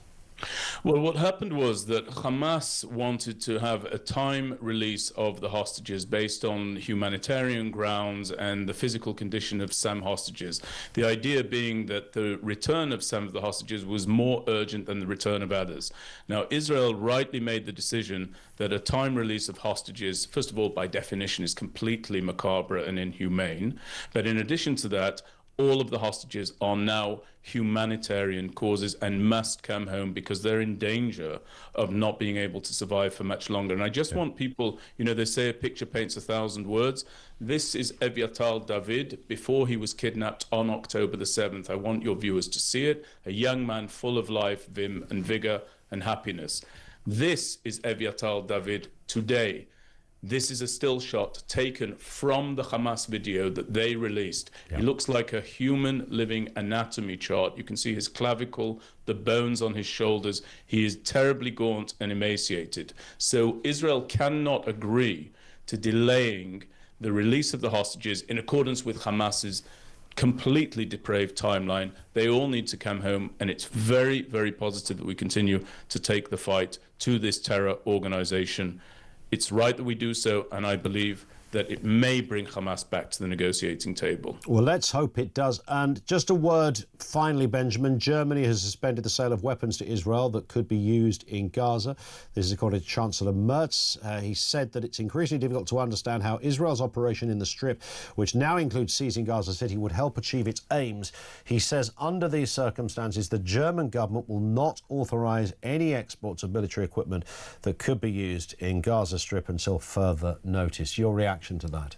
Well, what happened was that Hamas wanted to have a time release of the hostages based on humanitarian grounds and the physical condition of some hostages. The idea being that the return of some of the hostages was more urgent than the return of others. Now, Israel rightly made the decision that a time release of hostages, first of all, by definition, is completely macabre and inhumane. But in addition to that, all of the hostages are now humanitarian causes and must come home because they're in danger of not being able to survive for much longer. And I just want people, they say a picture paints 1,000 words. This is Eviatal David before he was kidnapped on October the 7th. I want your viewers to see it. A young man full of life, vim and vigor and happiness. This is Eviatal David today. This is a still shot taken from the Hamas video that they released. He looks like a human living anatomy chart. You can see his clavicle, the bones on his shoulders. He is terribly gaunt and emaciated. So Israel cannot agree to delaying the release of the hostages in accordance with Hamas's completely depraved timeline. They all need to come home, and it's very, very positive that we continue to take the fight to this terror organization. It's right that we do so, and I believe that it may bring Hamas back to the negotiating table.
Well, let's hope it does. And just a word, finally, Benjamin. Germany has suspended the sale of weapons to Israel that could be used in Gaza. This is according to Chancellor Merz. He said that it's increasingly difficult to understand how Israel's operation in the Strip, which now includes seizing Gaza City, would help achieve its aims. He says under these circumstances, the German government will not authorise any exports of military equipment that could be used in Gaza Strip until further notice. Your reaction to that?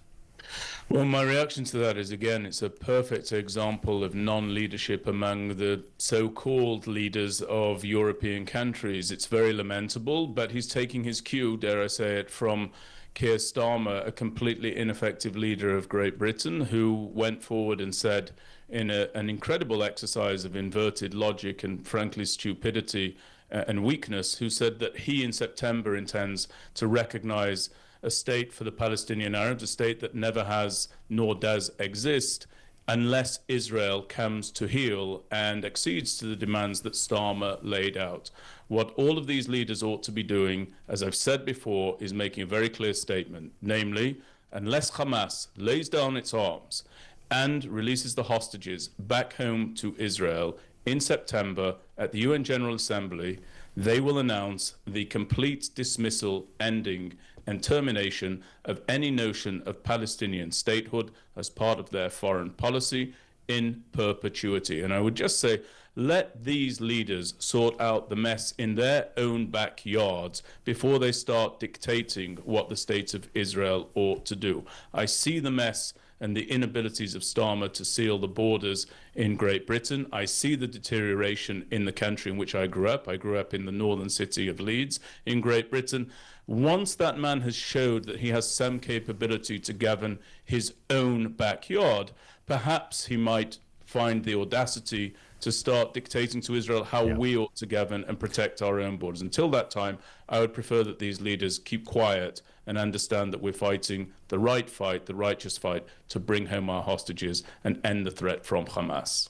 Well, my reaction to that is, again, it's a perfect example of non-leadership among the so-called leaders of European countries. It's very lamentable, but he's taking his cue, dare I say it, from Keir Starmer, a completely ineffective leader of Great Britain, who went forward and said, in an incredible exercise of inverted logic and, frankly, stupidity and weakness, who said that he, in September, intends to recognize a state for the Palestinian Arabs, a state that never has nor does exist, unless Israel comes to heel and accedes to the demands that Starmer laid out. What all of these leaders ought to be doing, as I've said before, is making a very clear statement, namely, unless Hamas lays down its arms and releases the hostages back home to Israel in September at the UN General Assembly, they will announce the complete dismissal, ending, and termination of any notion of Palestinian statehood as part of their foreign policy in perpetuity. And I would just say, let these leaders sort out the mess in their own backyards before they start dictating what the state of Israel ought to do. I see the mess and the inabilities of Starmer to seal the borders in Great Britain. I see the deterioration in the country in which I grew up. I grew up in the northern city of Leeds in Great Britain. Once that man has showed that he has some capability to govern his own backyard, perhaps he might find the audacity to start dictating to Israel how we ought to govern and protect our own borders. Until that time, I would prefer that these leaders keep quiet and understand that we're fighting the right fight, the righteous fight, to bring home our hostages and end the threat from Hamas.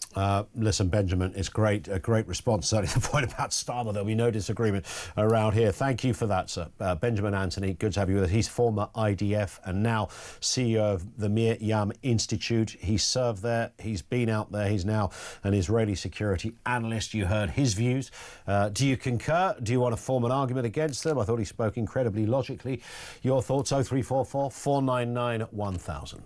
Listen, Benjamin, it's a great response. Certainly the point about Starmer, there'll be no disagreement around here. Thank you for that, sir. Benjamin Anthony, good to have you with us. He's former IDF and now CEO of the Mir Yam Institute. He served there, he's been out there, he's now an Israeli security analyst. You heard his views. Do you concur? Do you want to form an argument against them? I thought he spoke incredibly logically. Your thoughts, 0344 499 1000.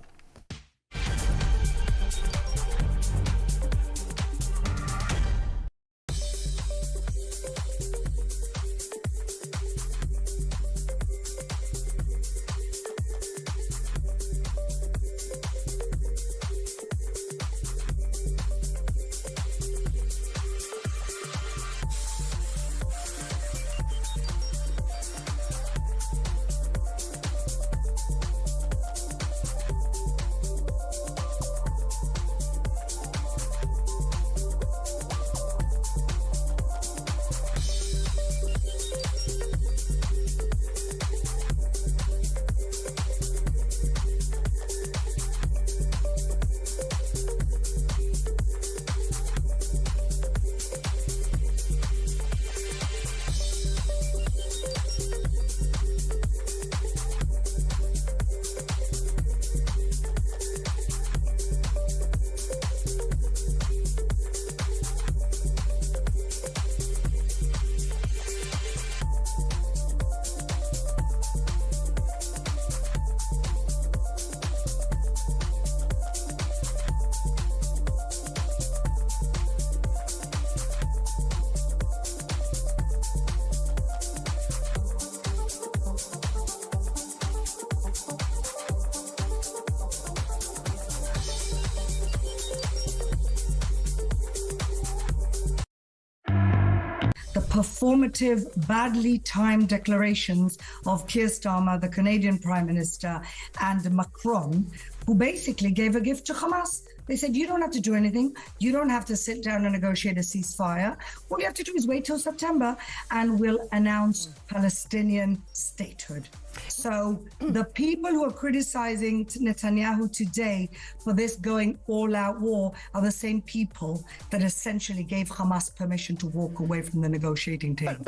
Performative, badly timed declarations of Keir Starmer, the Canadian Prime Minister, and Macron, who basically gave a gift to Hamas. They said, you don't have to do anything. You don't have to sit down and negotiate a ceasefire. All you have to do is wait till September and we'll announce Palestinian statehood. So the people who are criticizing Netanyahu today for this going all-out war are the same people that essentially gave Hamas permission to walk away from the negotiating table.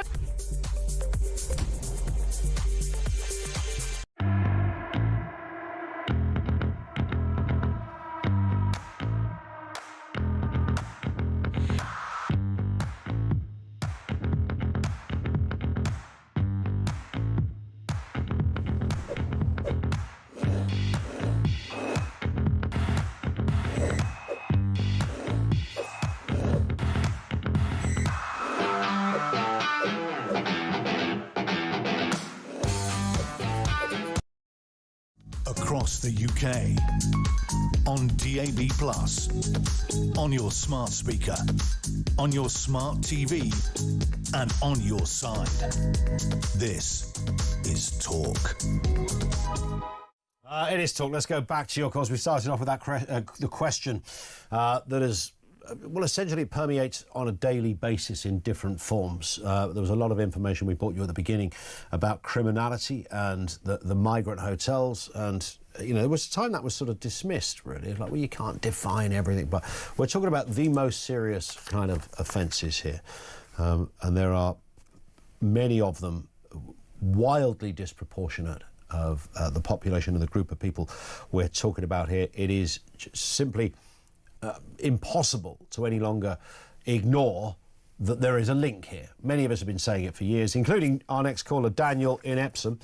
Across the UK, on DAB+, on your smart speaker, on your smart TV, and on your side. This is Talk.
It is Talk. Let's go back to your calls. We started off with that the question that is, well, essentially it permeates on a daily basis in different forms. There was a lot of information we brought you at the beginning about criminality and the migrant hotels, and you know, there was a time that was sort of dismissed, really. Like, well, you can't define everything, but we're talking about the most serious kind of offences here, and there are many of them wildly disproportionate of the population and the group of people we're talking about here. It is simply impossible to any longer ignore that there is a link here. Many of us have been saying it for years, including our next caller, Daniel in Epsom.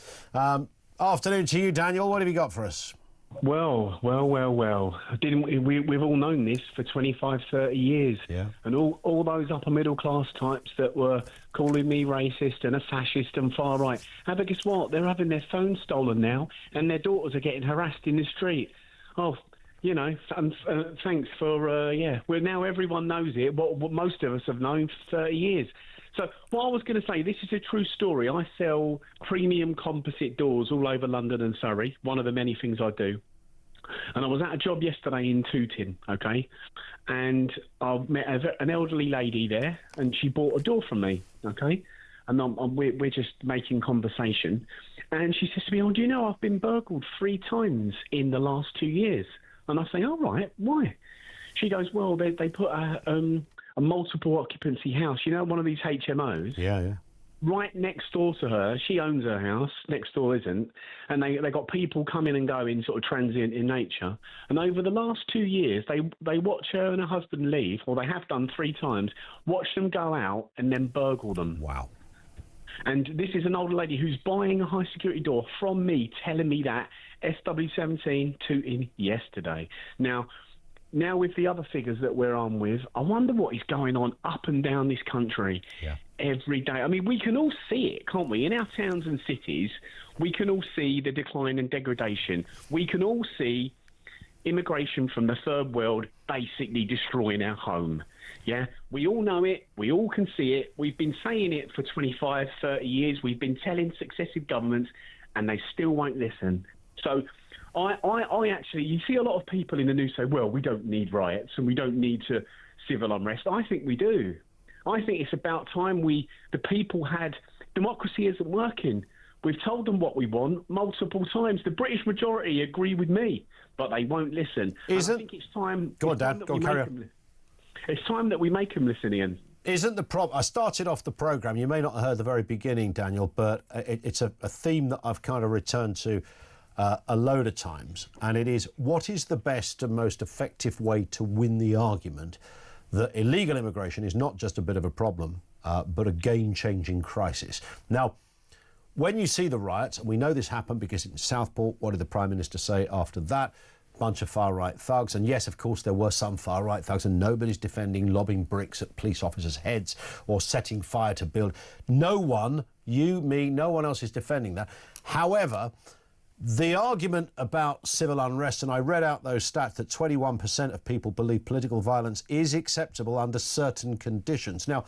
Afternoon to you, Daniel. What have you got for us?
Well. We've all known this for 25, 30 years.
Yeah.
And all those upper middle class types that were calling me racist and a fascist and far right. But guess what? They're having their phones stolen now, and their daughters are getting harassed in the street. Oh, you know, thanks for, well, now everyone knows it, what most of us have known for 30 years. So what I was going to say, this is a true story. I sell premium composite doors all over London and Surrey, one of the many things I do. And I was at a job yesterday in Tooting, okay? And I met an elderly lady there, and she bought a door from me, okay? And we're just making conversation. And she says to me, oh, do you know I've been burgled 3 times in the last 2 years? And I say, all right, why? She goes, well, they put a multiple occupancy house, you know, one of these HMOs.
Yeah.
Right next door to her. She owns her house, next door isn't. And they got people coming and going, sort of transient in nature. And over the last 2 years, they watch her and her husband leave, or they have done 3 times, watch them go out and then burgle them.
Wow.
And this is an older lady who's buying a high security door from me, telling me that SW17 Tooting yesterday. Now with the other figures that we're on with, I wonder what is going on up and down this country every day. I mean, we can all see it, can't we? In our towns and cities, we can all see the decline and degradation. We can all see immigration from the third world basically destroying our home. Yeah, we all know it. We all can see it. We've been saying it for 25, 30 years. We've been telling successive governments, and they still won't listen. So I actually, you see a lot of people in the news say, well, we don't need riots and we don't need civil unrest. I think we do. I think it's about time the people had, democracy isn't working. We've told them what we want multiple times. The British majority agree with me, but they won't listen. I think it's time.
Go on, Dad. Go on, carry on.
It's time that we make them listen, Ian.
Isn't the problem... I started off the programme, you may not have heard the very beginning, Daniel, but it's a theme that I've kind of returned to a load of times, and it is, what is the best and most effective way to win the argument that illegal immigration is not just a bit of a problem, but a game-changing crisis? Now, when you see the riots, and we know this happened because in Southport, what did the Prime Minister say after that? Bunch of far-right thugs, and yes, of course, there were some far-right thugs, and nobody's defending lobbing bricks at police officers' heads or setting fire to build. No one, you, me, no one else is defending that. However, the argument about civil unrest, and I read out those stats that 21% of people believe political violence is acceptable under certain conditions. Now,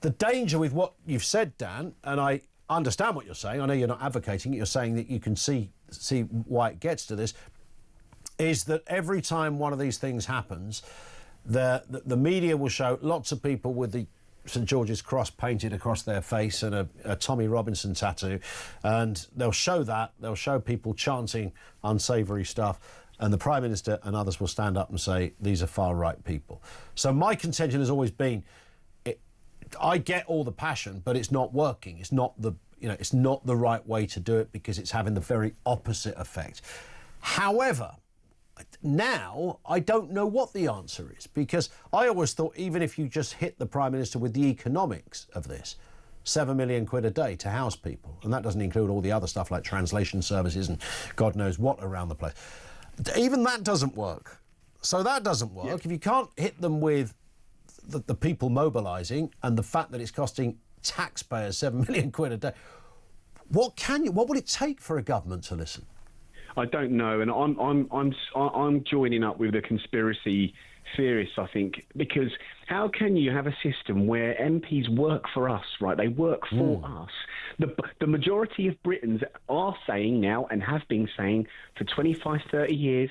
the danger with what you've said, Dan, and I understand what you're saying, I know you're not advocating it, you're saying that you can see why it gets to this, is that every time one of these things happens, the media will show lots of people with the St George's Cross painted across their face and a Tommy Robinson tattoo, and they'll show people chanting unsavoury stuff, and the Prime Minister and others will stand up and say these are far-right people. So my contention has always been, I get all the passion, but it's not working. It's not the right way to do it, because it's having the very opposite effect. However, now I don't know what the answer is, because I always thought even if you just hit the Prime Minister with the economics of this, 7 million quid a day to house people, and that doesn't include all the other stuff like translation services and God knows what around the place. Even that doesn't work. So that doesn't work. Yeah. If you can't hit them with the people mobilising and the fact that it's costing taxpayers 7 million quid a day, what would it take for a government to listen?
I don't know, and I'm joining up with the conspiracy theorists, I think, because how can you have a system where MPs work for us, right? They work for us. The majority of Britons are saying now, and have been saying for 25, 30 years,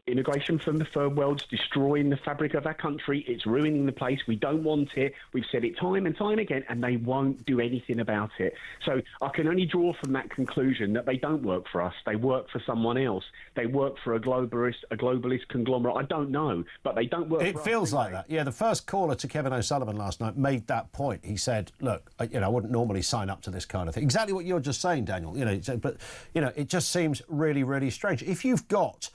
immigration from the third world's destroying the fabric of our country. It's ruining the place. We don't want it. We've said it time and time again, and they won't do anything about it. So I can only draw from that conclusion that they don't work for us. They work for someone else. They work for a globalist conglomerate. I don't know, but they don't work for us.
It feels like that. Yeah, the first caller to Kevin O'Sullivan last night made that point. He said, look, I wouldn't normally sign up to this kind of thing. Exactly what you're just saying, Daniel. But it just seems really, really strange. If you've got...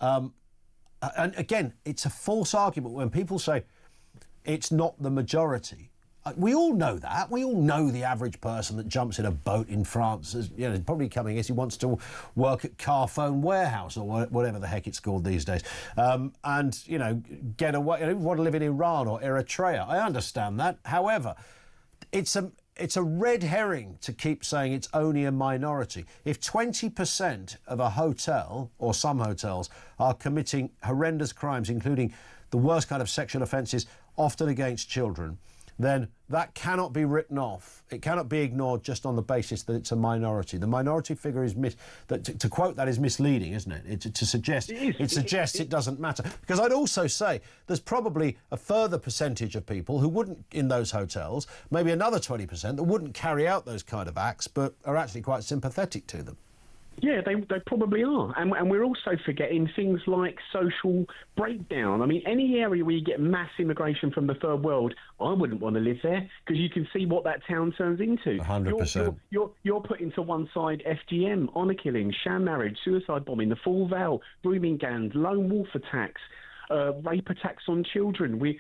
and again, it's a false argument when people say it's not the majority. We all know that. We all know the average person that jumps in a boat in France is probably coming as he wants to work at Carphone Warehouse or whatever the heck it's called these days, and get away. Want to live in Iran or Eritrea. I understand that. However, it's a red herring to keep saying it's only a minority. If 20% of a hotel, or some hotels, are committing horrendous crimes, including the worst kind of sexual offences, often against children, then that cannot be written off. It cannot be ignored just on the basis that it's a minority. The minority figure is to quote that is misleading, isn't it? To suggest it suggests it doesn't matter. Because I'd also say there's probably a further percentage of people who wouldn't, in those hotels, maybe another 20% that wouldn't carry out those kind of acts, but are actually quite sympathetic to them.
Yeah, they probably are. And we're also forgetting things like social breakdown. I mean, any area where you get mass immigration from the third world, I wouldn't want to live there, because you can see what that town turns into.
100%.
You're putting to one side FGM, honour killing, sham marriage, suicide bombing, the Full Veil, grooming gangs, lone wolf attacks, rape attacks on children.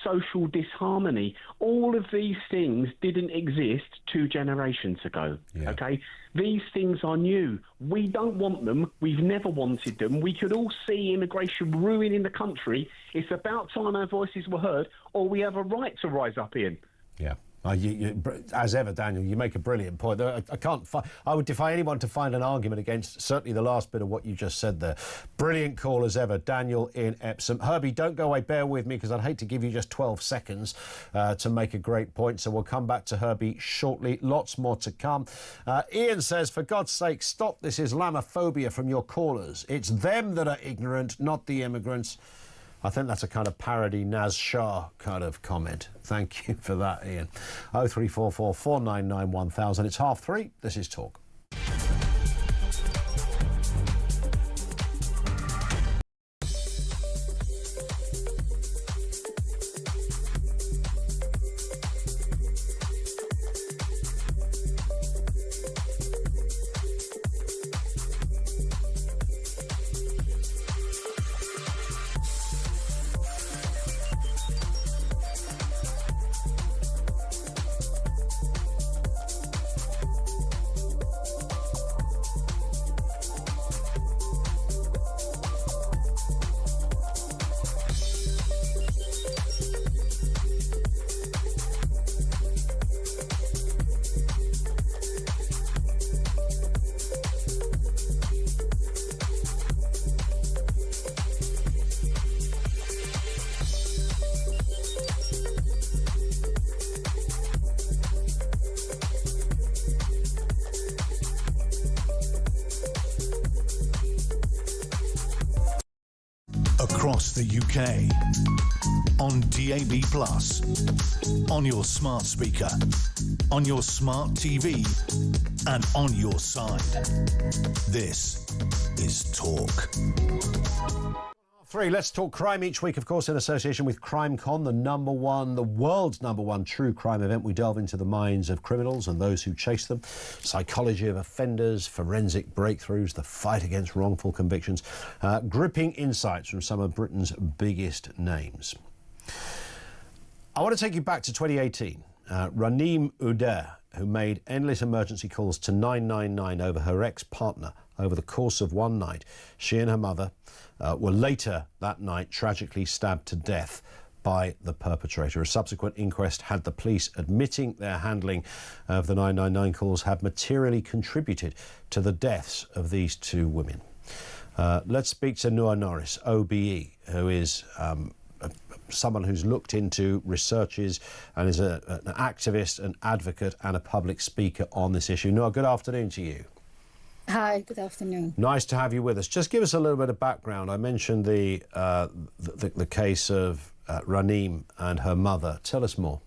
Social disharmony. All of these things didn't exist 2 generations ago, OK? These things are new. We don't want them. We've never wanted them. We could all see immigration ruining the country. It's about time our voices were heard, or we have a right to rise up in.
Yeah. As ever, Daniel, you make a brilliant point. I would defy anyone to find an argument against certainly the last bit of what you just said there. Brilliant call as ever, Daniel in Epsom. Herbie, don't go away. Bear with me, because I'd hate to give you just 12 seconds to make a great point. So we'll come back to Herbie shortly. Lots more to come. Ian says, for God's sake, stop this Islamophobia from your callers. It's them that are ignorant, not the immigrants. I think that's a kind of parody Naz Shah kind of comment. Thank you for that, Ian. 0344 499 1000. It's 3:30. This is Talk.
the UK. On DAB+, on your smart speaker, on your smart TV, and on your side. This is Talk.
3, let's talk crime each week, of course, in association with CrimeCon, the world's number one true crime event. We delve into the minds of criminals and those who chase them, psychology of offenders, forensic breakthroughs, the fight against wrongful convictions, gripping insights from some of Britain's biggest names. I want to take you back to 2018. Raneem Udair, who made endless emergency calls to 999 over her ex-partner over the course of one night. She and her mother were later that night tragically stabbed to death by the perpetrator. A subsequent inquest had the police admitting their handling of the 999 calls had materially contributed to the deaths of these two women. Let's speak to Noor Norris, OBE, who is someone who's looked into researches and is an activist, an advocate and a public speaker on this issue. Noor, good afternoon to you.
Hi, good afternoon.
Nice to have you with us. Just give us a little bit of background. I mentioned the case of Raneem and her mother. Tell us more.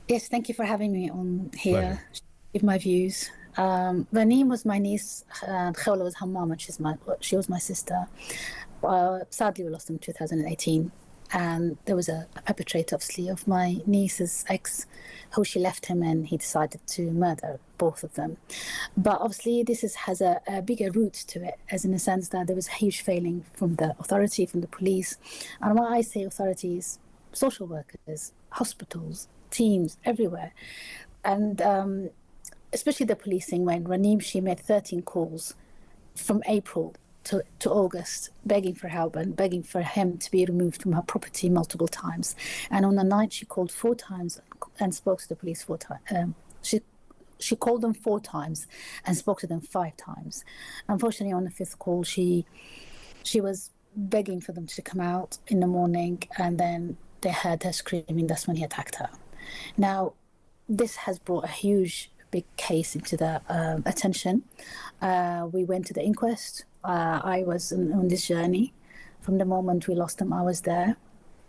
Yes, thank you for having me on here. Give my views. Raneem was my niece. Khawla was her mom, and she was my sister. Sadly, we lost them in 2018. And there was a perpetrator, obviously, of my niece's ex, who she left him, and he decided to murder both of them. But obviously, this has a bigger root to it, as in the sense that there was a huge failing from the authority, from the police. And when I say authorities, social workers, hospitals, teams, everywhere. And especially the policing, when Raneem, she made 13 calls from April to August, begging for help and begging for him to be removed from her property multiple times. And on the night, she called 4 times and spoke to the police 4 times. She called them 4 times and spoke to them 5 times. Unfortunately, on the 5th call, she was begging for them to come out in the morning, and then they heard her screaming. That's when he attacked her. Now, this has brought a big case into the attention. We went to the inquest. I was on this journey. From the moment we lost them, I was there.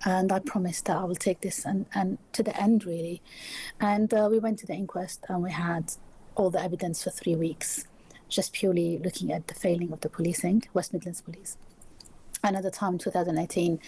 And I promised that I will take this and to the end, really. And we went to the inquest, and we had all the evidence for 3 weeks, just purely looking at the failing of the policing, West Midlands Police. And at the time, 2018,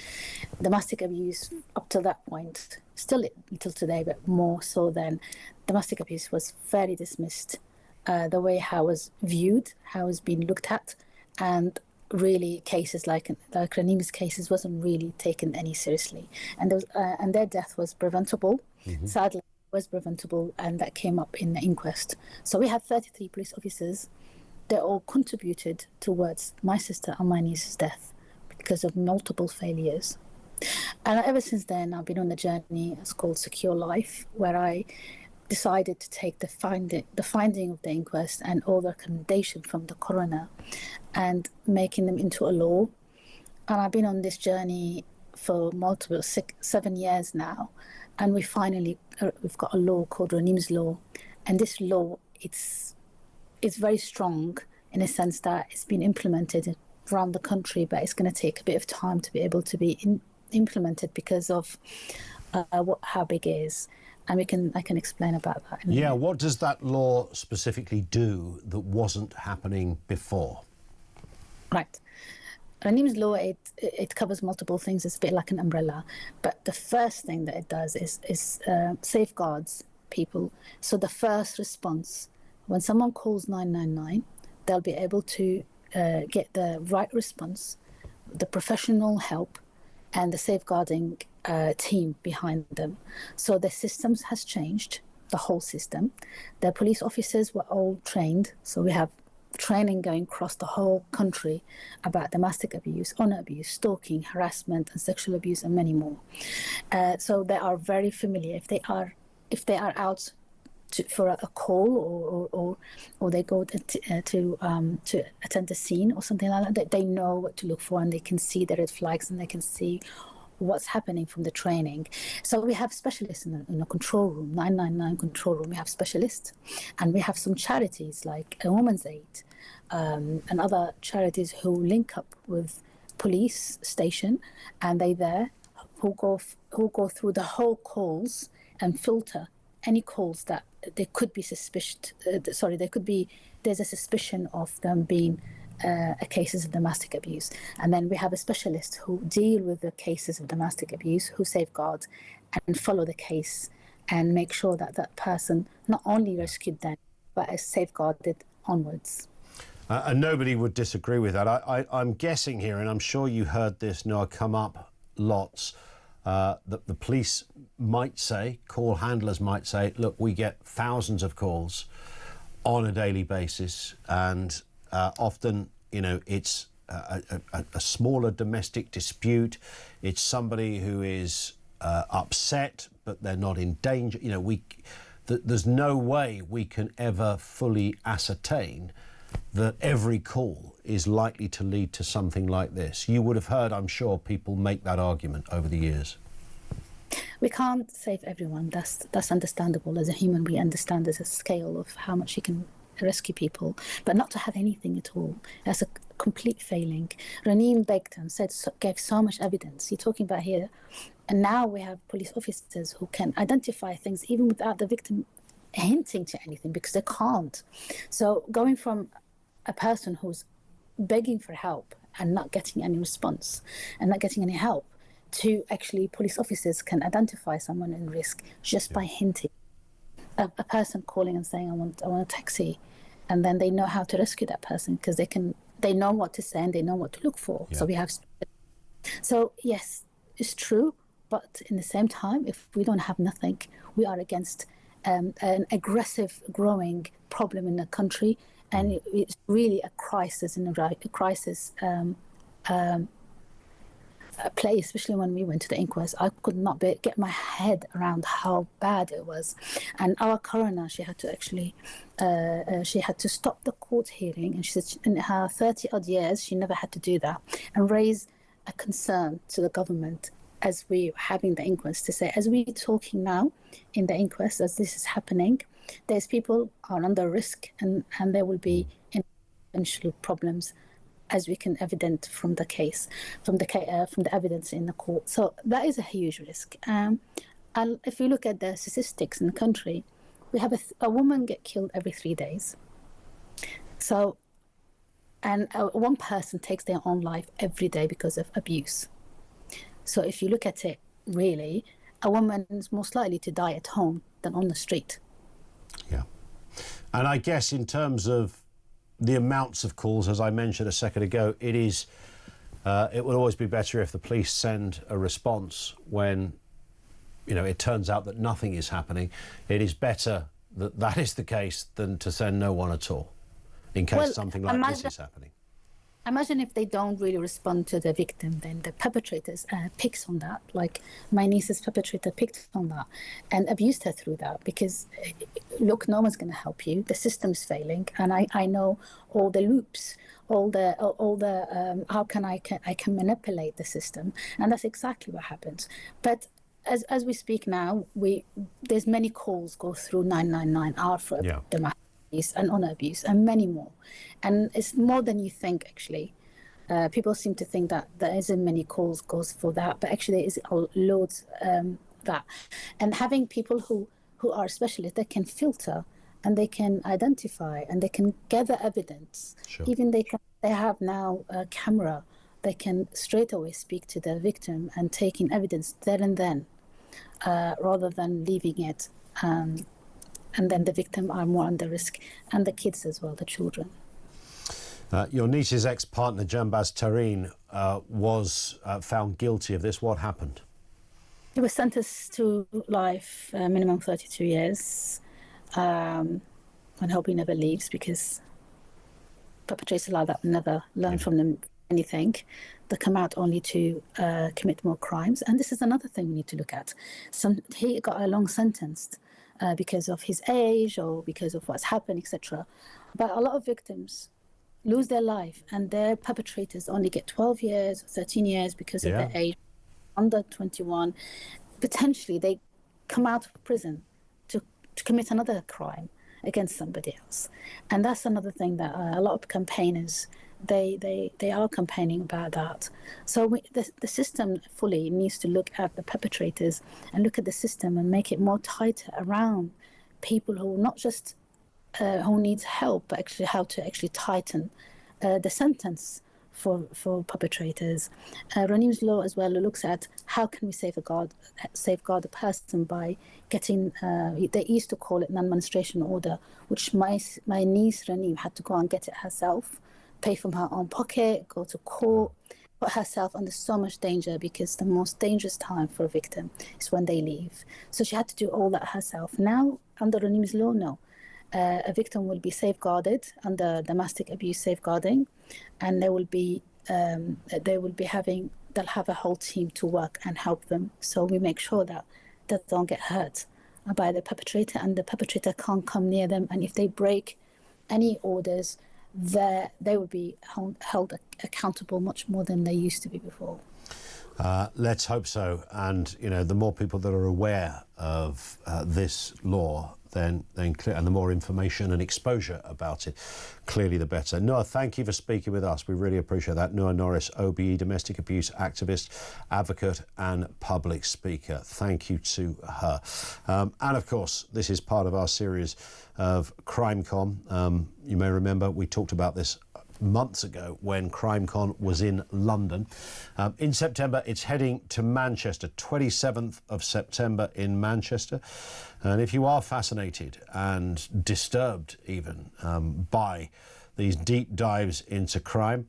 domestic abuse up to that point, still until today, but more so than domestic abuse, was fairly dismissed. The way how it was viewed, how it was being looked at, and really cases like Raneem's cases wasn't really taken any seriously. And their death was preventable. Mm-hmm. Sadly, it was preventable, and that came up in the inquest. So we had 33 police officers. They all contributed towards my sister and my niece's death because of multiple failures. And ever since then, I've been on the journey. It's called Secure Life, where I decided to take the finding of the inquest and all the recommendation from the coroner and making them into a law. And I've been on this journey for 7 years now. And we've got a law called Raneem's Law. And this law, it's very strong in a sense that it's been implemented around the country, but it's going to take a bit of time to be able to be implemented because of how big it is. And I can explain about that.
Yeah, what does that law specifically do that wasn't happening before?
Right. Raneem's Law, it covers multiple things. It's a bit like an umbrella. But the first thing that it does is safeguards people. So the first response, when someone calls 999, they'll be able to get the right response, the professional help, and the safeguarding team behind them. So the systems has changed, the whole system. The police officers were all trained. So we have training going across the whole country about domestic abuse, honor abuse, stalking, harassment, and sexual abuse, and many more. So they are very familiar. If they are out for a call or they go to attend a scene or something like that, they know what to look for, and they can see the red flags, and they can see what's happening from the training. So we have specialists in a control room, 999 control room. We have specialists, and we have some charities like a Women's Aid and other charities who link up with police station, and they there who go through the whole calls and filter any calls that there could be there's a suspicion of them being cases of domestic abuse. And then we have a specialist who deal with the cases of domestic abuse, who safeguard and follow the case and make sure that that person not only rescued them, but is safeguarded onwards.
And nobody would disagree with that. I'm guessing here, and I'm sure you heard this, Noah, come up lots, that the police might say, call handlers might say, look, we get thousands of calls on a daily basis, and often, it's a smaller domestic dispute. It's somebody who is upset, but they're not in danger. There's no way we can ever fully ascertain that every call is likely to lead to something like this. You would have heard, I'm sure, people make that argument over the years.
We can't save everyone. That's understandable. As a human, we understand there's a scale of how much you can rescue people, but not to have anything at all. That's a complete failing. Raneem begged and gave so much evidence. You're talking about here, and now we have police officers who can identify things even without the victim hinting to anything, because they can't. So going from a person who's begging for help and not getting any response and not getting any help, to actually police officers can identify someone in risk just by hinting. A person calling and saying, I want a taxi, and then they know how to rescue that person because they know what to say and they know what to look for. Yeah. So yes, it's true, but in the same time, if we don't have nothing, we are against an aggressive growing problem in the country, and it's really a crisis play, especially when we went to the inquest. I could not get my head around how bad it was. And our coroner, she had to stop the court hearing, and she said in her 30-odd years, she never had to do that, and raise a concern to the government as we were having the inquest, to say, as we're talking now in the inquest, as this is happening, there's people are under risk, and there will be potential problems, as we can evident from the case, from the evidence in the court. So that is a huge risk. And if you look at the statistics in the country, we have a woman get killed every 3 days. So, and one person takes their own life every day because of abuse. So if you look at it, really, a woman is most likely to die at home than on the street.
Yeah. And I guess in terms of the amounts of calls, as I mentioned a second ago, it would always be better if the police send a response when, it turns out that nothing is happening. It is better that is the case than to send no one at all, in case something like this is happening.
Imagine if they don't really respond to the victim, then the perpetrators picks on that. Like my niece's perpetrator picked on that and abused her through that, because look, no one's going to help you. The system's failing, and I know all the loops, all the how can I can manipulate the system, and that's exactly what happens. But as we speak now, there's many calls go through 999 for domestic abuse and honor abuse, and many more, and it's more than you think. Actually, people seem to think that there isn't many calls goes for that, but actually there is loads that, and having people who are specialists that can filter and they can identify and they can gather evidence. Sure. Even they have now a camera. They can straight away speak to the victim and taking evidence there and then, rather than leaving it. And then the victim are more under risk, and the kids as well, the children.
Your niece's ex-partner, Jambaz Tareen, was found guilty of this. What happened?
He was sentenced to life, minimum 32 years. And hope he never leaves, because perpetrators like that will never learn from them anything. They come out only to commit more crimes. And this is another thing we need to look at. He got a long sentence because of his age or because of what's happened, etc. But a lot of victims lose their life, and their perpetrators only get 12 years, 13 years because of their age, under 21. Potentially, they come out of prison to commit another crime against somebody else. And that's another thing that a lot of campaigners they are campaigning about that. So the system fully needs to look at the perpetrators and look at the system and make it more tighter around people who not just who needs help, but actually how to actually tighten the sentence for perpetrators. Ranim's law as well looks at how can we safeguard the person by getting, they used to call it non-administration order, which my niece Ranim had to go and get it herself, pay from her own pocket, go to court, put herself under so much danger, because the most dangerous time for a victim is when they leave. So she had to do all that herself. Now, under Ranim's law, no. A victim will be safeguarded under domestic abuse safeguarding, and they'll have a whole team to work and help them. So we make sure that they don't get hurt by the perpetrator, and the perpetrator can't come near them. And if they break any orders, they will be held accountable much more than they used to be before.
Let's hope so. And the more people that are aware of this law, then clear, and the more information and exposure about it, clearly the better. Noah, thank you for speaking with us. We really appreciate that. Noah Norris, OBE, domestic abuse activist, advocate and public speaker. Thank you to her. And of course, this is part of our series of CrimeCon. You may remember we talked about this months ago when CrimeCon was in London. In September, it's heading to Manchester, 27th of September in Manchester. And if you are fascinated and disturbed even by these deep dives into crime,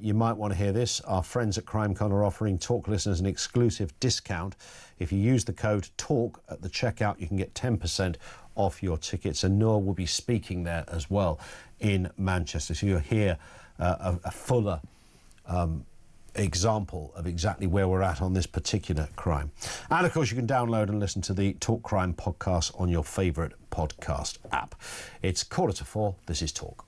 you might want to hear this. Our friends at CrimeCon are offering Talk listeners an exclusive discount. If you use the code TALK at the checkout, you can get 10% off your tickets, and Noah will be speaking there as well in Manchester. So you'll hear a fuller example of exactly where we're at on this particular crime. And of course, you can download and listen to the Talk Crime podcast on your favourite podcast app. It's 4:45. This is Talk.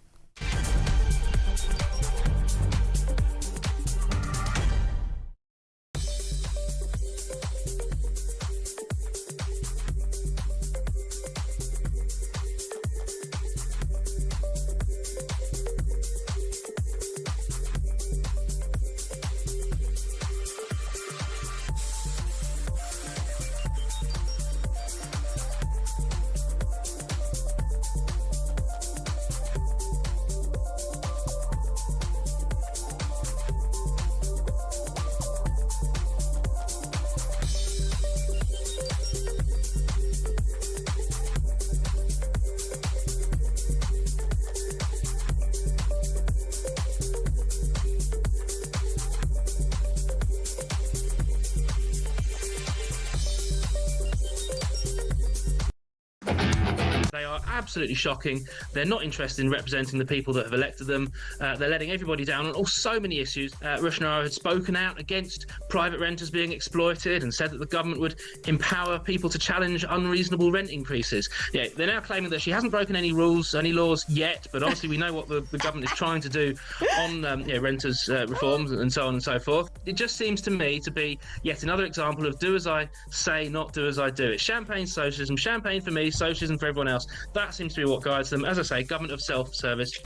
They are absolutely shocking. They're not interested in representing the people that have elected them. They're letting everybody down on so many issues. Rushnara had spoken out against private renters being exploited and said that the government would empower people to challenge unreasonable rent increases. Yeah, they're now claiming that she hasn't broken any rules, any laws yet, but obviously we know what the government is trying to do on renters reforms and so on and so forth. It just seems to me to be yet another example of do as I say, not do as I do. It's champagne socialism, champagne for me, socialism for everyone else. That seems to be what guides them. As I say, government of self-service.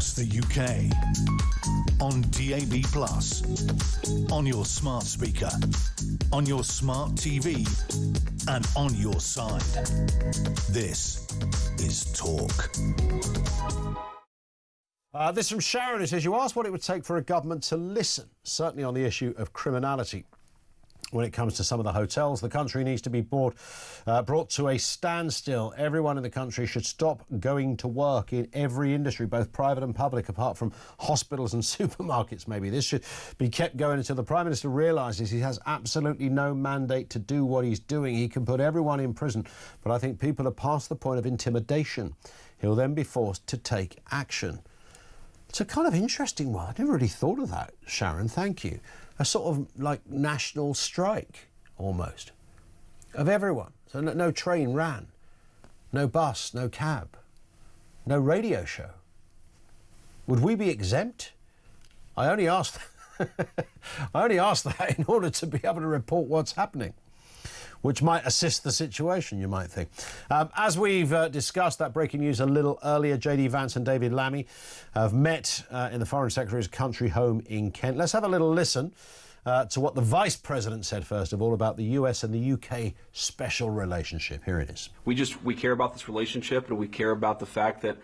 across the UK. On DAB+, on your smart speaker, on your smart TV, and on your side. This is Talk.
This from Sharon, who says, you asked what it would take for a government to listen, certainly on the issue of criminality. When it comes to some of the hotels, the country needs to be brought to a standstill. Everyone in the country should stop going to work in every industry, both private and public, apart from hospitals and supermarkets, maybe. This should be kept going until the Prime Minister realises he has absolutely no mandate to do what he's doing. He can put everyone in prison, but I think people are past the point of intimidation. He'll then be forced to take action. It's a kind of interesting one. I never really thought of that, Sharon. Thank you. A sort of like national strike, almost, of everyone. So no train ran, no bus, no cab, no radio show. Would we be exempt? I only asked that in order to be able to report what's happening, which might assist the situation, you might think. As we've discussed that breaking news a little earlier, JD Vance and David Lammy have met in the Foreign Secretary's country home in Kent. Let's have a little listen to what the Vice President said, first of all, about the US and the UK special relationship. Here it is.
We care about this relationship, and we care about the fact that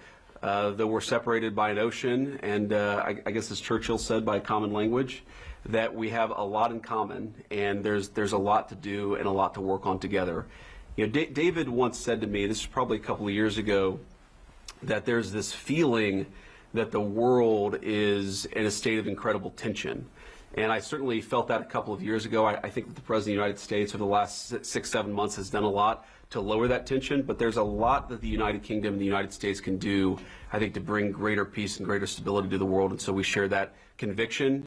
we're separated by an ocean, and I guess as Churchill said, by a common language, that we have a lot in common, and there's a lot to do and a lot to work on together. You know, David once said to me, this is probably a couple of years ago, that there's this feeling that the world is in a state of incredible tension. And I certainly felt that a couple of years ago. I think that the President of the United States over the last 6-7 months has done a lot to lower that tension, but there's a lot that the United Kingdom and the United States can do, I think, to bring greater peace and greater stability to the world, and so we share that conviction.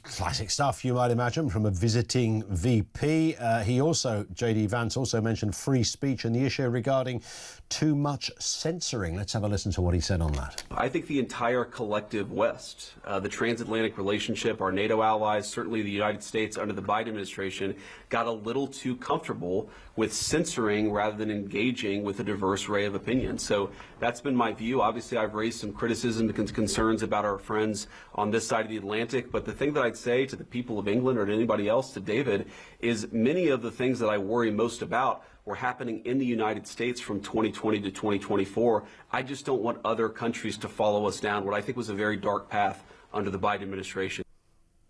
Classic stuff, you might imagine, from a visiting VP. He also, J.D. Vance, also mentioned free speech and the issue regarding too much censoring. Let's have a listen to what he said on that.
I think the entire collective West, the transatlantic relationship, our NATO allies, certainly the United States under the Biden administration, got a little too comfortable with censoring rather than engaging with a diverse array of opinions. So that's been my view. Obviously, I've raised some criticism and concerns about our friends on this side of the Atlantic, but the thing that I'd say to the people of England or to anybody else, to David, is many of the things that I worry most about were happening in the United States from 2020 to 2024. I just don't want other countries to follow us down what I think was a very dark path under the Biden administration.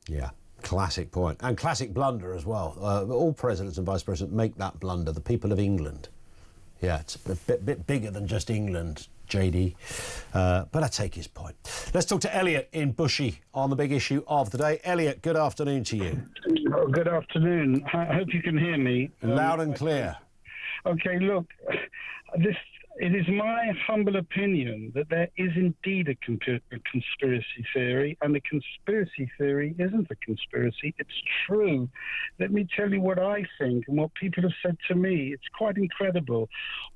Yeah. Classic point. And classic blunder as well. All presidents and vice presidents make that blunder. The people of England. Yeah, it's a bit bigger than just England, JD. But I take his point. Let's talk to Elliot in Bushy on the big issue of the day. Elliot, good afternoon to you.
Oh, good afternoon. I hope you can hear me.
Loud and clear.
Okay, look, it is my humble opinion that there is indeed a conspiracy theory, and the conspiracy theory isn't a conspiracy, it's true. Let me tell you what I think and what people have said to me. It's quite incredible.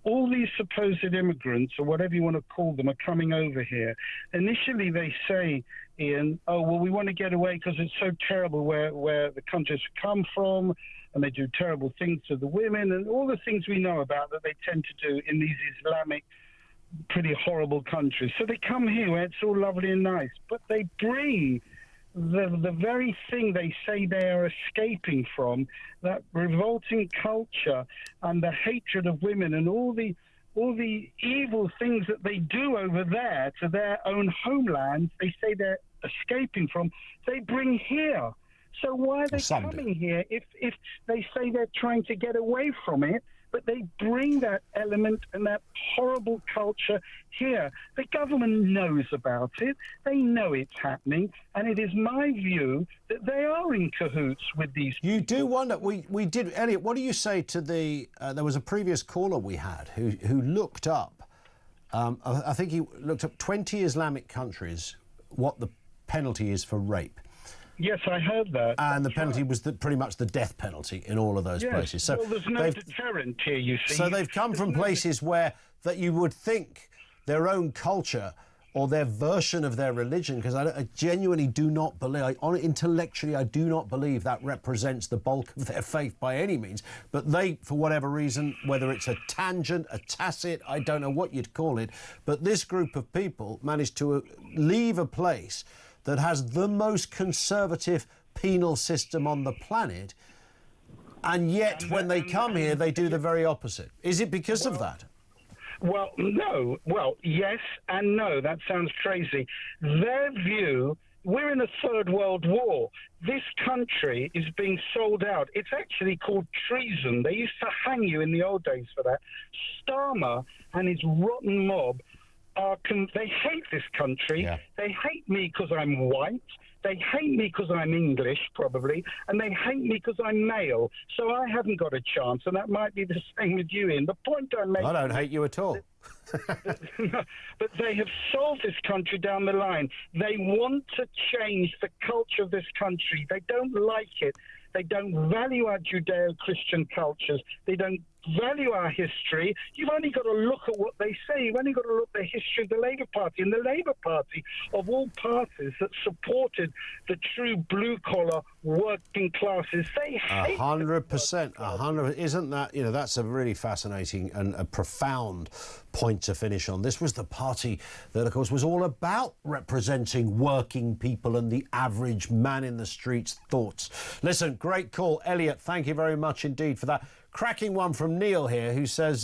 All these supposed immigrants, or whatever you want to call them, are coming over here. Initially they say, Ian, oh, well, we want to get away because it's so terrible where the countries come from, and they do terrible things to the women, and all the things we know about that they tend to do in these Islamic, pretty horrible countries. So they come here where it's all lovely and nice, but they bring the very thing they say they are escaping from, that revolting culture and the hatred of women and all the evil things that they do over there to their own homelands, they say they're escaping from, they bring here. So why are they coming here if they say they're trying to get away from it, but they bring that element and that horrible culture here? The government knows about it. They know it's happening. And it is my view that they are in cahoots with these people.
You do wonder. We did. Elliot, what do you say to the... there was a previous caller we had who looked up, I think he looked up 20 Islamic countries, what the penalty is for rape.
Yes, I heard that.
And the penalty was pretty much the death penalty in all of those places. So
well, there's no deterrent here, you see.
So they've come from places where that you would think their own culture or their version of their religion, because I genuinely do not believe, intellectually, I do not believe that represents the bulk of their faith by any means. But they, for whatever reason, whether it's a tangent, a tacit, I don't know what you'd call it, but this group of people managed to leave a place that has the most conservative penal system on the planet, and yet when they come here, they do the very opposite. Is it because of that?
Well, no. Well, yes and no. That sounds crazy. Their view, we're in a third world war. This country is being sold out. It's actually called treason. They used to hang you in the old days for that. Starmer and his rotten mob, they hate this country. Yeah. They hate me because I'm white. They hate me because I'm English, probably, and they hate me because I'm male. So I haven't got a chance, and that might be the same with you, Ian. The point I make...
I don't hate you at all.
But they have sold this country down the line. They want to change the culture of this country. They don't like it. They don't value our Judeo-Christian cultures. They don't value our history. You've only got to look at what they say. You've only got to look at the history of the Labour Party. And the Labour Party, of all parties that supported the true blue-collar working classes, they hate
100%. 100%. Isn't that, that's a really fascinating and a profound point to finish on. This was the party that, of course, was all about representing working people and the average man in the streets' thoughts. Listen, great call. Elliot, thank you very much indeed for that. Cracking one from Neil here, who says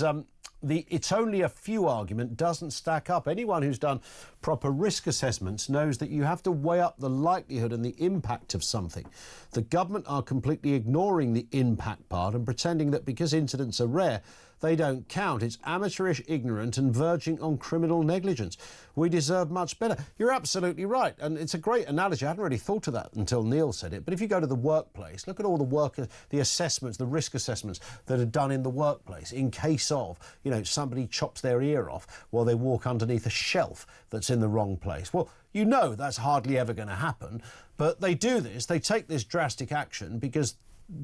the "it's only a few" argument doesn't stack up. Anyone who's done proper risk assessments knows that you have to weigh up the likelihood and the impact of something. The government are completely ignoring the impact part and pretending that because incidents are rare, they don't count. It's amateurish, ignorant and verging on criminal negligence. We deserve much better. You're absolutely right. And it's a great analogy. I hadn't really thought of that until Neil said it. But if you go to the workplace, look at all the assessments, the risk assessments that are done in the workplace in case of, somebody chops their ear off while they walk underneath a shelf that's in the wrong place. Well, that's hardly ever going to happen. But they do this. They take this drastic action because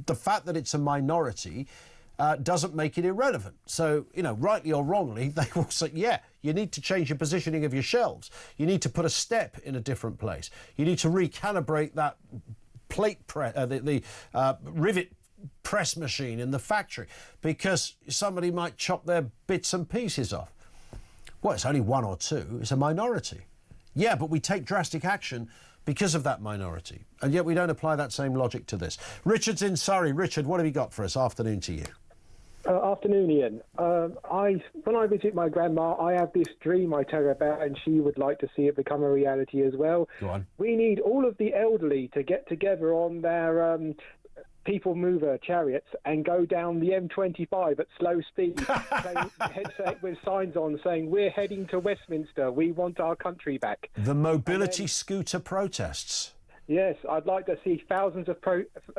the fact that it's a minority doesn't make it irrelevant. So, rightly or wrongly, they will say, yeah, you need to change your positioning of your shelves. You need to put a step in a different place. You need to recalibrate that plate press, the rivet press machine in the factory because somebody might chop their bits and pieces off. Well, it's only one or two. It's a minority. Yeah, but we take drastic action because of that minority. And yet we don't apply that same logic to this. Richard's in Surrey. Richard, what have you got for us? Afternoon to you.
Afternoon, Ian. When I visit my grandma, I have this dream I tell her about, and she would like to see it become a reality as well.
Go on.
We need all of the elderly to get together on their people mover chariots and go down the M25 at slow speed with signs on saying, "We're heading to Westminster. We want our country back."
The mobility scooter protests.
Yes, I'd like to see thousands of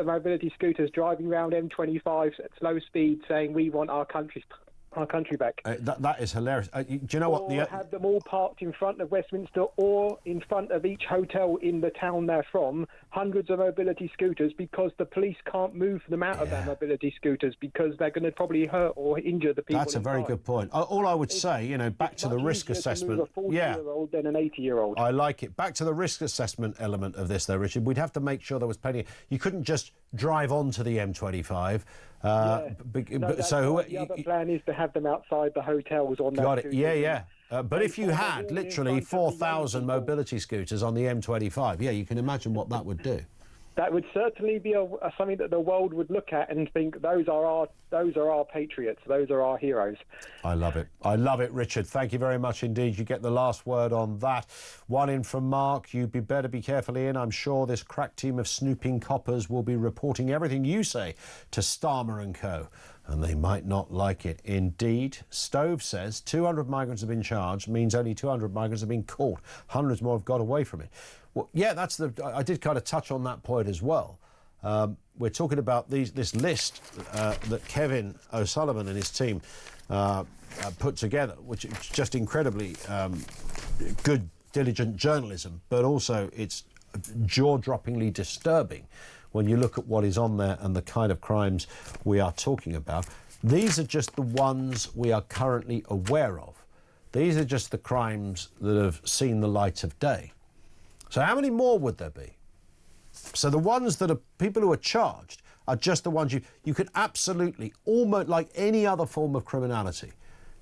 mobility scooters driving around M25s at slow speed saying, "We want our country back."
That is hilarious. Do you know what?
Have them all parked in front of Westminster or in front of each hotel in the town they're from, hundreds of mobility scooters, because the police can't move them out of their mobility scooters because they're going to probably hurt or injure the people.
That's a very good point. All I would say, back to the risk assessment.
To move a 40-year-old than an 80-year-old.
I like it. Back to the risk assessment element of this, though, Richard. We'd have to make sure there was plenty. You couldn't just drive onto the M25.
The other plan is to have them outside the hotels on that.
Got it. Yeah. But if you had literally 4,000 mobility scooters on the M25, you can imagine what that would do.
That would certainly be something that the world would look at and think, those are our patriots, those are our heroes.
I love it, Richard. Thank you very much indeed. You get the last word on that. One in from Mark. You'd better be careful, Ian. I'm sure this crack team of snooping coppers will be reporting everything you say to Starmer and co. And they might not like it. Indeed, Stove says 200 migrants have been charged, means only 200 migrants have been caught. Hundreds more have got away from it. Well, yeah, I did kind of touch on that point as well. We're talking about this list that Kevin O'Sullivan and his team put together, which is just incredibly good, diligent journalism, but also it's jaw-droppingly disturbing when you look at what is on there and the kind of crimes we are talking about. These are just the ones we are currently aware of. These are just the crimes that have seen the light of day. So how many more would there be? So the ones that are people who are charged are just the ones you could absolutely, almost like any other form of criminality,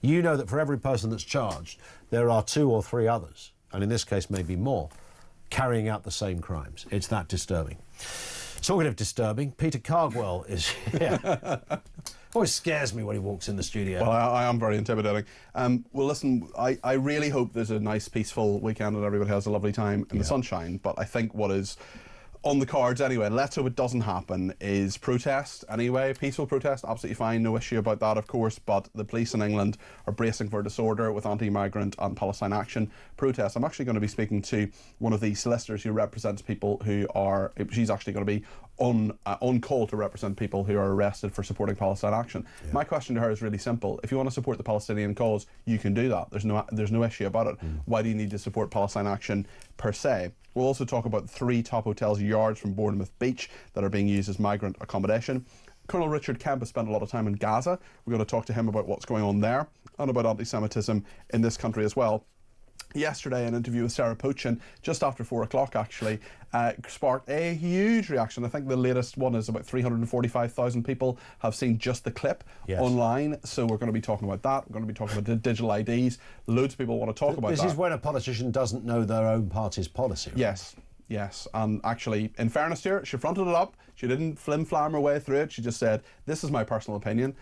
you know that for every person that's charged, there are 2 or 3 others, and in this case maybe more, carrying out the same crimes. It's that disturbing. Talking of disturbing, Peter Cardwell is here. Always scares me when he walks in the studio.
Well, I am very intimidating. Well, listen, I really hope there's a nice, peaceful weekend and everybody has a lovely time in the sunshine. But I think what is on the cards anyway, let's hope it doesn't happen, is protest anyway. Peaceful protest, absolutely fine, no issue about that, of course. But the police in England are bracing for disorder with anti-migrant and Palestine Action protests. I'm actually going to be speaking to one of the solicitors who represents people who are, she's actually going to be on call to represent people who are arrested for supporting Palestine Action. Yeah. My question to her is really simple. If you want to support the Palestinian cause, you can do that. There's no issue about it. Why do you need to support Palestine Action per se? We'll also talk about 3 top hotels yards from Bournemouth Beach that are being used as migrant accommodation. Colonel Richard Kemp has spent a lot of time in Gaza. We're going to talk to him about what's going on there and about anti-Semitism in this country as well. Yesterday, an interview with Sarah Pochin, just after 4 o'clock actually, sparked a huge reaction. I think the latest one is about 345,000 people have seen just the clip online. So we're going to be talking about that. We're going to be talking about digital IDs. Loads of people want to talk about that.
This is when a politician doesn't know their own party's policy. Right?
Yes, and actually, in fairness to her, she fronted it up. She didn't flim-flam her way through it. She just said, this is my personal opinion,